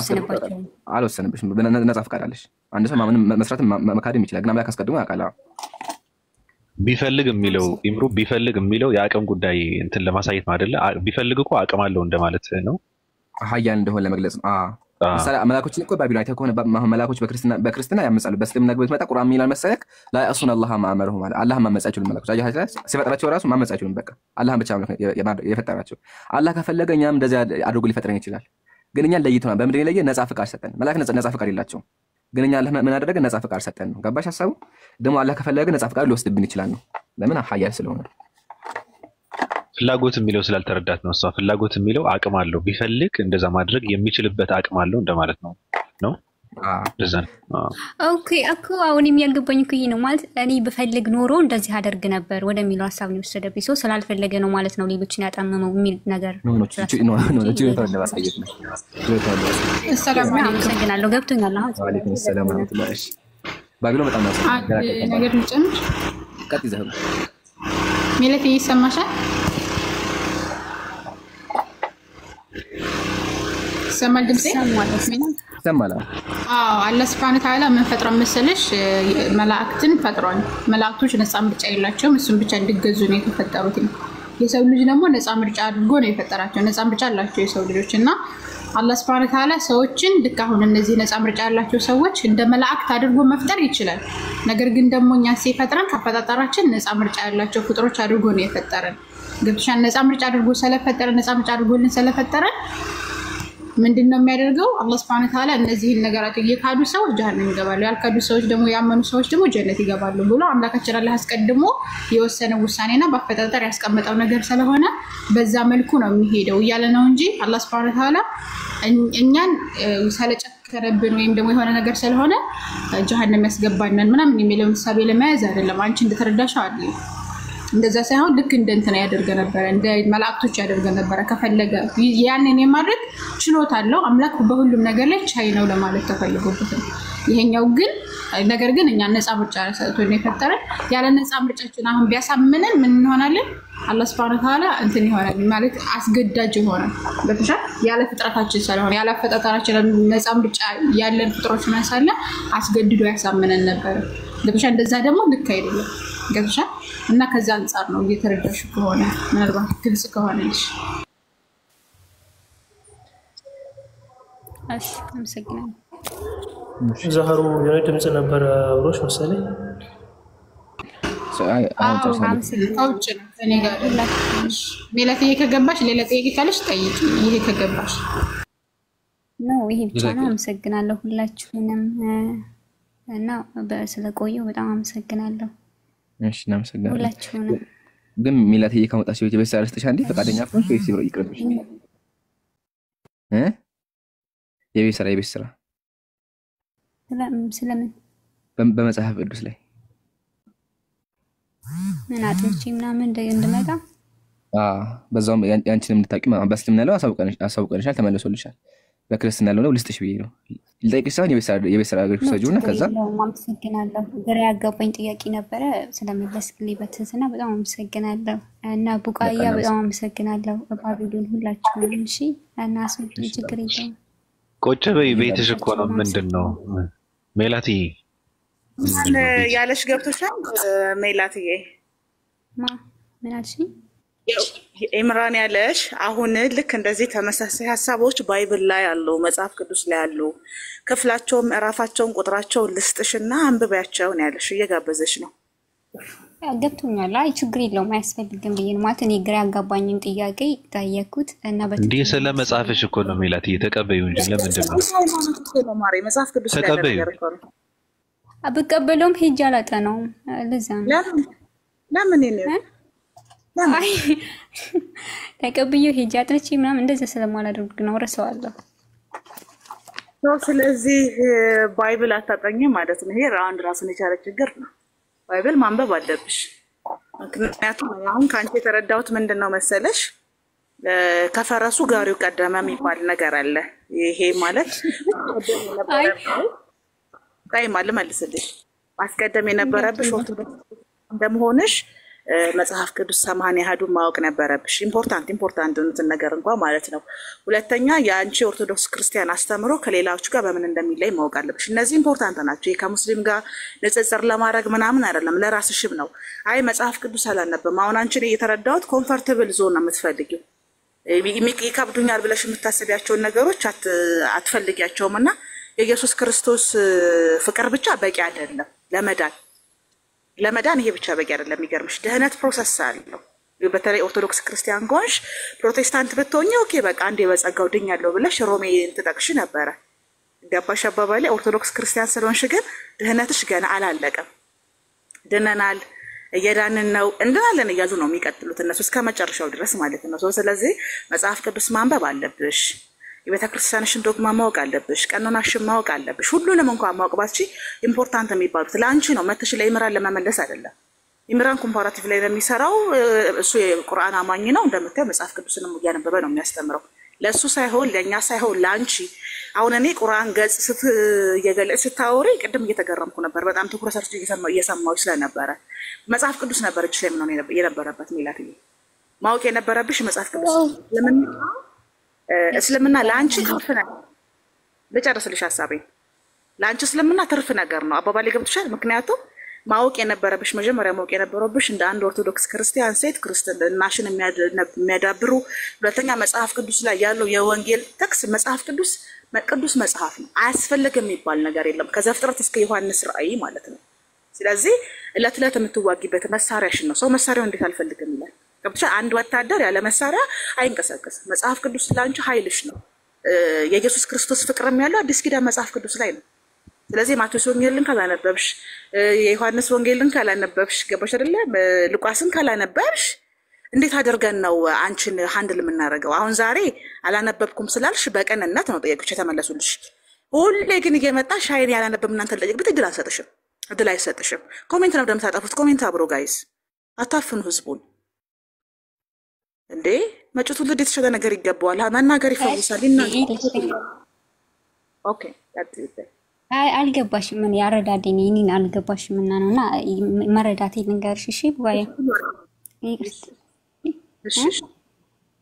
አልወሰነብሽም ነፃ ፍቃድ አለሽ አንድ ሰው ማመንም መስራትም መካድም ይችላል ግን አምላክ አስቀድሞ ያውቃል ቢፈልግ የሚለው ኢምሩ ቢፈልግ የሚለው የአቅም ጉዳይ እንትን ለማሳየት ነው አይደለ ቢፈልግ እኮ አቅም አለው እንደማለት ነው ኃያል እንደሆነ ለመግለጽ ነው ምሳሌ መላእክቶችን እኮ ባቢሎን አይተኮነ መላእክቶች በክርስትና ያመጻሉ በእስልምና ግብት መጣ ቁርአን የሚላል መሰለክ ላ ያሱን አላህ ማአመረሁ ማለት አላህ ማመጻቸው መላእክቶች አያችሁ ሲፈጥራቸው ራሱ ማመጻቸው በቃ አላህ ብቻ የፈጠራቸው አላህ ከፈለገ እኛም እንደዚህ አድርጎ ሊፈጥረን ይችላል ግን እኛ ለይተናል በምድር ላይ ነፃ ፍቃድ ሰጠን መላእክት ነፃ ፍቃድ የላቸውም ግን እኛ አላህ ምን አደረገ ነፃ ፍቃድ ሰጠን ነው ገባሽ ሐሳቡ ደግሞ አላህ ከፈለገ ነፃ ፍቃድ ሊወስድብን ይችላል ነው ለምን ኃያል ስለሆነ ፍላጎት የሚለው ስላልተረዳት ነው እሷ ፍላጎት የሚለው አቅም አለው ቢፈልግ እንደዛ ማድረግ የሚችልበት አቅም አለው እንደማለት ነው ለዛ ኦኬ እኮ አሁን የሚያገባኝ እኮ ይሄ ነው ማለት እኔ በፈልግ ኖሮ እንደዚህ አደርግ ነበር ወደሚለው ሐሳብ ነው ወሰደብኝ ሰው ስላልፈለገ ነው ማለት ነው ሌሎችን ያጣመመው የሚል ነገር ነው ለማሳየት ነው ሰላም አመሰግናለሁ ገብቶኛል አሁን ወአለይኩም ሰላም ወራህመቱላሂ ባቢሎን በጣም ነው ነገር ልጨምር ቀጥ ይዘህ ሚለት ይሰማሻል ሰማል ድምጼ ሰማላ አላህ Subhanahu Wa Ta'ala ምን ፈጥሮ መሰለሽ መላእክትን ፈጥሯል መላእክቶች ነፃ ምርጫ የላቸውም እሱን ብቻ እንዲገዙ ነው የተፈጠሩት የሰው ልጅ ደግሞ ነፃ ምርጫ አድርጎ ነው የፈጠራቸው ነፃ ምርጫ አላቸው የሰው ልጆች እና አላህ Subhanahu Wa Ta'ala ሰዎችን ልክ አሁን እነዚህ ነፃ ምርጫ ያላቸው ሰዎች እንደ መላእክት አድርጎ መፍጠር ይችላል ነገር ግን ደግሞ እኛ ሲፈጥረን ከፈጣጣራችን ነፃ ምርጫ ያላቸው ፍጥሮች አድርጎ ነው የፈጠረን ገብቶሻል ነፃ ምርጫ አድርጎ ስለፈጠረን ነፃ ምርጫ አድርጎልን ስለፈጠረን ምንድነው የሚያደርገው አላህ Subhanahu Wa Ta'ala እነዚህን ነገራት እየካዱ ሰዎች ጀሃነም ይገባሉ ያልካዱ ሰዎች ደግሞ ያመኑ ሰዎች ደግሞ ጀነት ይገባሉ ብሎ አምላካችን አላህ አስቀድሞ የወሰነ ውሳኔና በአፈጣጠር ያስቀመጠው ነገር ስለሆነ በዛ መልኩ ነው የሚሄደው እያለ ነው እንጂ አላህ Subhanahu Wa Ta'ala እኛን ስለጨከረብን ወይም ደግሞ የሆነ ነገር ስለሆነ ጀሃነም ያስገባናል ምናምን የሚለው ምሳሌ ለማያዝ አይደለም አንቺ እንደተረዳሽው አይደል እንደዛ ሳይሆን ልክ እንደንተና ያደርገ ነበር እንደ መላእክቶች ያደርገ ነበር ከፈለገ ያንን የማድረግ ችሎታ አለው አምላክ በሁሉም ነገር ላይ ቻይ ነው ለማለት ተፈልጎበት ነው ይሄኛው ግን ነገር ግን እኛ ነፃ ምርጫ ሰጥቶን የፈጠረን ያለ ነፃ ምርጫችን አሁን ቢያሳምነን ምን እንሆናለን አላህ Subhanahu Wa Ta'ala እንትን ይሆናል ማለት አስገዳጅ ይሆናል በተሻለ ያለ ፍጥረታችን ስለሆነ ያለ ፈጣጣራችን ነፃ ምርጫ ያለን ፍጥሮች ማሳለ አስገድዶ ያሳምነን ነበር ለብቻ እንደዛ ደግሞ ልክ አይደለም ገብሻ እና ከዛ አንፃር ነው እየተረዳሽ ከሆነ ምናልባት ግልጽ ከሆነሽ እሺ አመሰግናለሁ ዛህሩ የሆነ ድምጽ ነበር አብሮሽ መሰለኝ አውጭ ነው እኔ ጋር ሌላ ከገባሽ ሌላ ጥያቄ ካለሽ ጠይቂ ይሄ ከገባሽ ነው ይሄ ብቻ ነው አመሰግናለሁ ሁላችሁንም እና ስለቆየው በጣም አመሰግናለሁ እሺ እናመሰግናለን ሁላችሁንም ግን ሚላትዬ ከመጣሽ ቤት በሰራስተሽ አንዴ ፈቃደኛ አፍሮሽ ወይስ ይብሮ ይቅርብሽ የቤት ስራ ስለምን በመጽሐፍ ቅዱስ ላይ ምን አጥንቼ ምናምን እንደመጣ በዛውም ያንቺንም እንድታውቂ በእስልምና ላይ አሳውቀንሻል ተመልሶልሻል በክርስትና ያለው ልስጥሽ ብዬ ነው ልጠይቅሽ ሳይሆን የቤት ስራ አገርሽ ሰጁና ከዛ አመሰግናለሁ ግራ ያጋባኝ ጥያቄ ነበረ ስለመለስክልኝ በትህትና በጣም አመሰግናለሁ እና ቡቃያ በጣም አመሰግናለሁ ባቢሎን ሁላችሁንም እሺ እና ሰውት ችግር የለውም ቁጭ በይ ቤትሽ እኮ ነው ምንድነው ሜላቲ ያለሽ ገብቶሻል ሜላትዬ ምን አልሽኝ ኢምራን ያለሽ አሁን ልክ እንደዚህ ተመሳሳይ ሀሳቦች ባይብል ላይ አሉ መጽሐፍ ቅዱስ ላይ አሉ ክፍላቸውም ምዕራፋቸውን ቁጥራቸውን ልስጥሽና አንብቢያቸው ነው ያለሽ እየጋበዘሽ ነው ገብቶኛል አይ ችግር የለውም አያስፈልግም ብዬ ነው ማለት እኔ ግራ ያጋባኝን ጥያቄ ጠየቅኩት እና እንዴ ስለ መጽሐፍሽ እኮ ነው ሜላቲ ተቀበዩ እንጂ ለምንድን ነው መጽሐፍ ቅዱስ ላይ ያደረገው አብቀበለውም ሄጅ አላጠናውም ለዛ ነው ለምን ይሄ ተቀብዬው ሄጄ አጥንቼ ምናምን እንደዛ ስለማላደርግ ነው ረሳዋለሁ። ስለዚህ ባይብል አታጠኝም ማለት ነው። ይሄ ራሱን የቻለ ችግር ነው። ባይብል ማንበብ አለብሽ። ምክንያቱም አሁን ከአንቺ የተረዳሁት ምንድን ነው መሰለሽ፣ ከፈረሱ ጋሪው ቀደመ የሚባል ነገር አለ። ይሄ ማለት ልመልስልሽ፣ ማስቀደም የነበረብሽ ኦርቶዶክስ እንደመሆንሽ መጽሐፍ ቅዱስ 80 አሐዱን ማወቅ ነበረብሽ። ኢምፖርታንት ነገር እንኳን ማለት ነው። ሁለተኛ የአንቺ ኦርቶዶክስ ክርስቲያን አስተምሮ ከሌላዎቹ ጋር በምን እንደሚለይ ማወቅ አለብሽ። እነዚህ ኢምፖርታንት ናቸው። ከሙስሊም ጋር ንጽጽር ለማድረግ ምናምን አይደለም፣ ለራስሽም ነው። አይ መጽሐፍ ቅዱስ አላነበም፣ አሁን አንቺን እየተረዳሁት ኮምፎርታብል ዞን ነው የምትፈልጊው። ይከብዱኛል ብለሽ የምታስቢያቸውን ነገሮች አትፈልጊያቸውም። እና የኢየሱስ ክርስቶስ ፍቅር ብቻ በቂ አይደለም ለመዳን ይሄ ብቻ በቂ አይደለም። የሚገርምሽ ድህነት ፕሮሰስ አለው። በተለይ ኦርቶዶክስ ክርስቲያን ከሆንሽ፣ ፕሮቴስታንት ብትሆኚ ኦኬ በቃ አንዴ በጸጋው ድኛለሁ ብለሽ ሮሜ ትጠቅሽ ነበረ። ገባሽ አባባሌ? ኦርቶዶክስ ክርስቲያን ስለሆንሽ ግን ድህነትሽ ገና አላለቀም። ድነናል፣ እየዳንን ነው፣ እንድናለን እያሉ ነው የሚቀጥሉት እነሱ እስከ መጨረሻው ድረስ ማለት ነው። ስለዚህ መጽሐፍ ቅዱስ ማንበብ አለብሽ። የቤተክርስቲያንሽን ዶግማ ማወቅ አለብሽ። ቀኖናሽን ማወቅ አለብሽ። ሁሉንም እንኳን ማወቅ ባትቺ ኢምፖርታንት የሚባሉት ለአንቺ ነው። መተሽ ለኢምራን ለመመለስ አይደለም። ኢምራን ኮምፓራቲቭ ላይ ለሚሰራው እሱ የቁርአን አማኝ ነው። እንደምታየው መጽሐፍ ቅዱስንም እያነበበ ነው የሚያስተምረው። ለእሱ ሳይሆን ለእኛ ሳይሆን ለአንቺ። አሁን እኔ ቁርአን ገጽ እየገለጽ ስታወሪ ቅድም እየተገረምኩ ነበር። በጣም ትኩረት ሰርቼ እየሰማሁ ስለነበረ መጽሐፍ ቅዱስ ነበር እጅ ላይ ምን ነው የነበረበት ሚላትዬ ማወቅ የነበረብሽ መጽሐፍ ቅዱስ ለምን እስልምና ለአንቺ ትርፍ ነገር ልጨርስልሽ ሐሳቤን። ለአንቺ እስልምና ትርፍ ነገር ነው። አባባሌ ገብቶሻል? ምክንያቱም ማወቅ የነበረብሽ መጀመሪያ ማወቅ የነበረብሽ እንደ አንድ ኦርቶዶክስ ክርስቲያን ሴት ክርስትናሽን የሚያዳብሩ፣ ሁለተኛ መጽሐፍ ቅዱስ ላይ ያለው የወንጌል ጥቅስ መጽሐፍ ቅዱስ መጽሐፍ ነው። አያስፈልግም የሚባል ነገር የለም ከዘፍጥረት እስከ ዮሐንስ ራእይ ማለት ነው። ስለዚህ እለት እለት የምትዋጊበት መሳሪያሽን ነው። ሰው መሳሪያው እንዴት አልፈልግም ይላል? ገብቶሻል? አንድ ወታደር ያለ መሳሪያ አይንቀሳቀስም። መጽሐፍ ቅዱስ ለአንቺ ኃይልሽ ነው። የኢየሱስ ክርስቶስ ፍቅርም ያለው አዲስ ኪዳን መጽሐፍ ቅዱስ ላይ ነው። ስለዚህ ማቴዎስ ወንጌልን ካላነበብሽ፣ የዮሐንስ ወንጌልን ካላነበብሽ፣ ገባሽ አይደለ? ሉቃስን ካላነበብሽ እንዴት አድርገን ነው አንቺን ሃንድል የምናደርገው? አሁን ዛሬ አላነበብኩም ስላልሽ በቀንነት ነው ጥያቄዎች የተመለሱልሽ። ሁሌ ግን እየመጣሽ ሻይን ያላነበብ እናንተ ልጠይቅበት እድል አይሰጥሽም። ኮሜንት ነው እንደምታጠፉት። ኮሜንት አብሮ ጋይስ አታፍኑ ህዝቡን እንዴ። መጪው ትውልድ የተሻለ ነገር ይገባዋል። መናገር ይፈውሳል። ኦኬ አልገባሽም። ምን ያረዳደኝ እኔን አልገባሽም እና ነውና መረዳቴ ልንገርሽ። እሺ ባያ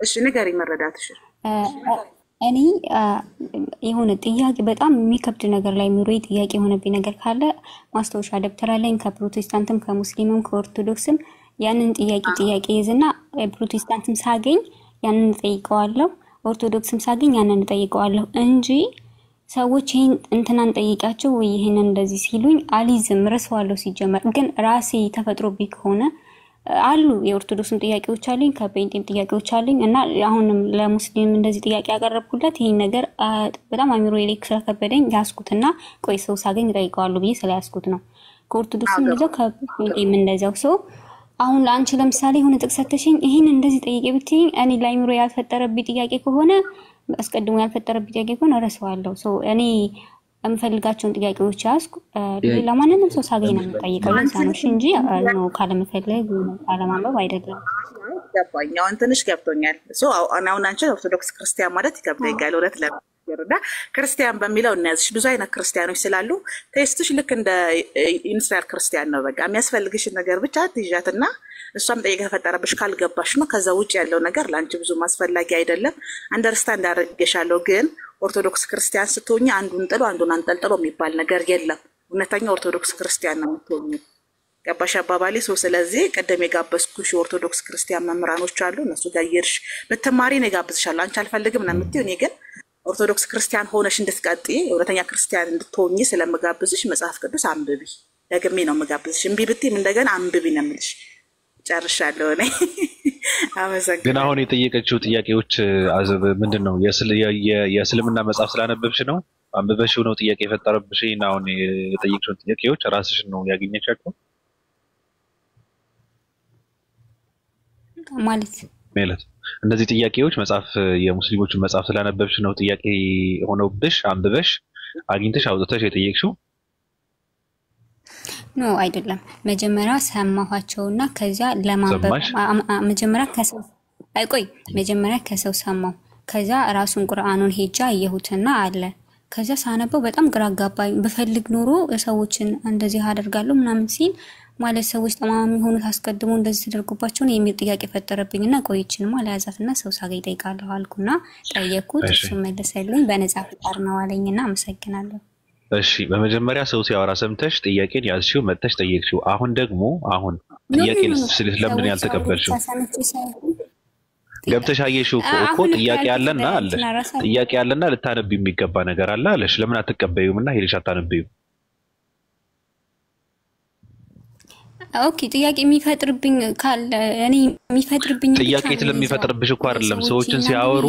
እሺ ንገሪ መረዳትሽ። እኔ የሆነ ጥያቄ በጣም የሚከብድ ነገር ላይ ምሮይ ጥያቄ የሆነብኝ ነገር ካለ ማስታወሻ ደብተር አለኝ። ከፕሮቴስታንትም ከሙስሊምም ከኦርቶዶክስም ያንን ጥያቄ ይዝና ፕሮቴስታንትም ሳገኝ ያንን ጠይቀዋለሁ፣ ኦርቶዶክስም ሳገኝ ያንን ጠይቀዋለሁ እንጂ ሰዎች ይሄን እንትናን ጠይቃቸው ወይ ይሄንን እንደዚህ ሲሉኝ አሊዝም ረስዋለሁ። ሲጀመር ግን ራሴ ተፈጥሮብኝ ከሆነ አሉ የኦርቶዶክስም ጥያቄዎች አሉኝ፣ ከጴንጤም ጥያቄዎች አሉኝ እና አሁንም ለሙስሊም እንደዚህ ጥያቄ ያቀረብኩለት ይሄን ነገር በጣም አሚሮዬ ላይ ስለከበደኝ ያስኩትና ቆይ ሰው ሳገኝ ጠይቀዋለሁ ብዬ ስለያስኩት ነው። ከኦርቶዶክስም እንደዛው ከጴንጤም እንደዛው ሰው አሁን ለአንቺ ለምሳሌ ሆነ ጥቅሰተሽኝ ይሄን እንደዚህ ጠይቄ ብትይ እኔ ላይምሮ ያልፈጠረብኝ ጥያቄ ከሆነ አስቀድሞ ያልፈጠረብኝ ጥያቄ ከሆነ ረሳዋለሁ። ሶ እኔ የምፈልጋቸውን ጥያቄዎች ያስኩ ሌላ ማንንም ሰው ሳገኝ ነው የምጠይቀው። ለዛ ነው እንጂ ነው ካለመፈለግ ካለማንበብ አይደለም። ገባኝ። አሁን ትንሽ ገብቶኛል። ሶ አሁን አንቺ ኦርቶዶክስ ክርስቲያን ማለት ይከብደኛል እውነት ለምሳሌ ክርስቲያን በሚለው እናያዝሽ። ብዙ አይነት ክርስቲያኖች ስላሉ ቴስትሽ ልክ እንደ ኢንስታር ክርስቲያን ነው። በቃ የሚያስፈልግሽን ነገር ብቻ ትይዣትና እሷም ጠይቀ ተፈጠረብሽ ካልገባሽ ነው። ከዛ ውጭ ያለው ነገር ለአንቺ ብዙ ማስፈላጊ አይደለም። አንደርስታንድ አድርጌሻለሁ። ግን ኦርቶዶክስ ክርስቲያን ስትሆኚ አንዱን ጥሎ አንዱን አንጠልጥሎ የሚባል ነገር የለም። እውነተኛ ኦርቶዶክስ ክርስቲያን ነው የምትሆኚ። ገባሽ አባባሌ? ስለዚህ ቀደም የጋበዝኩሽ ኦርቶዶክስ ክርስቲያን መምህራኖች አሉ። እነሱ ጋር እየሄድሽ ብትማሪ ነው የጋብዝሻለሁ። አንቺ አልፈልግም ነው የምትይው። እኔ ግን ኦርቶዶክስ ክርስቲያን ሆነሽ እንድትቀጥይ እውነተኛ ክርስቲያን እንድትሆኚ ስለምጋብዝሽ መጽሐፍ ቅዱስ አንብቢ። ደግሜ ነው የምጋብዝሽ። እምቢ ብትይም እንደገና አንብቢ ነው የምልሽ። ጨርሻለሁ እኔ። አመሰግናለሁ። ግን አሁን የጠየቀችው ጥያቄዎች ምንድን ነው? የእስልምና መጽሐፍ ስላነበብሽ ነው አንብበሽው ነው ጥያቄ የፈጠረብሽ? እና አሁን የጠየቀችውን ጥያቄዎች ራስሽን ነው ያገኘቻቸው ማለት ሜላት እነዚህ ጥያቄዎች መጽሐፍ የሙስሊሞችን መጽሐፍ ስላነበብሽ ነው ጥያቄ ሆነውብሽ አንብበሽ አግኝተሽ አውጥተሽ የጠየቅሽው? ኖ አይደለም። መጀመሪያ ሰማኋቸውና ከዛ ለማንበብ መጀመሪያ ከሰው አይቆይ መጀመሪያ ከሰው ሰማው። ከዛ ራሱን ቁርአኑን ሄጃ አየሁትና አለ። ከዛ ሳነበው በጣም ግራ አጋባኝ። በፈልግ ኖሮ ሰዎችን እንደዚህ አደርጋለሁ ምናምን ሲል ማለት ሰዎች ተማም የሆኑት አስቀድሞ እንደዚህ ተደርጎባቸው ነው የሚል ጥያቄ ፈጠረብኝና ቆይችንማ ለያዛትና ሰው ሳገኝ ጠይቃለሁ አልኩና ጠየቅኩት። እሱ መለሰልኝ በነፃ ፍቃድ ነው አለኝና አመሰግናለሁ። እሺ በመጀመሪያ ሰው ሲያወራ ሰምተሽ ጥያቄን ያዝሽው መጥተሽ ጠየቅሽው። አሁን ደግሞ ጥያቄን ስለምን ያልተቀበልሽው? ገብተሽ አየሽው እኮ ጥያቄ ያለና አለ ጥያቄ ያለና ልታነብ የሚገባ ነገር አለ አለሽ። ለምን አትቀበዩምና ሄደሽ አታነብዩ? ኦኬ ጥያቄ የሚፈጥርብኝ ካለ እኔ የሚፈጥርብኝ ጥያቄ ስለሚፈጥርብሽ እኮ አይደለም። ሰዎችን ሲያወሩ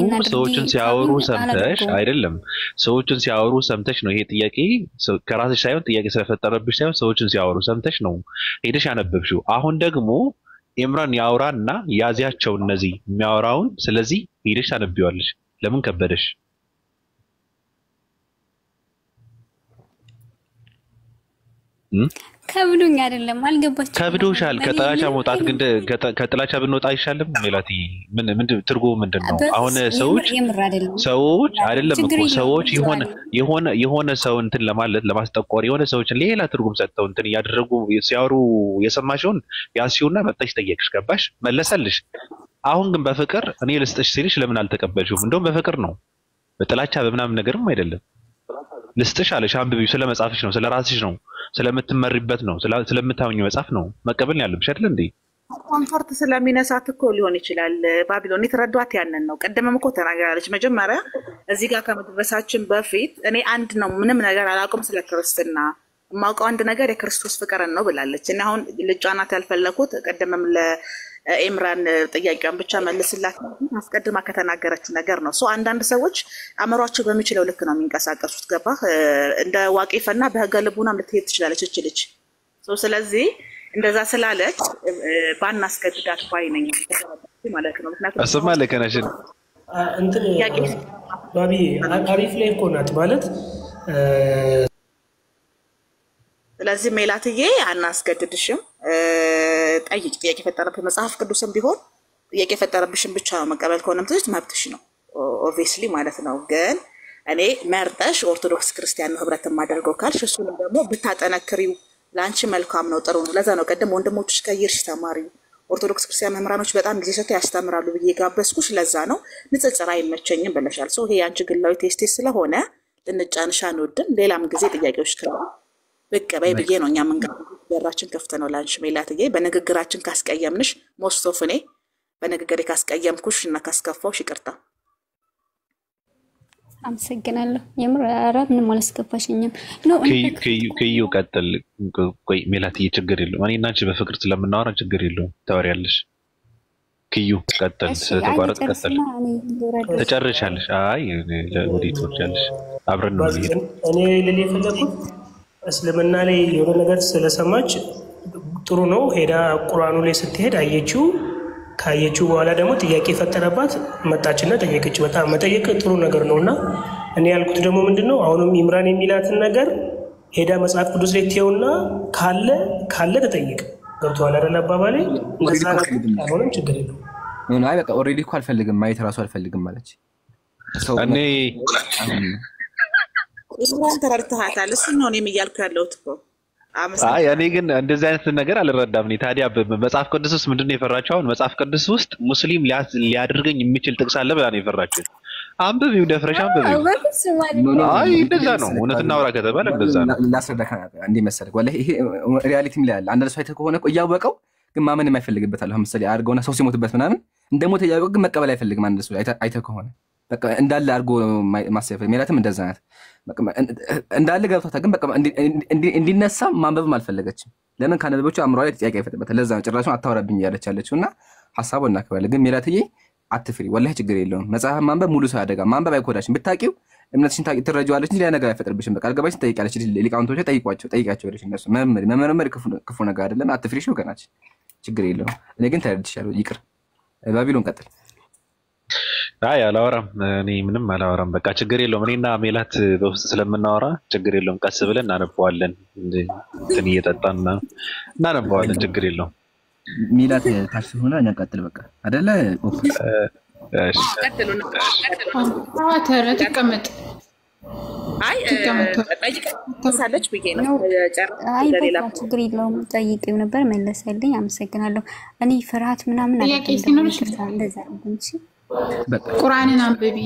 ሰምተሽ አይደለም። ሰዎችን ሲያወሩ ሰምተሽ ነው ይሄ ጥያቄ ከራስሽ ሳይሆን ጥያቄ ስለፈጠረብሽ ሳይሆን ሰዎችን ሲያወሩ ሰምተሽ ነው ሄደሽ ያነበብሽው። አሁን ደግሞ ኢምራን ያወራና ያዚያቸው እነዚህ የሚያወራውን ስለዚህ ሄደሽ ታነብዩዋለሽ። ለምን ከበደሽ? ከብዶኝ አይደለም አልገባችም። ከብዶሻል። ከጥላቻ መውጣት ግን ከጥላቻ ብንወጣ አይሻልም? ሜላቲ ምን ትርጉሙ ምንድነው? አሁን ሰዎች አይደለም እኮ ሰዎች የሆነ ሰው እንትን ለማለት ለማስጠቆር የሆነ ሰዎችን ሌላ ትርጉም ሰጥተው እንትን ያደረጉ ሲያወሩ የሰማሽውን ያሲውና መጣሽ ጠየቅሽ፣ ገባሽ፣ መለሰልሽ። አሁን ግን በፍቅር እኔ ልስጥሽ ሲልሽ ለምን አልተቀበልሽውም? እንደውም በፍቅር ነው በጥላቻ በምናምን ነገርም አይደለም። ልስጥሽ አለሽ፣ አንብቢው። ስለመጻፍሽ ነው፣ ስለራስሽ ነው፣ ስለምትመሪበት ነው፣ ስለምታምኚው መጽሐፍ ነው መቀበል ያለብሽ አይደል እንዴ? ኮምፎርት ስለሚነሳት እኮ ሊሆን ይችላል። ባቢሎን የተረዷት ያንን ነው። ቀደምም እኮ ተናግራለች። መጀመሪያ እዚህ ጋር ከመድረሳችን በፊት እኔ አንድ ነው ምንም ነገር አላውቅም ስለ ክርስትና የማውቀው አንድ ነገር የክርስቶስ ፍቅርን ነው ብላለች። እና አሁን ልጫናት ያልፈለኩት ቀደምም ለኢምራን ጥያቄዋን ብቻ መልስላት አስቀድማ ከተናገረች ነገር ነው። አንዳንድ ሰዎች አእምሯቸው በሚችለው ልክ ነው የሚንቀሳቀሱት። ገባህ? እንደ ዋቂፈና በህገ ልቡናም ልትሄድ ትችላለች እች ልጅ። ስለዚህ እንደዛ ስላለች ባናስገድዳት ባይ ነኝ ማለት ነው። ምክንያቱም አሰማ ለከነሽን እንትን ባቢ አሪፍ ላይ እኮ ናት ማለት ስለዚህ ሜላትዬ አናስገድድሽም። ጠይቅ። ጥያቄ የፈጠረብሽ መጽሐፍ ቅዱስም ቢሆን ጥያቄ የፈጠረብሽን ብቻ መቀበል ከሆነ ምትልጅ መብትሽ ነው ኦብቪስሊ ማለት ነው። ግን እኔ መርጠሽ ኦርቶዶክስ ክርስቲያን ነው ህብረት ማደርገው ካልሽ እሱንም ደግሞ ብታጠነክሪው ለአንቺ መልካም ነው፣ ጥሩ ነው። ለዛ ነው ቀደም ወንድሞችሽ ከይርሽ ተማሪ ኦርቶዶክስ ክርስቲያን መምህራኖች በጣም ጊዜ ሰጥተው ያስተምራሉ ብዬ ጋበዝኩሽ። ለዛ ነው ንጽጽር አይመቸኝም ብለሻል። ይሄ የአንቺ ግላዊ ቴስቴ ስለሆነ ልንጫንሽ አንወድም። ሌላም ጊዜ ጥያቄዎች ካሉ ብቅ በይ ብዬ ነው እኛ በራችን ከፍተ ነው ላንቺ ሜላትዬ። በንግግራችን ካስቀየምንሽ ሞስቶፍ እኔ በንግግሬ ካስቀየምኩሽ እና ካስከፋውሽ ይቅርታ። አመሰግናለሁ። የምር አራት ምንም አላስከፋሽኝም። ከዩ ቀጥል። ቆይ ሜላትዬ ችግር የለውም። እኔ እና አንቺ በፍቅር ስለምናወራ ችግር የለውም። ታወሪያለሽ። ክዩ ቀጥል። ስለተቋረጥ ቀጥል። ተጨርሻለሽ? አይ ወዴት ትወርጃለሽ? አብረን ነው እኔ ልል የፈለኩት እስልምና ላይ የሆነ ነገር ስለሰማች ጥሩ ነው። ሄዳ ቁርአኑ ላይ ስትሄድ አየችው። ካየችው በኋላ ደግሞ ጥያቄ ፈጠረባት፣ መጣችና ጠየቀች። በጣም መጠየቅ ጥሩ ነገር ነውና እኔ ያልኩት ደግሞ ምንድነው አሁንም ኢምራን የሚላትን ነገር ሄዳ መጽሐፍ ቅዱስ ላይ ትየውና ካለ ተጠይቅ። ገብቶሃል አይደል አባባሌ? እንደዛ አሁንም ችግር የለውም። አይ በቃ ኦሬዲ እኮ አልፈልግም ማየት ራሱ አልፈልግም ማለች እኔ ኢምራን ተረድተሃታል። እሱ ነው እኔም እያልኩ ያለሁት እኮ። አይ እኔ ግን እንደዚህ አይነት ነገር አልረዳም። እኔ ታዲያ መጽሐፍ ቅዱስ ውስጥ ምንድነው የፈራቸው? አሁን መጽሐፍ ቅዱስ ውስጥ ሙስሊም ሊያደርገኝ የሚችል ጥቅስ አለ ብላ ነው የፈራቸው። አንብቢው፣ ደፍረሽ አንብቢው። አይ እንደዛ ነው። እውነት እናውራ ከተባለ እንደዛ ነው። ላስረዳካ እንዴ መሰለህ ወላሂ ይሄ ሪያሊቲም ላይ አለ። አንድ ሰው አይተህ ከሆነ እኮ እያወቀው ግን ማመን የማይፈልግበት አለ። ለምሳሌ አድርገውና ሰው ሲሞትበት ምናምን እንደሞተ እያወቀው ግን መቀበል አይፈልግም። አንድ ሰው አይተህ ከሆነ በቃ እንዳለ አድርጎ ማሰብ ሜላትም እንደዛ ናት። እንዳለ ገብቷታ ግን በቃ እንዲነሳ ማንበብም አልፈለገችም። ለምን ካነበበች አእምሯ ላይ ጥያቄ ይፈጥርበታል። ለዛ ነው ጭራሹን አታወራብኝ እያለች ያለችው እና ሐሳቡን እናከብራለን። ግን ሜላትዬ አትፍሪ፣ ወላሂ ችግር የለውም። መጽሐፍ ማንበብ ሙሉ ሰው ያደጋ ማንበብ አይኮዳሽም። ብታቂው እምነትሽን ትረጂዋለች እንጂ ሌላ ነገር አይፈጥርብሽም። በቃ አልገባሽ ትጠይቂያለሽ። ሊቃውንቶች ጠይቋቸው ብለሽ እነሱ መመርመር ክፉ ነገር አይደለም። አትፍሪሽ ወገናችን፣ ችግር የለውም። እኔ ግን ተረድቻለሁ። ይቅር ባቢሎን ቀጥል። አይ አላወራም፣ እኔ ምንም አላወራም። በቃ ችግር የለውም። እኔና ሜላት በውስጥ ስለምናወራ ችግር የለውም። ቀስ ብለን እናነበዋለን፣ እንትን እየጠጣን እናነበዋለን። ችግር የለውም። ሜላት ታች ሆነ እኛ ቀጥል በቃ አይደለ? እሺ ቀጥሉ ነው። ተቀመጥ። አይ ጠይቀሳለች ብዬ ነው። አይ በቃ ችግር የለውም። ጠይቄው ነበር መለሰልኝ። አመሰግናለሁ። እኔ ፍርሃት ምናምን ጥያቄ ሲኖርሽ እንደዛ እንጂ በቃ ቁርአንን አንብቢ።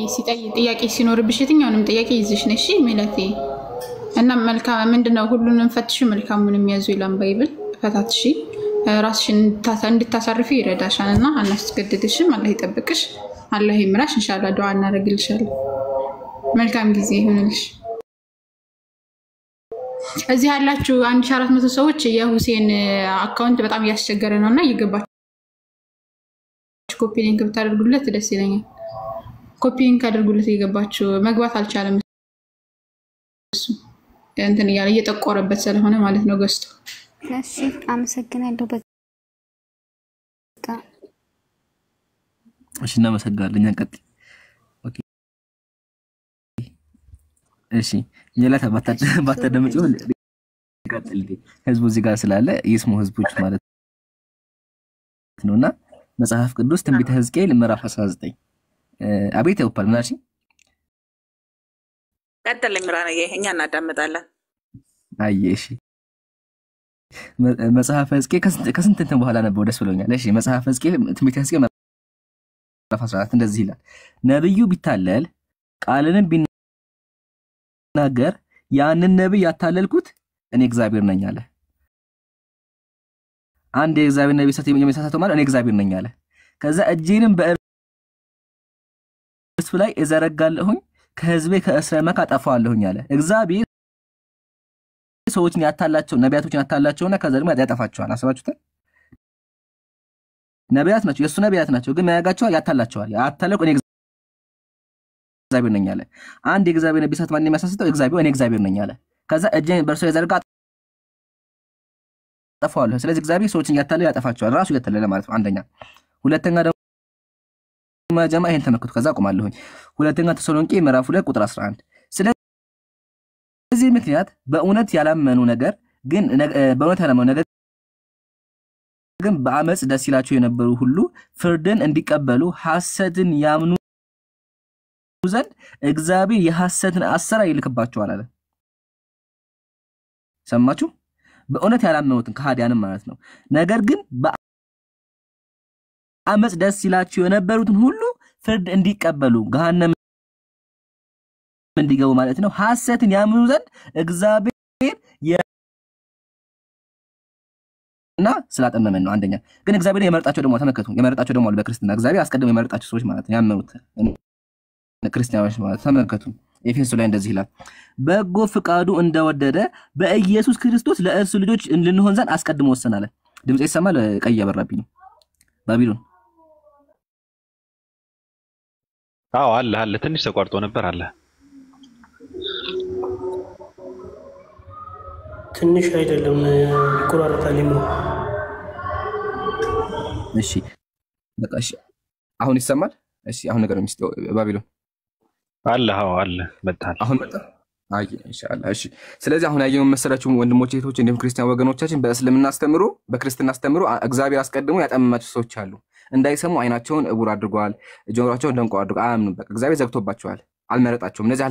ጥያቄ ሲኖርብሽ የትኛውንም ጥያቄ ይዝሽ ነሽ ሜላቴ። እና መልካም ምንድነው ሁሉንም ፈትሽ መልካሙን የሚያዙ ይላል ባይብል። ፈታትሽ ራስሽን እንድታሳርፊ ይረዳሻል እና አናስገድድሽም። አላህ ይጠብቅሽ፣ አላህ ይምራሽ። ኢንሻአላህ ዱዓ እናደርግልሻለን። መልካም ጊዜ ይሁንልሽ። እዚህ ያላችሁ 1400 ሰዎች የሁሴን አካውንት በጣም እያስቸገረ ነውና እየገባችሁ ኮፒ ሊንክ ብታደርጉለት ደስ ይለኛል። ኮፒ ሊንክ አድርጉለት። እየገባችሁ መግባት አልቻለም እሱ እንትን እያለ እየጠቆረበት ስለሆነ ማለት ነው ገዝቶ። እሺ አመሰግናለሁ። በቃ እሺ እናመሰግናለን። እንቀጥል። ኦኬ እሺ ሜላት ባታደምጪው እንቀጥል። ህዝቡ እዚህ ጋር ስላለ ይስሙ ህዝቦች ማለት ነውና መጽሐፍ ቅዱስ ትንቢተ ሕዝቅኤል ምዕራፍ 19 አቤት ያውፓል ምናሺ ቀጥል ምራና እኛ እናዳምጣለን። አየሽ መጽሐፍ ሕዝቅኤል ከስንት እንትን በኋላ ነበር ደስ ብሎኛል። እሺ መጽሐፍ ሕዝቅኤል ትንቢተ ሕዝቅኤል ምዕራፍ 14 እንደዚህ ይላል። ነብዩ ቢታለል ቃልንም ቢናገር ያንን ነብይ ያታለልኩት እኔ እግዚአብሔር ነኝ አለ። አንድ የእግዚአብሔር ነብይ የሚሳሳተው ማለት እኔ እግዚአብሔር ነኝ አለ። ከዛ እጄንም በእርሱ ላይ እዘረጋለሁኝ ከህዝቤ ከእስራኤል መካ አጠፋዋለሁኝ አለ። እግዚአብሔር ሰዎችን ያታላቸው ነቢያቶችን ያታላቸውና ከዛ ደግሞ ያጠፋቸዋል። አስባችሁታል? ነቢያት ናቸው፣ የሱ ነቢያት ናቸው፣ ግን ማያጋቸው ያታላቸዋል። ያታለቁ እኔ እግዚአብሔር ነኝ አለ። አንድ የእግዚአብሔር ነብይ ሳት ማን የሚያሳስተው እግዚአብሔር እኔ እግዚአብሔር ነኝ አለ። ከዛ እጄን በእርሱ ላይ ዘርጋ አጠፋዋለሁ። ስለዚህ እግዚአብሔር ሰዎችን ያታለለ ያጠፋቸዋል፣ ራሱ ያታለለ ማለት ነው። አንደኛ። ሁለተኛ ደግሞ ማጀማ ይሄን ተመልከቱ። ከዛ ቆማለሁኝ። ሁለተኛ ተሰሎንቄ ምዕራፍ 2 ቁጥር 11 ስለዚህ ምክንያት በእውነት ያላመኑ ነገር ግን በአመጽ ደስ ይላቸው የነበሩ ሁሉ ፍርድን እንዲቀበሉ ሐሰትን ያምኑ ዘንድ እግዚአብሔር የሐሰትን አሰራር ይልክባቸዋል አለ። ሰማችሁ? በእውነት ያላመኑትን ከሃዲያንም ማለት ነው። ነገር ግን በአመጽ ደስ ይላቸው የነበሩትን ሁሉ ፍርድ እንዲቀበሉ ገሃነም እንዲገቡ ማለት ነው ሐሰትን ያምኑ ዘንድ እግዚአብሔር እና ስላጠመመን ነው። አንደኛ ግን እግዚአብሔር የመረጣቸው ደግሞ ተመከቱ የመረጣቸው ደግሞ በክርስትና እግዚአብሔር አስቀድሞ የመረጣቸው ሰዎች ማለት ነው ያመኑት ክርስቲያኖች ማለት ተመከቱ። ኤፌሶስ ላይ እንደዚህ ይላል በጎ ፍቃዱ እንደወደደ በኢየሱስ ክርስቶስ ለእርሱ ልጆች እንድንሆን ዘንድ አስቀድሞ ወሰናለ። ድምጽ ይሰማል? ቀይ ያበራብኝ ነው ባቢሎን። አዎ አለ ትንሽ ተቋርጦ ነበር አለ። ትንሽ አይደለም ይቆራረጣል ነው። እሺ በቃ እሺ አሁን ይሰማል? እሺ አሁን ነገር ነው ባቢሎን አለ። አዎ አለ መጣል አሁን መጣ። አይ ኢንሻአላህ። እሺ ስለዚህ አሁን ያየው መሰላችሁ ወንድሞቼ እህቶቼ፣ እንደም ክርስቲያን ወገኖቻችን በእስልምና አስተምሮ በክርስትና አስተምሮ እግዚአብሔር አስቀድሞ ያጠመማቸው ሰዎች አሉ። እንዳይሰሙ አይናቸውን እውር አድርገዋል፣ ጆሮአቸውን ደንቆ አድርገዋል። አያምኑም። በቃ እግዚአብሔር ዘግቶባቸዋል፣ አልመረጣቸውም። እነዚህ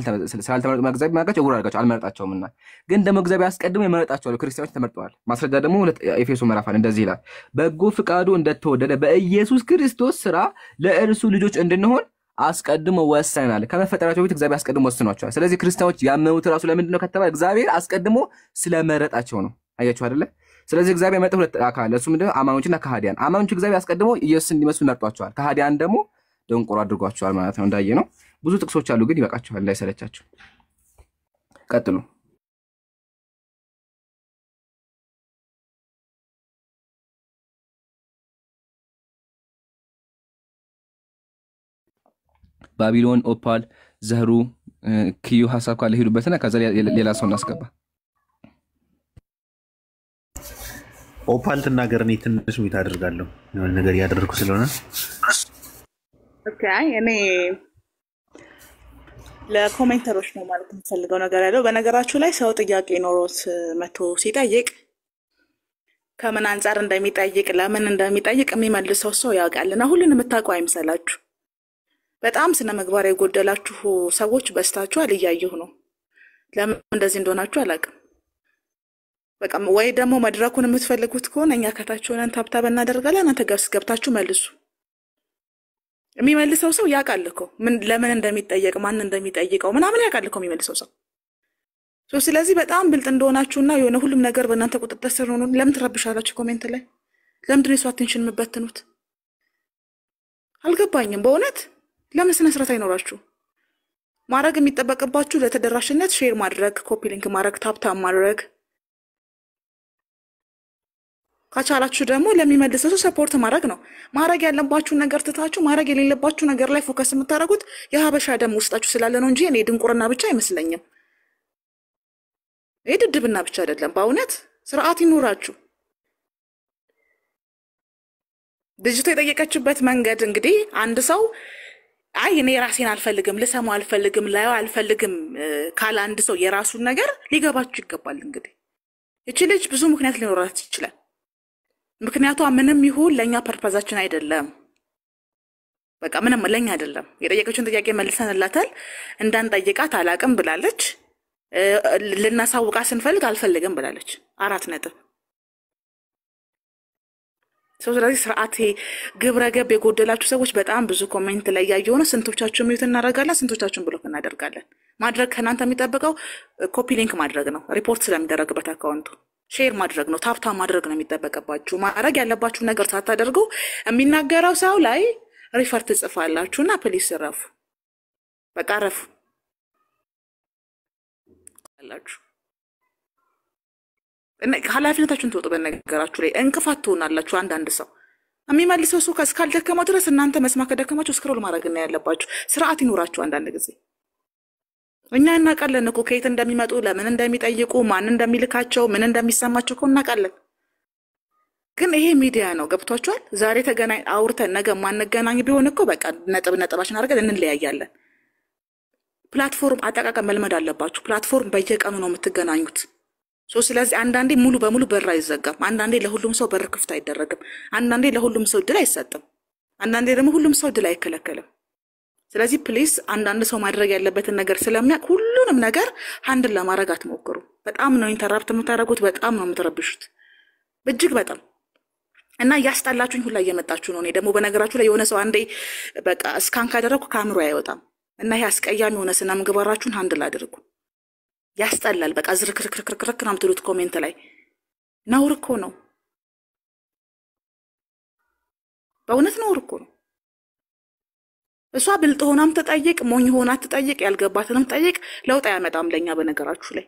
ስላልተመረጡ እግዚአብሔር ማጋቸው እውር አድርጋቸው አልመረጣቸውምና፣ ግን ደግሞ እግዚአብሔር አስቀድሞ የመረጣቸው ክርስቲያኖች ተመርጠዋል። ማስረጃ ደግሞ ኤፌሶ ምዕራፍ እንደዚህ ይላል በጎ ፍቃዱ እንደተወደደ በኢየሱስ ክርስቶስ ስራ ለእርሱ ልጆች እንድንሆን አስቀድሞ ወሰናል። ከመፈጠራቸው በፊት እግዚአብሔር አስቀድሞ ወስኗቸዋል። ስለዚህ ክርስቲያኖች ያመኑት ራሱ ለምንድን ነው ከተባለ እግዚአብሔር አስቀድሞ ስለመረጣቸው ነው። አያችሁ አይደለ? ስለዚህ እግዚአብሔር መረጠ ሁለት አካል፣ እሱ ምንድነው? አማኞችና ከሃዲያን። አማኞች እግዚአብሔር አስቀድሞ ኢየሱስን እንዲመስሉ መርጧቸዋል። ከሃዲያን ደግሞ ደንቆሮ አድርጓቸዋል ማለት ነው። እንዳየ ነው። ብዙ ጥቅሶች አሉ፣ ግን ይበቃቸዋል እንዳይሰለቻችሁ። ቀጥሉ። ባቢሎን፣ ኦፓል፣ ዘህሩ፣ ኪዩ ሐሳብ ካለ ሄዱበትና ከዛ ሌላ ሰው እናስገባ። ኦፓል ትናገር፣ እኔ ትንሽ ሚት አድርጋለሁ የሆነ ነገር ያደርኩ ስለሆነ ኦኬ እኔ ለኮሜንተሮች ነው ማለት የምፈልገው ነገር ያለው በነገራችሁ ላይ ሰው ጥያቄ ኖሮት መቶ ሲጠይቅ ከምን አንፃር እንደሚጠይቅ ለምን እንደሚጠይቅ የሚመልሰው ሰው ያውቃልና ሁሉንም የምታውቁ አይምሰላችሁ። በጣም ስነ ምግባር የጎደላችሁ ሰዎች በስታችኋል፣ እያየሁ ነው። ለምን እንደዚህ እንደሆናችሁ አላውቅም። በቃ ወይ ደግሞ መድረኩን የምትፈልጉት ከሆነ እኛ ከታች ሆነን ታብታብ እናደርጋለን፣ እናንተ ገብታችሁ መልሱ። የሚመልሰው ሰው ያውቃል እኮ ምን ለምን እንደሚጠየቅ ማን እንደሚጠይቀው ምናምን ያውቃል እኮ የሚመልሰው ሰው። ስለዚህ በጣም ብልጥ እንደሆናችሁና የሆነ ሁሉም ነገር በእናንተ ቁጥጥር ስር ሆኖ ለምን ትረብሻላችሁ? ኮሜንት ላይ ለምንድን ነው የሰው አቴንሽን የምትበትኑት? አልገባኝም በእውነት። ለምን ስነ ስርዓት አይኖራችሁ? ማድረግ የሚጠበቅባችሁ ለተደራሽነት ሼር ማድረግ፣ ኮፒ ሊንክ ማድረግ፣ ታፕታፕ ማድረግ፣ ካቻላችሁ ደግሞ ለሚመልሰው ሰው ሰፖርት ማድረግ ነው። ማድረግ ያለባችሁ ነገር ትታችሁ ማድረግ የሌለባችሁ ነገር ላይ ፎከስ የምታደርጉት የሀበሻ ደም ውስጣችሁ ስላለ ነው እንጂ እኔ ድንቁርና ብቻ አይመስለኝም። ይሄ ድድብና ብቻ አይደለም። በእውነት ስርዓት ይኖራችሁ። ልጅቷ የጠየቀችበት መንገድ እንግዲህ አንድ ሰው አይ እኔ ራሴን አልፈልግም ልሰማው አልፈልግም ላየው አልፈልግም ካለ አንድ ሰው የራሱን ነገር ሊገባችሁ ይገባል። እንግዲህ እቺ ልጅ ብዙ ምክንያት ሊኖራት ይችላል። ምክንያቷ ምንም ይሁን ለኛ ፐርፐዛችን አይደለም። በቃ ምንም ለኛ አይደለም። የጠየቀችውን ጥያቄ መልሰንላታል። እንዳንጠይቃት አላቅም ብላለች። ልናሳውቃ ስንፈልግ አልፈልግም ብላለች። 4 ነጥብ። ስለዚህ ስርዓት ግብረ ገብ የጎደላችሁ ሰዎች በጣም ብዙ ኮሜንት ላይ ያየው ነው። ስንቶቻችሁ ሚዩት እናደርጋለን፣ ስንቶቻችሁን ብሎክ እናደርጋለን። ማድረግ ከናንተ የሚጠበቀው ኮፒ ሊንክ ማድረግ ነው፣ ሪፖርት ስለሚደረግበት አካውንቱ ሼር ማድረግ ነው፣ ታፕታፕ ማድረግ ነው የሚጠበቅባችሁ። ማድረግ ያለባችሁ ነገር ሳታደርጉ የሚናገረው ሰው ላይ ሪፈር ትጽፋላችሁና ፕሊስ ረፉ። በቃ ረፉ አላችሁ። ኃላፊነታችሁን ተወጡ። በነገራችሁ ላይ እንቅፋት ትሆናላችሁ። አንዳንድ ሰው የሚመልሰው ሰው እስካልደከመው ድረስ እናንተ መስማት ከደከማችሁ ስክሮል ማድረግ ነው ያለባችሁ። ስርዓት ይኖራችሁ። አንዳንድ ጊዜ እኛ እናውቃለን እኮ ከየት እንደሚመጡ ለምን እንደሚጠይቁ ማን እንደሚልካቸው ምን እንደሚሰማቸው እኮ እናውቃለን። ግን ይሄ ሚዲያ ነው። ገብቷችኋል? ዛሬ ተገናኝ አውርተን ነገ ማንገናኝ ቢሆን እኮ በቃ ነጥባችን አድርገን እንለያያለን። ፕላትፎርም አጠቃቀም መልመድ አለባችሁ። ፕላትፎርም በየቀኑ ነው የምትገናኙት። ስለዚህ አንዳንዴ ሙሉ በሙሉ በር አይዘጋም። አንዳንዴ ለሁሉም ሰው በር ክፍት አይደረግም። አንዳንዴ ለሁሉም ሰው እድል አይሰጥም። አንዳንዴ ደግሞ ሁሉም ሰው እድል አይከለከልም። ስለዚህ ፕሊስ አንዳንድ ሰው ማድረግ ያለበትን ነገር ስለሚያውቅ ሁሉንም ነገር ሃንድል ለማድረግ አትሞክሩ። በጣም ነው ኢንተራፕት የምታደርጉት። በጣም ነው የምትረብሹት። እጅግ በጣም እና ያስጣላችሁኝ ሁላ እየመጣችሁ ነው። እኔ ደግሞ በነገራችሁ ላይ የሆነ ሰው አንዴ በቃ እስካን ካደረኩ ካሜራ አይወጣም እና ይሄ አስቀያሚ የሆነ ስነ ምግባራችሁን ሃንድል አድርጉ። ያስጣላል። በቃ ዝርክርክርክርክ ነው የምትሉት ኮሜንት ላይ። ነውር እኮ ነው። በእውነት ነውር እኮ ነው። እሷ ብልጥ ሆናም ትጠይቅ፣ ሞኝ ሆና ትጠይቅ፣ ያልገባትንም ትጠይቅ፣ ለውጥ አያመጣም ለኛ። በነገራችሁ ላይ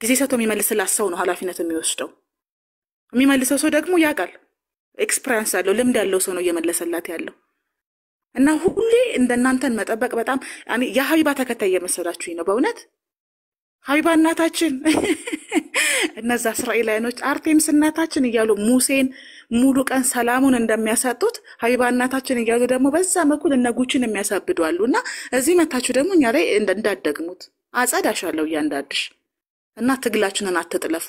ጊዜ ሰጥቶ የሚመልስላት ሰው ነው ኃላፊነት የሚወስደው። የሚመልሰው ሰው ደግሞ ያውቃል፣ ኤክስፒሪየንስ ያለው ልምድ ያለው ሰው ነው እየመለሰላት ያለው። እና ሁሌ እንደናንተን መጠበቅ በጣም የሀቢባ ተከታይ እየመሰላችሁኝ ነው በእውነት። ሀቢባ እናታችን እነዛ እስራኤላውያኖች አርቴምስ እናታችን እያሉ ሙሴን ሙሉ ቀን ሰላሙን እንደሚያሳጡት ሀቢባ እናታችን እያሉ ደግሞ በዛ በኩል እነ ጉችን የሚያሳብዱ አሉና እዚህ መታችሁ ደግሞ እኛ ላይ እንዳደግሙት አጸዳሻለሁ እያንዳንድሽ። እና ትግላችንን አትጥለፉ፣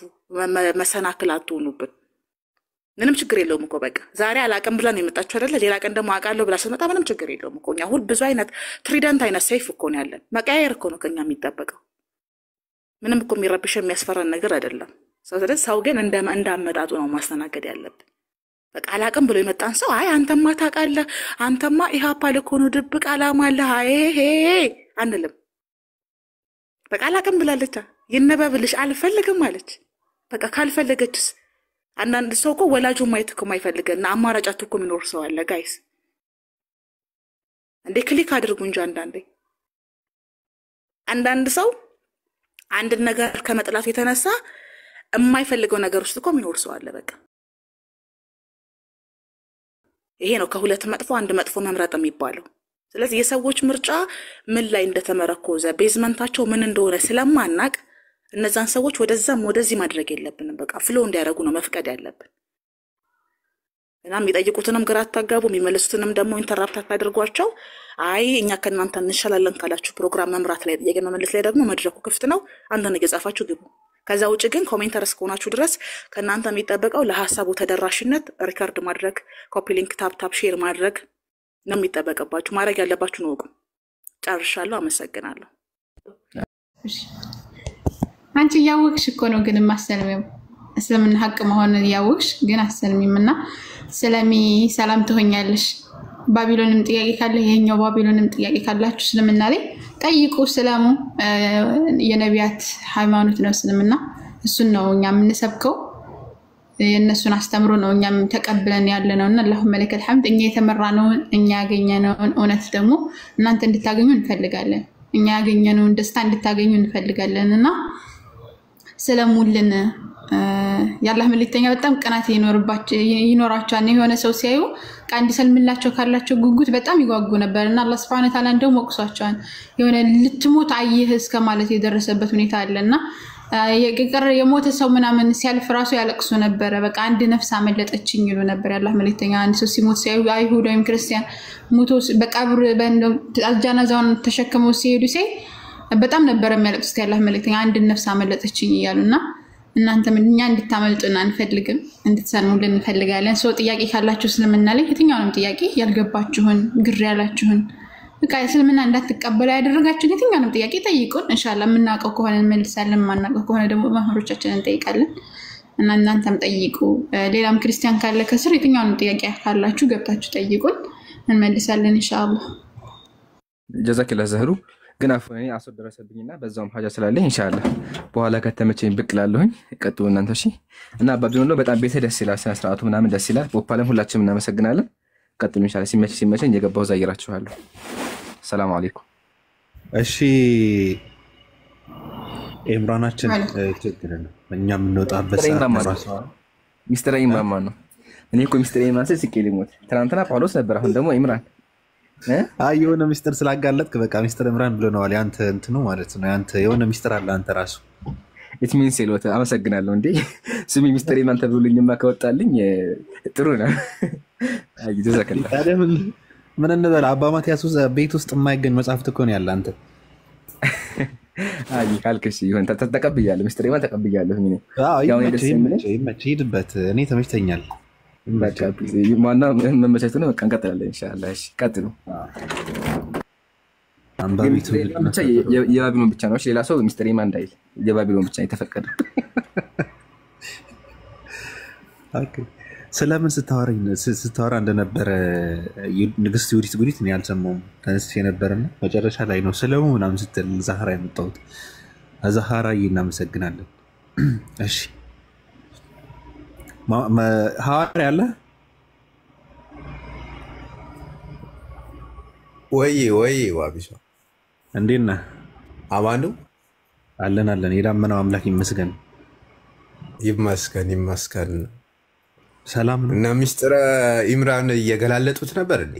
መሰናክል አትሆኑብን። ምንም ችግር የለውም እኮ በቃ ዛሬ አላቀም ብላ ነው የመጣችሁ አይደለ? ሌላ ቀን ደግሞ አውቃለሁ ብላ ስትመጣ ምንም ችግር የለውም እኮ። እኛ ሁሉ ብዙ አይነት ትሪደንት አይነት ሰይፍ እኮ ነው ያለን። መቀያየር እኮ ነው ከኛ የሚጠበቀው። ምንም እኮ የሚረብሽ የሚያስፈራን ነገር አይደለም። ስለዚህ ሰው ግን እንዳመጣጡ ነው ማስተናገድ ያለብን። በቃ አላቀም ብሎ የመጣን ሰው አይ አንተማ ታውቃለህ፣ አንተማ ኢህአፓ ልኮ ነው ድብቅ ዓላማ አለ አይ ሄ አንልም። በቃ አላቀም ብላለች፣ ይነበብልሽ አልፈልግም አለች። በቃ ካልፈለገችስ አንዳንድ ሰው እኮ ወላጁ ማየት እኮ የማይፈልገና አማራጫት እኮ የሚኖር ሰው አለ። ጋይስ እንዴ ክሊክ አድርጉ እንጂ አንዳንድ ሰው አንድ ነገር ከመጥላቱ የተነሳ የማይፈልገው ነገር ውስጥ እኮ የሚኖር ሰው አለ። በቃ ይሄ ነው ከሁለት መጥፎ አንድ መጥፎ መምረጥ የሚባለው። ስለዚህ የሰዎች ምርጫ ምን ላይ እንደተመረኮዘ ቤዝመንታቸው ምን እንደሆነ ስለማናቅ እነዛን ሰዎች ወደዛም ወደዚህ ማድረግ የለብንም። በቃ ፍሎ እንዲያደርጉ ነው መፍቀድ ያለብን እና የሚጠይቁትንም ግራ አታጋቡ፣ የሚመልሱትንም ደግሞ ኢንተራፕት አታድርጓቸው። አይ እኛ ከእናንተ እንሻላለን ካላችሁ ፕሮግራም መምራት ላይ ጥያቄ መመለስ ላይ ደግሞ መድረኩ ክፍት ነው። አንዳንድ እየጻፋችሁ ግቡ። ከዛ ውጭ ግን ኮሜንተር እስከሆናችሁ ድረስ ከእናንተ የሚጠበቀው ለሀሳቡ ተደራሽነት ሪከርድ ማድረግ፣ ኮፒ ሊንክ፣ ታፕ ሼር ማድረግ ነው የሚጠበቅባችሁ። ማድረግ ያለባችሁ ነው። ጨርሻለሁ። አመሰግናለሁ። አንቺ እያወቅሽ እኮ ነው ግን ማሰልሚው እስልምና ሀቅ መሆኑን እያወቅሽ ግን አሰልሚምና ስለሚ ሰላም ትሆኛለሽ። ባቢሎንም ጥያቄ ካለ ይሄኛው ባቢሎንም ጥያቄ ካላችሁ እስልምና ላይ ጠይቁ። ሰላሙ የነቢያት ሃይማኖት ነው እስልምና። እሱን ነው እኛ የምንሰብከው። የነሱን አስተምሮ ነው እኛም ተቀብለን ያለነውና اللهم لك الحمد። እኛ የተመራነውን እኛ ያገኘነውን እውነት ደግሞ እናንተ እንድታገኙ እንፈልጋለን። እኛ ያገኘነውን ደስታ እንድታገኙ እንፈልጋለንና ስለሙልን ያላህ መልእክተኛ በጣም ቀናት ይኖራቸዋል። የሆነ ሰው ሲያዩ ቃንዲ ሰልምላቸው ካላቸው ጉጉት በጣም ይጓጉ ነበርና አላህ Subhanahu Wa Ta'ala እንደው ወቅሷቸዋል። የሆነ ልትሞት አይህ እስከ ማለት የደረሰበት ሁኔታ አለና የሞተ ሰው ምናምን ሲያልፍ ራሱ ያለቅሱ ነበር። በቃ አንድ ነፍስ አመለጠችኝ ይሉ ነበር ያላህ መልእክተኛ። አንድ ሰው ሲሞት ሲያዩ አይሁድ ወይም ክርስቲያን ሞቶ በቀብር ጃናዛውን ተሸክመው ሲሄዱ በጣም ነበር የሚያለቅሱት ያላህ መልእክተኛ። አንድ ነፍስ አመለጠችኝ ይያሉና እናንተ ምንኛ እንድታመልጡና እንፈልግም እንድትሰሙልን እንፈልጋለን። ሰው ጥያቄ ካላችሁ እስልምና ላይ የትኛውንም ጥያቄ ያልገባችሁን ግር ያላችሁን በቃ እስልምና እንዳትቀበሉ ያደረጋችሁን የትኛውንም ጥያቄ ጠይቁን። ኢንሻአላህ የምናውቀው ከሆነ እንመልሳለን፣ ማናውቀው ከሆነ ደግሞ መምህሮቻችንን እንጠይቃለን እና እናንተም ጠይቁ። ሌላም ክርስቲያን ካለ ከስር የትኛውንም ጥያቄ ካላችሁ ገብታችሁ ጠይቁን፣ እንመልሳለን ኢንሻአላህ። ጀዛከላህ ዘህሩ። ግን አፈኔ አስወደረሰብኝና በዛውም ሐጃ ስላለኝ ኢንሻአላህ በኋላ ከተመቸኝ ብቅ ላለሁኝ ቀጥሉ እናንተ እሺ። እና ባቢሎን ነው በጣም ቤተ ደስ ይላል፣ ስነ ስርዓቱ ምናምን ደስ ይላል። ፖፓለም ሁላችንም እናመሰግናለን። ቀጥሉ ኢንሻአላህ። ሲመቸኝ የገባው ዛይራችኋለሁ። ሰላም አለይኩም። እሺ ኢምራናችን ችግር ነው እኛ የምንወጣበት ሰዓት ሚስተር ኢምራን ነው። እኔ እኮ ሚስተር ኢምራን ሲቀሌ ሞት ትናንትና ጳውሎስ ነበር፣ አሁን ደግሞ ኢምራን የሆነ ሚስጥር ስላጋለጥክ በቃ ሚስተር ኢምራን ብለነዋል። ያንተ እንትኑ ማለት ነው። ያንተ የሆነ ሚስጥር አለ አንተ ራሱ it means ሴሎት አመሰግናለሁ። እንዴ ስሚ ሚስተር ኢምራን ተብሎልኝማ ከወጣልኝ ጥሩ ነው። አይ ጀዛከላህ። ታዲያ ምን እንበል? አባ ማቲያስ ቤት ውስጥ የማይገኝ መጽሐፍት እኮ ነው ያለ አንተ። አይ ካልከሽ ይሁን ተቀብያለሁ። ሚስተር ኢምራን ተቀብያለሁ። እኔ ያው ሂድበት። እኔ ተመችቶኛል። በቃ ማና መመቻቸት ነው። በቃ እንቀጥላለን ኢንሻአላህ። እሺ ቀጥሉ። አንባቢቱ ብቻ የባቢሎን ብቻ ነው። ሌላ ሰው ሚስተር ኢምራን እንዳይል የባቢሎን ብቻ የተፈቀደ። ኦኬ ስለምን ስታወራ እንደነበረ ንግስት ዩዲት ጉዲት ነው ያልሰማውም። ተነስቼ ነበርና መጨረሻ ላይ ነው ስለምን ምናምን ስትል ዛህራ የመጣሁት። ዛህራ እናመሰግናለን። እሺ ሐዋርያ አለ ወይ ዋቢሶ እንዴት ነህ? አማኑ አለን የዳመናው አምላክ ይመስገን። ይመስገን። ሰላም ነው። እና ሚስጥረ ኢምራን እየገላለጡት ነበር እንዴ?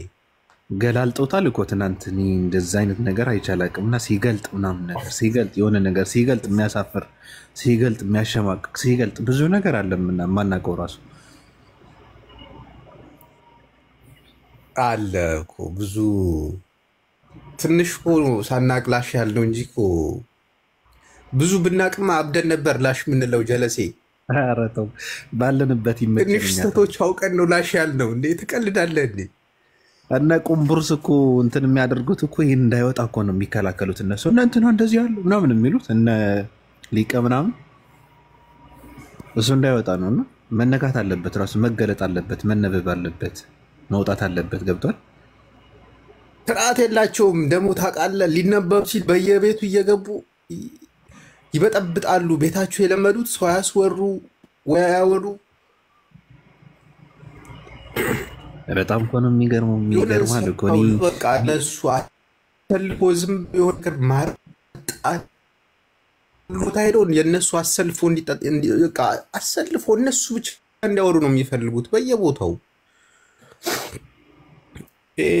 ገላልጦታል እኮ ትናንት። እኔ እንደዛ አይነት ነገር አይቻላቅምና ሲገልጥ ምናምን ነገር ሲገልጥ የሆነ ነገር ሲገልጥ የሚያሳፍር ሲገልጥ የሚያሸማቅቅ ሲገልጥ ብዙ ነገር አለምና ማናቀው ራሱ አለ እኮ ብዙ ትንሽ እኮ ሳናቅላሽ ያለው እንጂ እኮ ብዙ ብናቅማ አብደን ነበር ላሽ ምንለው ጀለሴ። ኧረ ተው ባለንበት ይመችኛል። ትንሽ ስህተቶች አውቀን ነው ላሽ ያልነው። እንዴ ትቀልዳለህ እንዴ? እነ ቁምቡርስ እኮ እንትን የሚያደርጉት እኮ ይሄን እንዳይወጣ እኮ ነው የሚከላከሉት እነሱ። እነ እንትና እንደዚህ ያሉ ምናምን የሚሉት እነ ሊቀ ምናምን እሱ እንዳይወጣ ነውና መነካት አለበት፣ ራሱ መገለጥ አለበት፣ መነበብ አለበት፣ መውጣት አለበት። ገብቷል? ስርዓት የላቸውም ደግሞ ታውቃለህ። ሊነበብ ሲል በየቤቱ እየገቡ ይበጠብጣሉ። ቤታቸው የለመዱት ሰው ያስወሩ ወይ ያወሩ። በጣም እኮ ነው የሚገርማል እኮ በቃ እነሱ አሰልፎ ዝም ቢሆን ነገር ማርጣት ቦታ ሄደው የእነሱ አሰልፎ አሰልፎ እነሱ ብቻ እንዲያወሩ ነው የሚፈልጉት በየቦታው።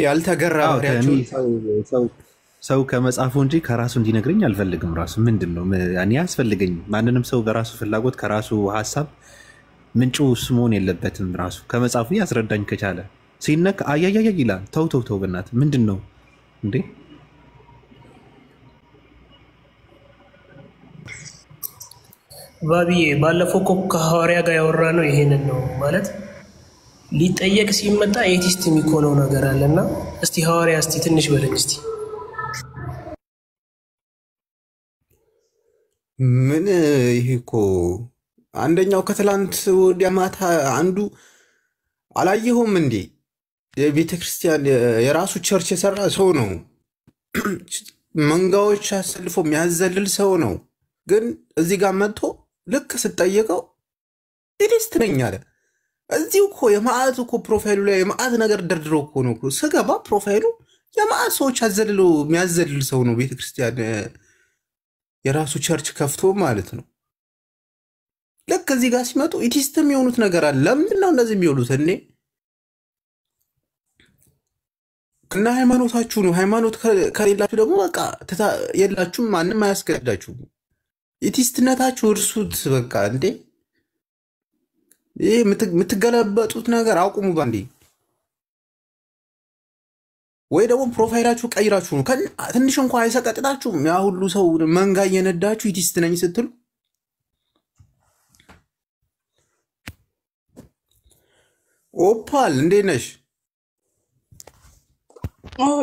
ያልተገራ ሰው ከመጽሐፉ እንጂ ከራሱ እንዲነግረኝ አልፈልግም። ራሱ ምንድን ነው እኔ አያስፈልገኝም። ማንንም ሰው በራሱ ፍላጎት ከራሱ ሀሳብ ምንጩ ስሙን የለበትም ራሱ ከመጽሐፉ ያስረዳኝ ከቻለ ሲነክ አያያያ ይላል። ተው በእናትህ ምንድን ነው እንዴ? ባቢዬ ባለፈው እኮ ከሐዋርያ ጋር ያወራ ነው ይሄንን ነው ማለት ሊጠየቅ ሲመጣ ኤቲስት የሚኮነው ነገር አለና እስቲ ሐዋርያ እስቲ ትንሽ በለኝ እስቲ። ምን ይሄ እኮ አንደኛው ከትላንት ወዲያ ማታ አንዱ አላየሁም እንዴ? የቤተ ክርስቲያን የራሱ ቸርች የሰራ ሰው ነው። መንጋዎች አሰልፎ የሚያዘልል ሰው ነው። ግን እዚህ ጋር መጥቶ ልክ ስጠየቀው ኤቲስት ነኝ አለ። እዚሁ እኮ የማዕት እኮ ፕሮፋይሉ ላይ የማዕት ነገር ደርድሮ እኮ ነው ስገባ ፕሮፋይሉ የማዕት ሰዎች አዘልሎ የሚያዘልል ሰው ነው። ቤተክርስቲያን የራሱ ቸርች ከፍቶ ማለት ነው። ልክ እዚህ ጋር ሲመጡ ኤቲስት የሚሆኑት ነገር አለ። ለምንድን ነው እንደዚህ የሚሆኑት? እኔ እና ሃይማኖታችሁ ነው። ሃይማኖት ከሌላችሁ ደግሞ በቃ የላችሁም፣ ማንም አያስገድዳችሁም። ኤቲስትነታችሁ እርሱት በቃ እንዴ። ይሄ የምትገለበጡት ነገር አቁሙ ባንዴ። ወይ ደግሞ ፕሮፋይላችሁ ቀይራችሁ ነው ትንሽ እንኳን አይሰቀጥጣችሁም? ያ ሁሉ ሰው መንጋ እየነዳችሁ ኤቲስት ነኝ ስትሉ ኦፓል እንዴት ነሽ?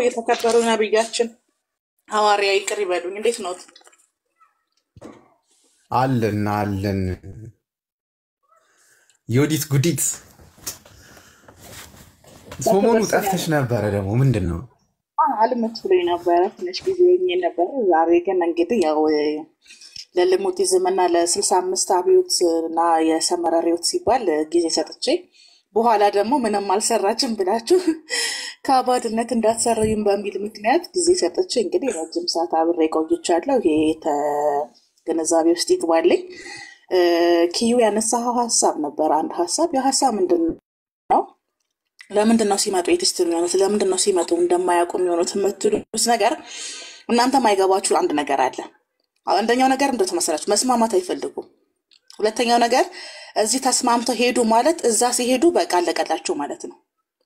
የተከበሩ ነብያችን ሐዋርያ ይቅር ይበሉኝ። እንዴት ነው? አለን ዮዲት ጉዲት ሰሞኑ ጠፍተሽ ነበረ። ደግሞ ምንድን ነው? አልመችሎኝ ነበረ፣ ትንሽ ጊዜ ሆኜ ነበረ። ዛሬ ግን እንግዲህ ያው ለልሙቲዝም እና ለ65 አብዮት እና የሰመረ ሪዮት ሲባል ጊዜ ሰጥቼ በኋላ ደግሞ ምንም አልሰራችም ብላችሁ ከአባድነት እንዳትሰሩኝ በሚል ምክንያት ጊዜ ሰጥቼ እንግዲህ ረጅም ሰዓት አብሬ ቆይቻለሁ። ይሄ ግንዛቤ ውስጥ ይግባልኝ። ኪዩ ያነሳው ሀሳብ ነበር፣ አንድ ሀሳብ። ያ ሀሳብ ምንድን ነው? ለምንድን ነው ሲመጡ ኤቲስት የሚሆኑት? ለምንድን ነው ሲመጡ እንደማያውቁ የሚሆኑት የምትሉት ነገር እናንተ ማይገባችሁ አንድ ነገር አለ። አንደኛው ነገር እንደው ተመሰላችሁ መስማማት አይፈልጉም። ሁለተኛው ነገር እዚህ ተስማምተው ሄዱ ማለት እዛ ሲሄዱ በቃ አለቀላችሁ ማለት ነው።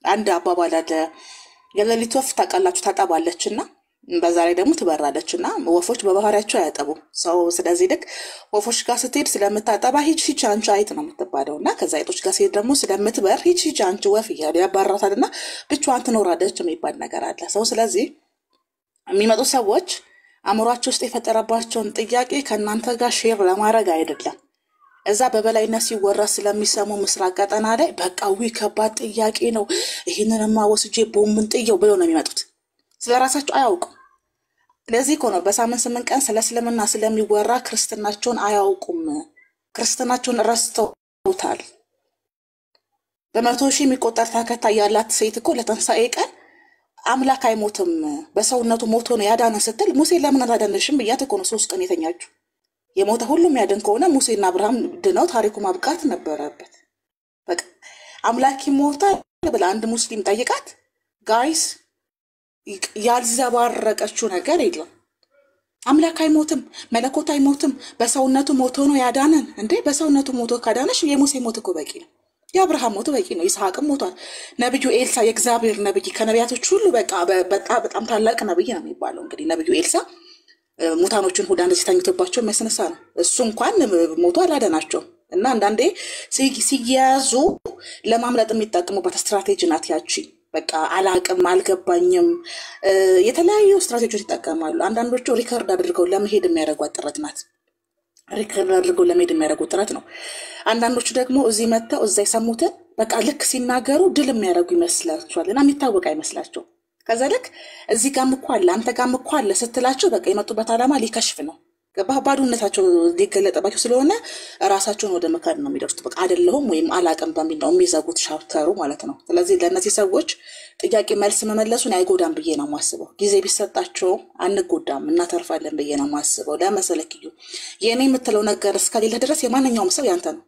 አንድ አባባል አለ፣ የሌሊት ወፍ ታውቃላችሁ ታጠባለችና በዛ ላይ ደግሞ ትበራለችና ወፎች በባህሪያቸው አያጠቡም ሰው። ስለዚህ ልክ ወፎች ጋር ስትሄድ ስለምታጠባ ሂጂ አንቺ አይጥ ነው የምትባለውና ከዛ አይጦች ጋር ስትሄድ ደግሞ ስለምትበር ሂጂ አንቺ ወፍ እያሉ ያባራታልና ብቻዋን ትኖራለች የሚባል ነገር አለ ሰው። ስለዚህ የሚመጡ ሰዎች አእምሯቸው ውስጥ የፈጠረባቸውን ጥያቄ ከእናንተ ጋር ሼር ለማድረግ አይደለም። እዛ በበላይነት ሲወራ ስለሚሰሙ ምስራቅ ቀጠና ላይ በቃ ከባድ ጥያቄ ነው ይህንንማ ወስጄ ቦምብን ጥየው ብለው ነው የሚመጡት። ስለራሳቸው አያውቁም። ለዚህ እኮ ነው በሳምንት 8 ቀን ስለ እስልምና ስለሚወራ ክርስትናቸውን አያውቁም። ክርስትናቸውን ረስተውታል። በ100,000 የሚቆጠር ተከታይ ያላት ሴት እኮ ለትንሣኤ ቀን አምላክ አይሞትም በሰውነቱ ሞቶ ነው ያዳነ ስትል ሙሴ ለምን አላዳነሽም ብያት እኮ ነው 3 ቀን የተኛችሁ። የሞተ ሁሉም ያድን ከሆነ ሙሴና አብርሃም ድነው ታሪኩ ማብቃት ነበረበት። በቃ አምላክ ይሞታል ብላ አንድ ሙስሊም ጠይቃት ጋይስ ያልዘባረቀችው ነገር የለም። አምላክ አይሞትም፣ መለኮት አይሞትም፣ በሰውነቱ ሞቶ ነው ያዳነን። እንዴ በሰውነቱ ሞቶ ካዳነሽ የሙሴ ሞት እኮ በቂ ነው። የአብርሃም ሞት በቂ ነው። ይስሐቅም ሞቷል። ነብዩ ኤልሳ የእግዚአብሔር ነብይ ከነቢያቶች ሁሉ በጣም ታላቅ ነብይ ነው የሚባለው። እንግዲህ ነብዩ ኤልሳ ሙታኖችን ሁሉ እንደዚህ ተኝቶባቸው የሚያስነሳ ነው። እሱ እንኳን ሞቶ አላዳናቸውም። እና አንዳንዴ ሲያዙ ለማምለጥ የሚጠቀሙበት ስትራቴጂ ናት ያቺ። በቃ አላቅም አልገባኝም የተለያዩ ስትራቴጂዎች ይጠቀማሉ። አንዳንዶቹ ሪከርድ አድርገው ለመሄድ የሚያደርጉት ጥረት ናት። ሪከርድ አድርገው ለመሄድ የሚያደርጉት ጥረት ነው። አንዳንዶቹ ደግሞ እዚህ መጥተው እዛ የሰሙትን በቃ ልክ ሲናገሩ ድል የሚያደርጉ ይመስላቸዋል እና የሚታወቅ አይመስላቸው። ከዛ ልክ እዚህ ጋር እኮ አለ አንተ ጋር እኮ አለ ስትላቸው በቃ የመጡበት ዓላማ ሊከሽፍ ነው። ባዶነታቸው ሊገለጥባቸው ስለሆነ ራሳቸውን ወደ መካድ ነው የሚደርሱት። በቃ አይደለሁም ወይም አላቅም በሚል ነው የሚዘጉት ሻፕተሩ ማለት ነው። ስለዚህ ለእነዚህ ሰዎች ጥያቄ መልስ መመለሱን አይጎዳም ብዬ ነው የማስበው። ጊዜ ቢሰጣቸው አንጎዳም እናተርፋለን ብዬ ነው የማስበው። ለመሰለክዩ የኔ የምትለው ነገር እስከሌለ ድረስ የማንኛውም ሰው ያንተ ነው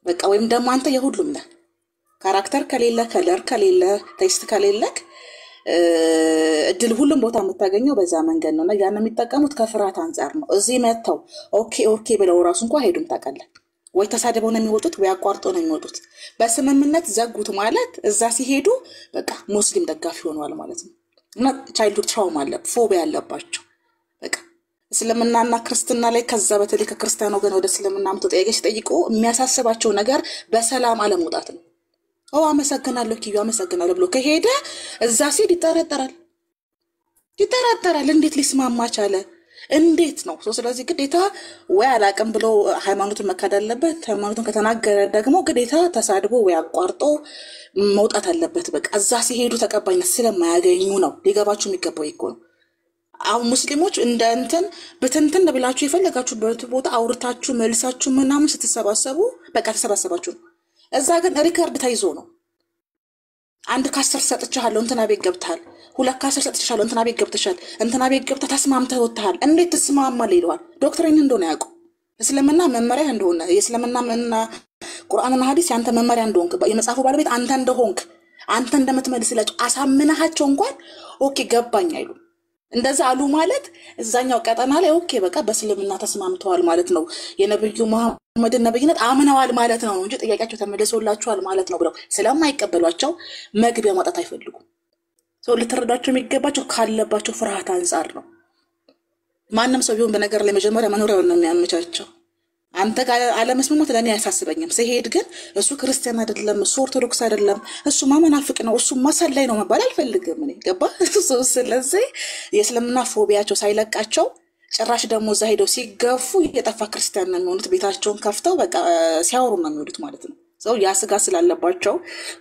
በቃ። ወይም ደግሞ አንተ የሁሉም ነህ። ካራክተር ከሌለ፣ ከለር ከሌለ፣ ቴስት ከሌለክ እድል ሁሉም ቦታ የምታገኘው በዛ መንገድ ነውና ያን የሚጠቀሙት ከፍርሃት አንፃር ነው። እዚህ መተው ኦኬ ብለው ራሱ እንኳን ሄዱም ታውቃለህ። ወይ ተሳድበው ነው የሚወጡት ወይ አቋርጦ ነው የሚወጡት። በስምምነት ዘጉት ማለት እዛ ሲሄዱ በቃ ሙስሊም ደጋፊ ሆነዋል ማለት ነው። እና ቻይልድሁድ ትራውማ አለ ፎቢያ አለባቸው። በቃ እስልምናና ክርስትና ላይ ከዛ በተለይ ከክርስቲያኖ ገና ወደ እስልምና አምጥቶ ጥያቄ ሲጠይቁ የሚያሳስባቸው ነገር በሰላም አለመውጣት ነው። አመሰግናለሁ ኪዩ አመሰግናለሁ ብሎ ከሄደ እዛ ሲል ይጠራጠራል። እንዴት ሊስማማ ቻለ? እንዴት ነው? ስለዚህ ግዴታ ወይ አላቅም ብሎ ሃይማኖቱን መካድ አለበት። ሃይማኖቱን ከተናገረ ደግሞ ግዴታ ተሳድቦ ወይ አቋርጦ መውጣት አለበት። በቃ እዛ ሲሄዱ ተቀባይነት ስለማያገኙ ነው። ሊገባችሁ የሚገባው ይኮ ነው። አሁን ሙስሊሞች እንደ እንትን በትንትን ብላችሁ የፈለጋችሁበት ቦታ አውርታችሁ መልሳችሁ ምናምን ስትሰባሰቡ በቃ ተሰባሰባችሁ ነው። እዛ ግን ሪከርድ ተይዞ ነው። አንድ ከ10 ሰጥቻለሁ እንትና ቤት ገብታል፣ 2 ከ10 ሰጥቻለሁ እንትና ቤት ገብተሻል፣ እንትና ቤት ገብታ ተስማምተህ ወጥተሃል። እንዴት ተስማማለህ ይለዋል። ዶክትሪን እንደሆነ ያውቁ እስልምና መመሪያ እንደሆነ የእስልምና ቁርአንና ሐዲስ ያንተ መመሪያ እንደሆንክ የመጽሐፉ ባለቤት አንተ እንደሆንክ አንተ እንደምትመልስላቸው አሳምነሃቸው እንኳን ኦኬ ገባኝ አይሉ። እንደዛ አሉ ማለት እዛኛው ቀጠና ላይ ኦኬ በቃ በእስልምና ተስማምተዋል ማለት ነው፣ የነብዩ መሐመድ ነብይነት አምነዋል ማለት ነው እንጂ ጥያቄያቸው ተመልሶላቸዋል ማለት ነው ብለው ስለማይቀበሏቸው መግቢያ ማጣት አይፈልጉም። ሰው ልትረዳቸው የሚገባቸው ካለባቸው ፍርሃት አንፃር ነው። ማንም ሰው ቢሆን በነገር ላይ መጀመሪያ መኖሪያውን ነው የሚያመቻቸው። አንተ ጋር አለመስማማት ለኔ አያሳስበኝም። ሲሄድ ግን እሱ ክርስቲያን አይደለም፣ እሱ ኦርቶዶክስ አይደለም፣ እሱ ማመናፍቅ ነው፣ እሱ ማሰላይ ነው መባል አልፈልግም እኔ ገባ። ስለዚህ የእስልምና ፎቢያቸው ሳይለቃቸው ጭራሽ ደግሞ እዛ ሄደው ሲገፉ የጠፋ ክርስቲያን ነው የሚሆኑት። ቤታቸውን ከፍተው በቃ ሲያወሩ ነው የሚሆኑት ማለት ነው። ሰው ያ ስጋ ስላለባቸው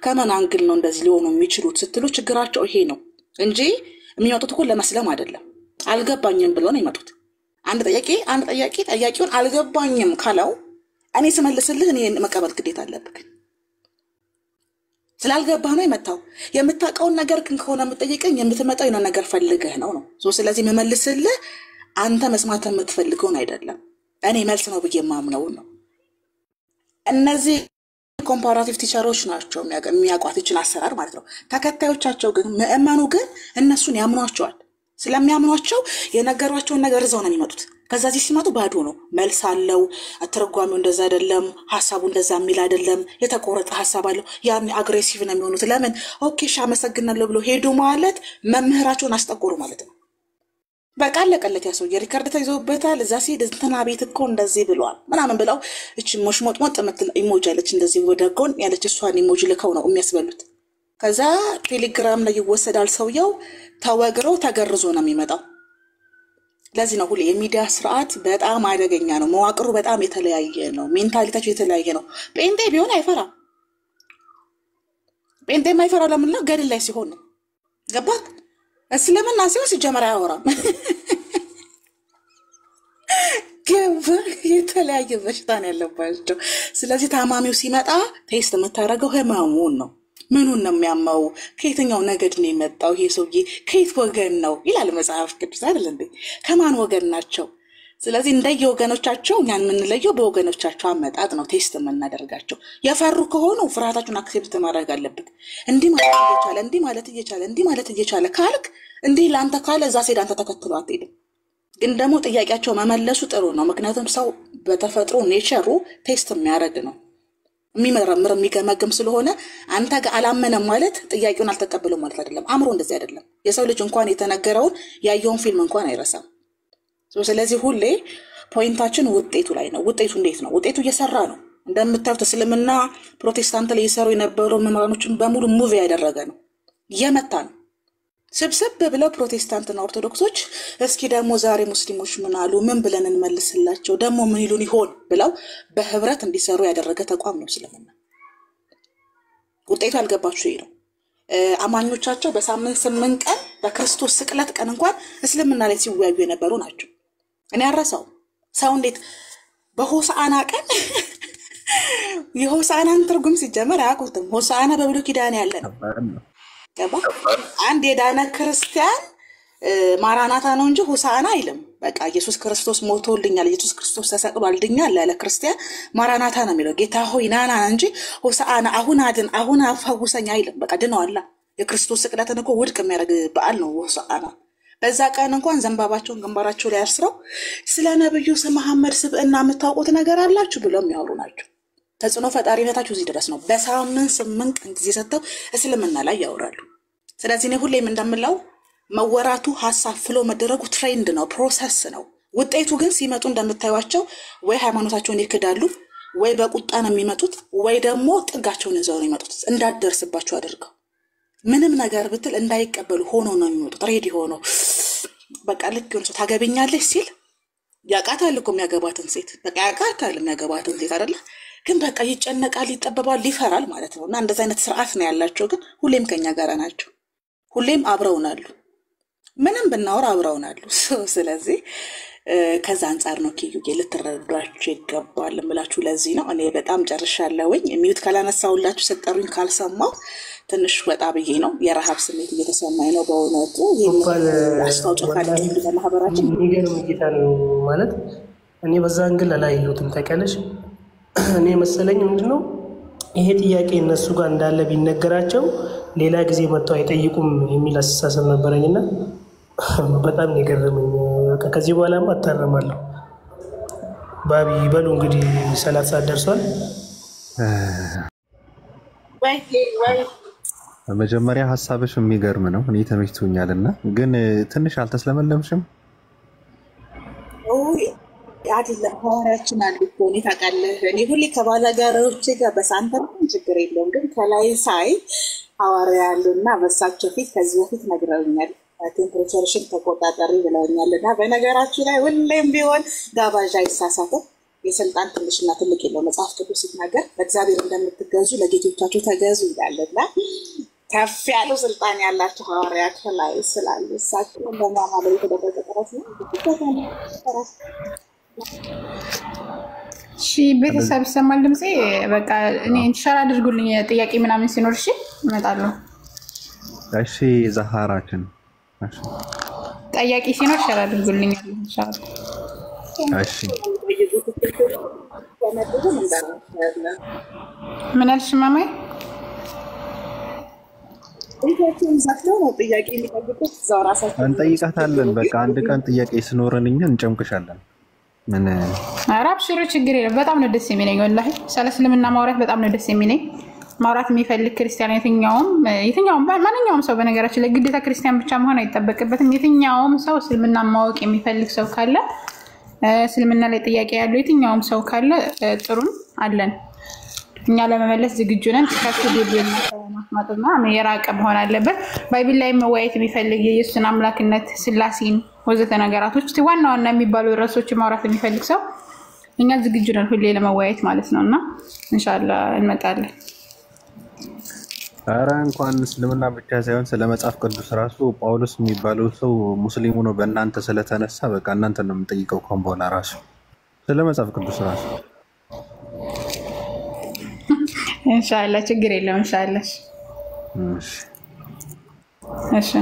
ከምን አንግል ነው እንደዚህ ሊሆኑ የሚችሉት ስትሉ ችግራቸው ይሄ ነው እንጂ የሚመጡት እኮ ለመስለም አይደለም። አልገባኝም ብሎ ነው የሚመጡት። አንድ ጠያቂ ጠያቂውን አልገባኝም ካለው እኔ ስመልስልህ እኔ መቀበል ግዴታ አለብህ። ስላልገባህ ነው የመጣው። የምታውቀውን ነገር ግን ከሆነ የምትጠይቀኝ የምትመጣው የሆነ ነገር ፈልገህ ነው። ስለዚህ የምመልስልህ አንተ መስማት የምትፈልገውን አይደለም፣ እኔ መልስ ነው ብዬ የማምነው ነው። እነዚህ ኮምፓራቲቭ ቲቸሮች ናቸው የሚያውቋት ይችን አሰራር ማለት ነው። ተከታዮቻቸው ግን ምዕመኑ ግን እነሱን ያምኗቸዋል። ስለሚያምኗቸው የነገሯቸውን ነገር እዛው ነው የሚመጡት። ከዛ እዚህ ሲመጡ ባዶ ነው። መልስ አለው፣ አተረጓሚው እንደዛ አይደለም፣ ሐሳቡ እንደዛ የሚል አይደለም፣ የተቆረጠ ሐሳብ አለው። ያን አግሬሲቭ ነው የሚሆኑት። ለምን ኦኬ እሺ አመሰግናለሁ ብሎ ሄዱ ማለት መምህራቸውን አስጠቆሩ ማለት ነው። በቃ አለቀለት። ያ ሰውዬ ሪከርድ ተይዞበታል። እዛ ሲሄድ እንትና ቤት እኮ እንደዚህ ብሏል ምናምን ብለው እቺ ሞሽሞጥሞጥ የምትል ኢሞጂ አለች፣ እንደዚህ ወደ ጎን ያለች እሷን ኢሞጂ ልከው ነው የሚያስበሉት። ከዛ ቴሌግራም ላይ ይወሰዳል። ሰውየው ተወግሮ ተገርዞ ነው የሚመጣው። ለዚህ ነው ሁሌ የሚዲያ ስርዓት በጣም አደገኛ ነው። መዋቅሩ በጣም የተለያየ ነው። ሜንታሊቲያቸው የተለያየ ነው። ጴንጤ ቢሆን አይፈራም። ጴንጤ የማይፈራው ለምን ነው? ገድል ላይ ሲሆን ነው። ገባት? እስልምና ሲሆን ሲጀመር አያወራም። የተለያየ በሽታ ነው ያለባቸው። ስለዚህ ታማሚው ሲመጣ ቴስት የምታደርገው ህመሙን ነው። ምኑን ነው የሚያማው? ከየትኛው ነገድ ነው የመጣው ይሄ ሰውዬ? ከየት ወገን ነው ይላል መጽሐፍ ቅዱስ አይደል እንዴ? ከማን ወገን ናቸው? ስለዚህ እንደየ ወገኖቻቸው እኛን የምንለየው በወገኖቻቸው አመጣጥ ነው ቴስት የምናደርጋቸው። የፈሩ ከሆኑ ፍርሃታቸውን አክሴፕት ማድረግ አለበት። እንዲህ ማለት እየቻለ ካልክ እንዲህ ለአንተ ካለ እዛ ሴድ አንተ ተከትሎ አትሄድም። ግን ደግሞ ጥያቄያቸው መመለሱ ጥሩ ነው። ምክንያቱም ሰው በተፈጥሮ ኔቸሩ ቴስት የሚያደርግ ነው፣ የሚመረምር የሚገመግም ስለሆነ አንተ ጋር አላመነም ማለት ጥያቄውን አልተቀበለም ማለት አይደለም። አእምሮ እንደዚህ አይደለም። የሰው ልጅ እንኳን የተነገረውን ያየውን ፊልም እንኳን አይረሳም። ስለዚህ ሁሌ ፖይንታችን ውጤቱ ላይ ነው። ውጤቱ እንዴት ነው? ውጤቱ እየሰራ ነው። እንደምታዩት እስልምና ፕሮቴስታንት ላይ የሰሩ የነበሩ መምህራኖችን በሙሉ ሙቭ ያደረገ ነው፣ እየመታ ነው። ስብስብ ብለው ፕሮቴስታንትና ኦርቶዶክሶች እስኪ ደግሞ ዛሬ ሙስሊሞች ምን አሉ፣ ምን ብለን እንመልስላቸው፣ ደግሞ ምን ይሉን ይሆን ብለው በህብረት እንዲሰሩ ያደረገ ተቋም ነው እስልምና። ውጤቱ ያልገባችሁ ይሄ ነው። አማኞቻቸው በሳምንት 8 ቀን በክርስቶስ ስቅለት ቀን እንኳን እስልምና ላይ ሲወያዩ የነበሩ ናቸው። እኔ አረሳው ሰው እንዴት በሆሳዕና ቀን የሆሳዕናን ትርጉም ሲጀመር አያውቁትም። ሆሳዕና በብሉይ ኪዳን ያለ ነው። አንድ የዳነ ክርስቲያን ማራናታ ነው እንጂ ሆሳዕና አይልም። በቃ ኢየሱስ ክርስቶስ ሞቶልኛል፣ ኢየሱስ ክርስቶስ ተሰቅሏል ድኛል ያለ ክርስቲያን ማራናታ ነው የሚለው። ጌታ ሆይ ናና እንጂ ሆሳዕና አሁን አድን፣ አሁን አፈውሰኝ አይልም። በቃ ድነዋላ። የክርስቶስ ስቅለትን እኮ ውድቅ የሚያደርግ በዓል ነው ሆሳዕና። በዛ ቀን እንኳን ዘንባባቸውን ግንባራቸው ላይ አስረው ስለ ነብዩ መሐመድ ስብዕና የምታውቁት ነገር አላችሁ ብለው የሚያወሩ ናቸው። ተጽዕኖ ፈጣሪነታቸው እዚህ ድረስ ነው። በሳምንት 8 ቀን ጊዜ ሰጥተው እስልምና ላይ ያወራሉ። ስለዚህ እኔ ሁሌም እንደምለው መወራቱ ሐሳብ ፍሎ መደረጉ ትሬንድ ነው፣ ፕሮሰስ ነው። ውጤቱ ግን ሲመጡ እንደምታዩቸው ወይ ሃይማኖታቸውን ይክዳሉ፣ ወይ በቁጣ ነው የሚመጡት፣ ወይ ደግሞ ጥጋቸውን ይዘው ነው የሚመጡት። እንዳደርስባቸው አድርገው ምንም ነገር ብትል እንዳይቀበሉ ሆኖ ነው የሚመጡት። ሬዲ ሆኖ በቃ ልክ ነው ሰው ታገቢኛለሽ ሲል ያቃታል እኮ የሚያገባትን ሴት በቃ ያቃታል የሚያገባትን ሴት አይደለ? ግን በቃ ይጨነቃል፣ ይጠበባል፣ ይፈራል ማለት ነው። እና እንደዚህ አይነት ስርዓት ነው ያላቸው። ግን ሁሌም ከኛ ጋር ናቸው፣ ሁሌም አብረውናሉ። ምንም ብናወራ አብረውናሉ። ስለዚህ ከዛ አንፃር ነው ኪዩዬ ልትረዷቸው ይገባል እምላችሁ። ለዚህ ነው እኔ በጣም ጨርሻለሁኝ። ሚዩት ካላነሳሁላችሁ ሰጠሩኝ ካልሰማሁ ትንሽ ወጣ ብዬ ነው። የረሃብ ስሜት እየተሰማኝ ነው በእውነቱ። አስተዋጽኦ ካለኝ ለማህበራችን የሚገርም እይታ ነው ማለት እኔ በዛ እንግል አላየሁትም። ታውቂያለሽ እኔ መሰለኝ ምንድነው ይሄ ጥያቄ እነሱ ጋር እንዳለ ቢነገራቸው ሌላ ጊዜ መጥተው አይጠይቁም የሚል አስተሳሰብ ነበረኝና በጣም የገረመኝ። ከዚህ በኋላማ አታረማለሁ። ባቢ በሉ እንግዲህ 30 ሰዓት ደርሷል። መጀመሪያ ሐሳብሽ የሚገርም ነው። እኔ ተመችቶኛልና ግን ትንሽ አልተስለመለምሽም? አይደለም ሐዋርያችን አሉ እኮ እኔ ታውቃለህ፣ እኔ ሁሌ ከባላጋራዎቼ ጋር በሳንተም ችግር የለውም። ግን ከላይ ሳይ ሐዋርያ ያሉና በሳቸው ፊት ከዚህ በፊት ነግረውኛል። ቴምፕሬቸርሽን ተቆጣጠሪ ብለውኛልና በነገራችሁ ላይ ሁሌም ቢሆን ጋባዥ አይሳሳትም። የስልጣን ትንሽና ትልቅ የለው። መጽሐፍ ቅዱስ ሲናገር በእግዚአብሔር እንደምትገዙ ለጌቶቻችሁ ተገዙ ይላልና ከፍ ያለው ስልጣን ያላቸው ሐዋርያት ላይ ስላሉ እሳቸው ለማማለል የተደረገ ጥረት ነው። እሺ ቤተሰብ ይሰማል ድምጼ? በቃ እኔ ሸር አድርጉልኝ። ጥያቄ ምናምን ሲኖር እሺ እመጣለሁ። እሺ ዛሃራችን እሺ ጥያቄ ሲኖር ሸር አድርጉልኝ ኢንሻአላህ። እሺ ምን አልሽ ማማዬ? እንጠይቃታለን። በቃ አንድ ቀን ጥያቄ ሲኖረን እኛ እንጨምቅሻለን። ምን አራብ ሽሮ ችግር የለም። በጣም ነው ደስ የሚለኝ ወላሂ ስለ እስልምና ማውራት በጣም ነው ደስ የሚለኝ። ማውራት የሚፈልግ ክርስቲያን የትኛውም ማንኛውም ሰው በነገራችን ላይ ግዴታ ክርስቲያን ብቻ መሆን አይጠበቅበትም። የትኛውም ሰው እስልምና ማወቅ የሚፈልግ ሰው ካለ እስልምና ላይ ጥያቄ ያለው የትኛውም ሰው ካለ ጥሩን አለን እኛ ለመመለስ ዝግጁ ነን። ማጥማ የራቀ መሆን አለበት። ባይብል ላይ መወያየት የሚፈልግ የኢየሱስን አምላክነት ስላሴን ወዘተ ነገራቶች ዋና ዋና የሚባሉ ርዕሶች ማውራት የሚፈልግ ሰው እኛ ዝግጁ ነን ሁሌ ለመወያየት ማለት ነውና ኢንሻአላህ እንመጣለን። ኧረ እንኳን እስልምና ብቻ ሳይሆን ስለ መጽሐፍ ቅዱስ ራሱ ጳውሎስ የሚባለው ሰው ሙስሊሙ ነው በእናንተ ስለተነሳ በቃ እናንተ ነው የምንጠይቀው ኮምቦላ ራሱ ስለ መጽሐፍ ቅዱስ ራሱ ኢንሻአላህ ችግር የለም ኢንሻአላህ። እሺ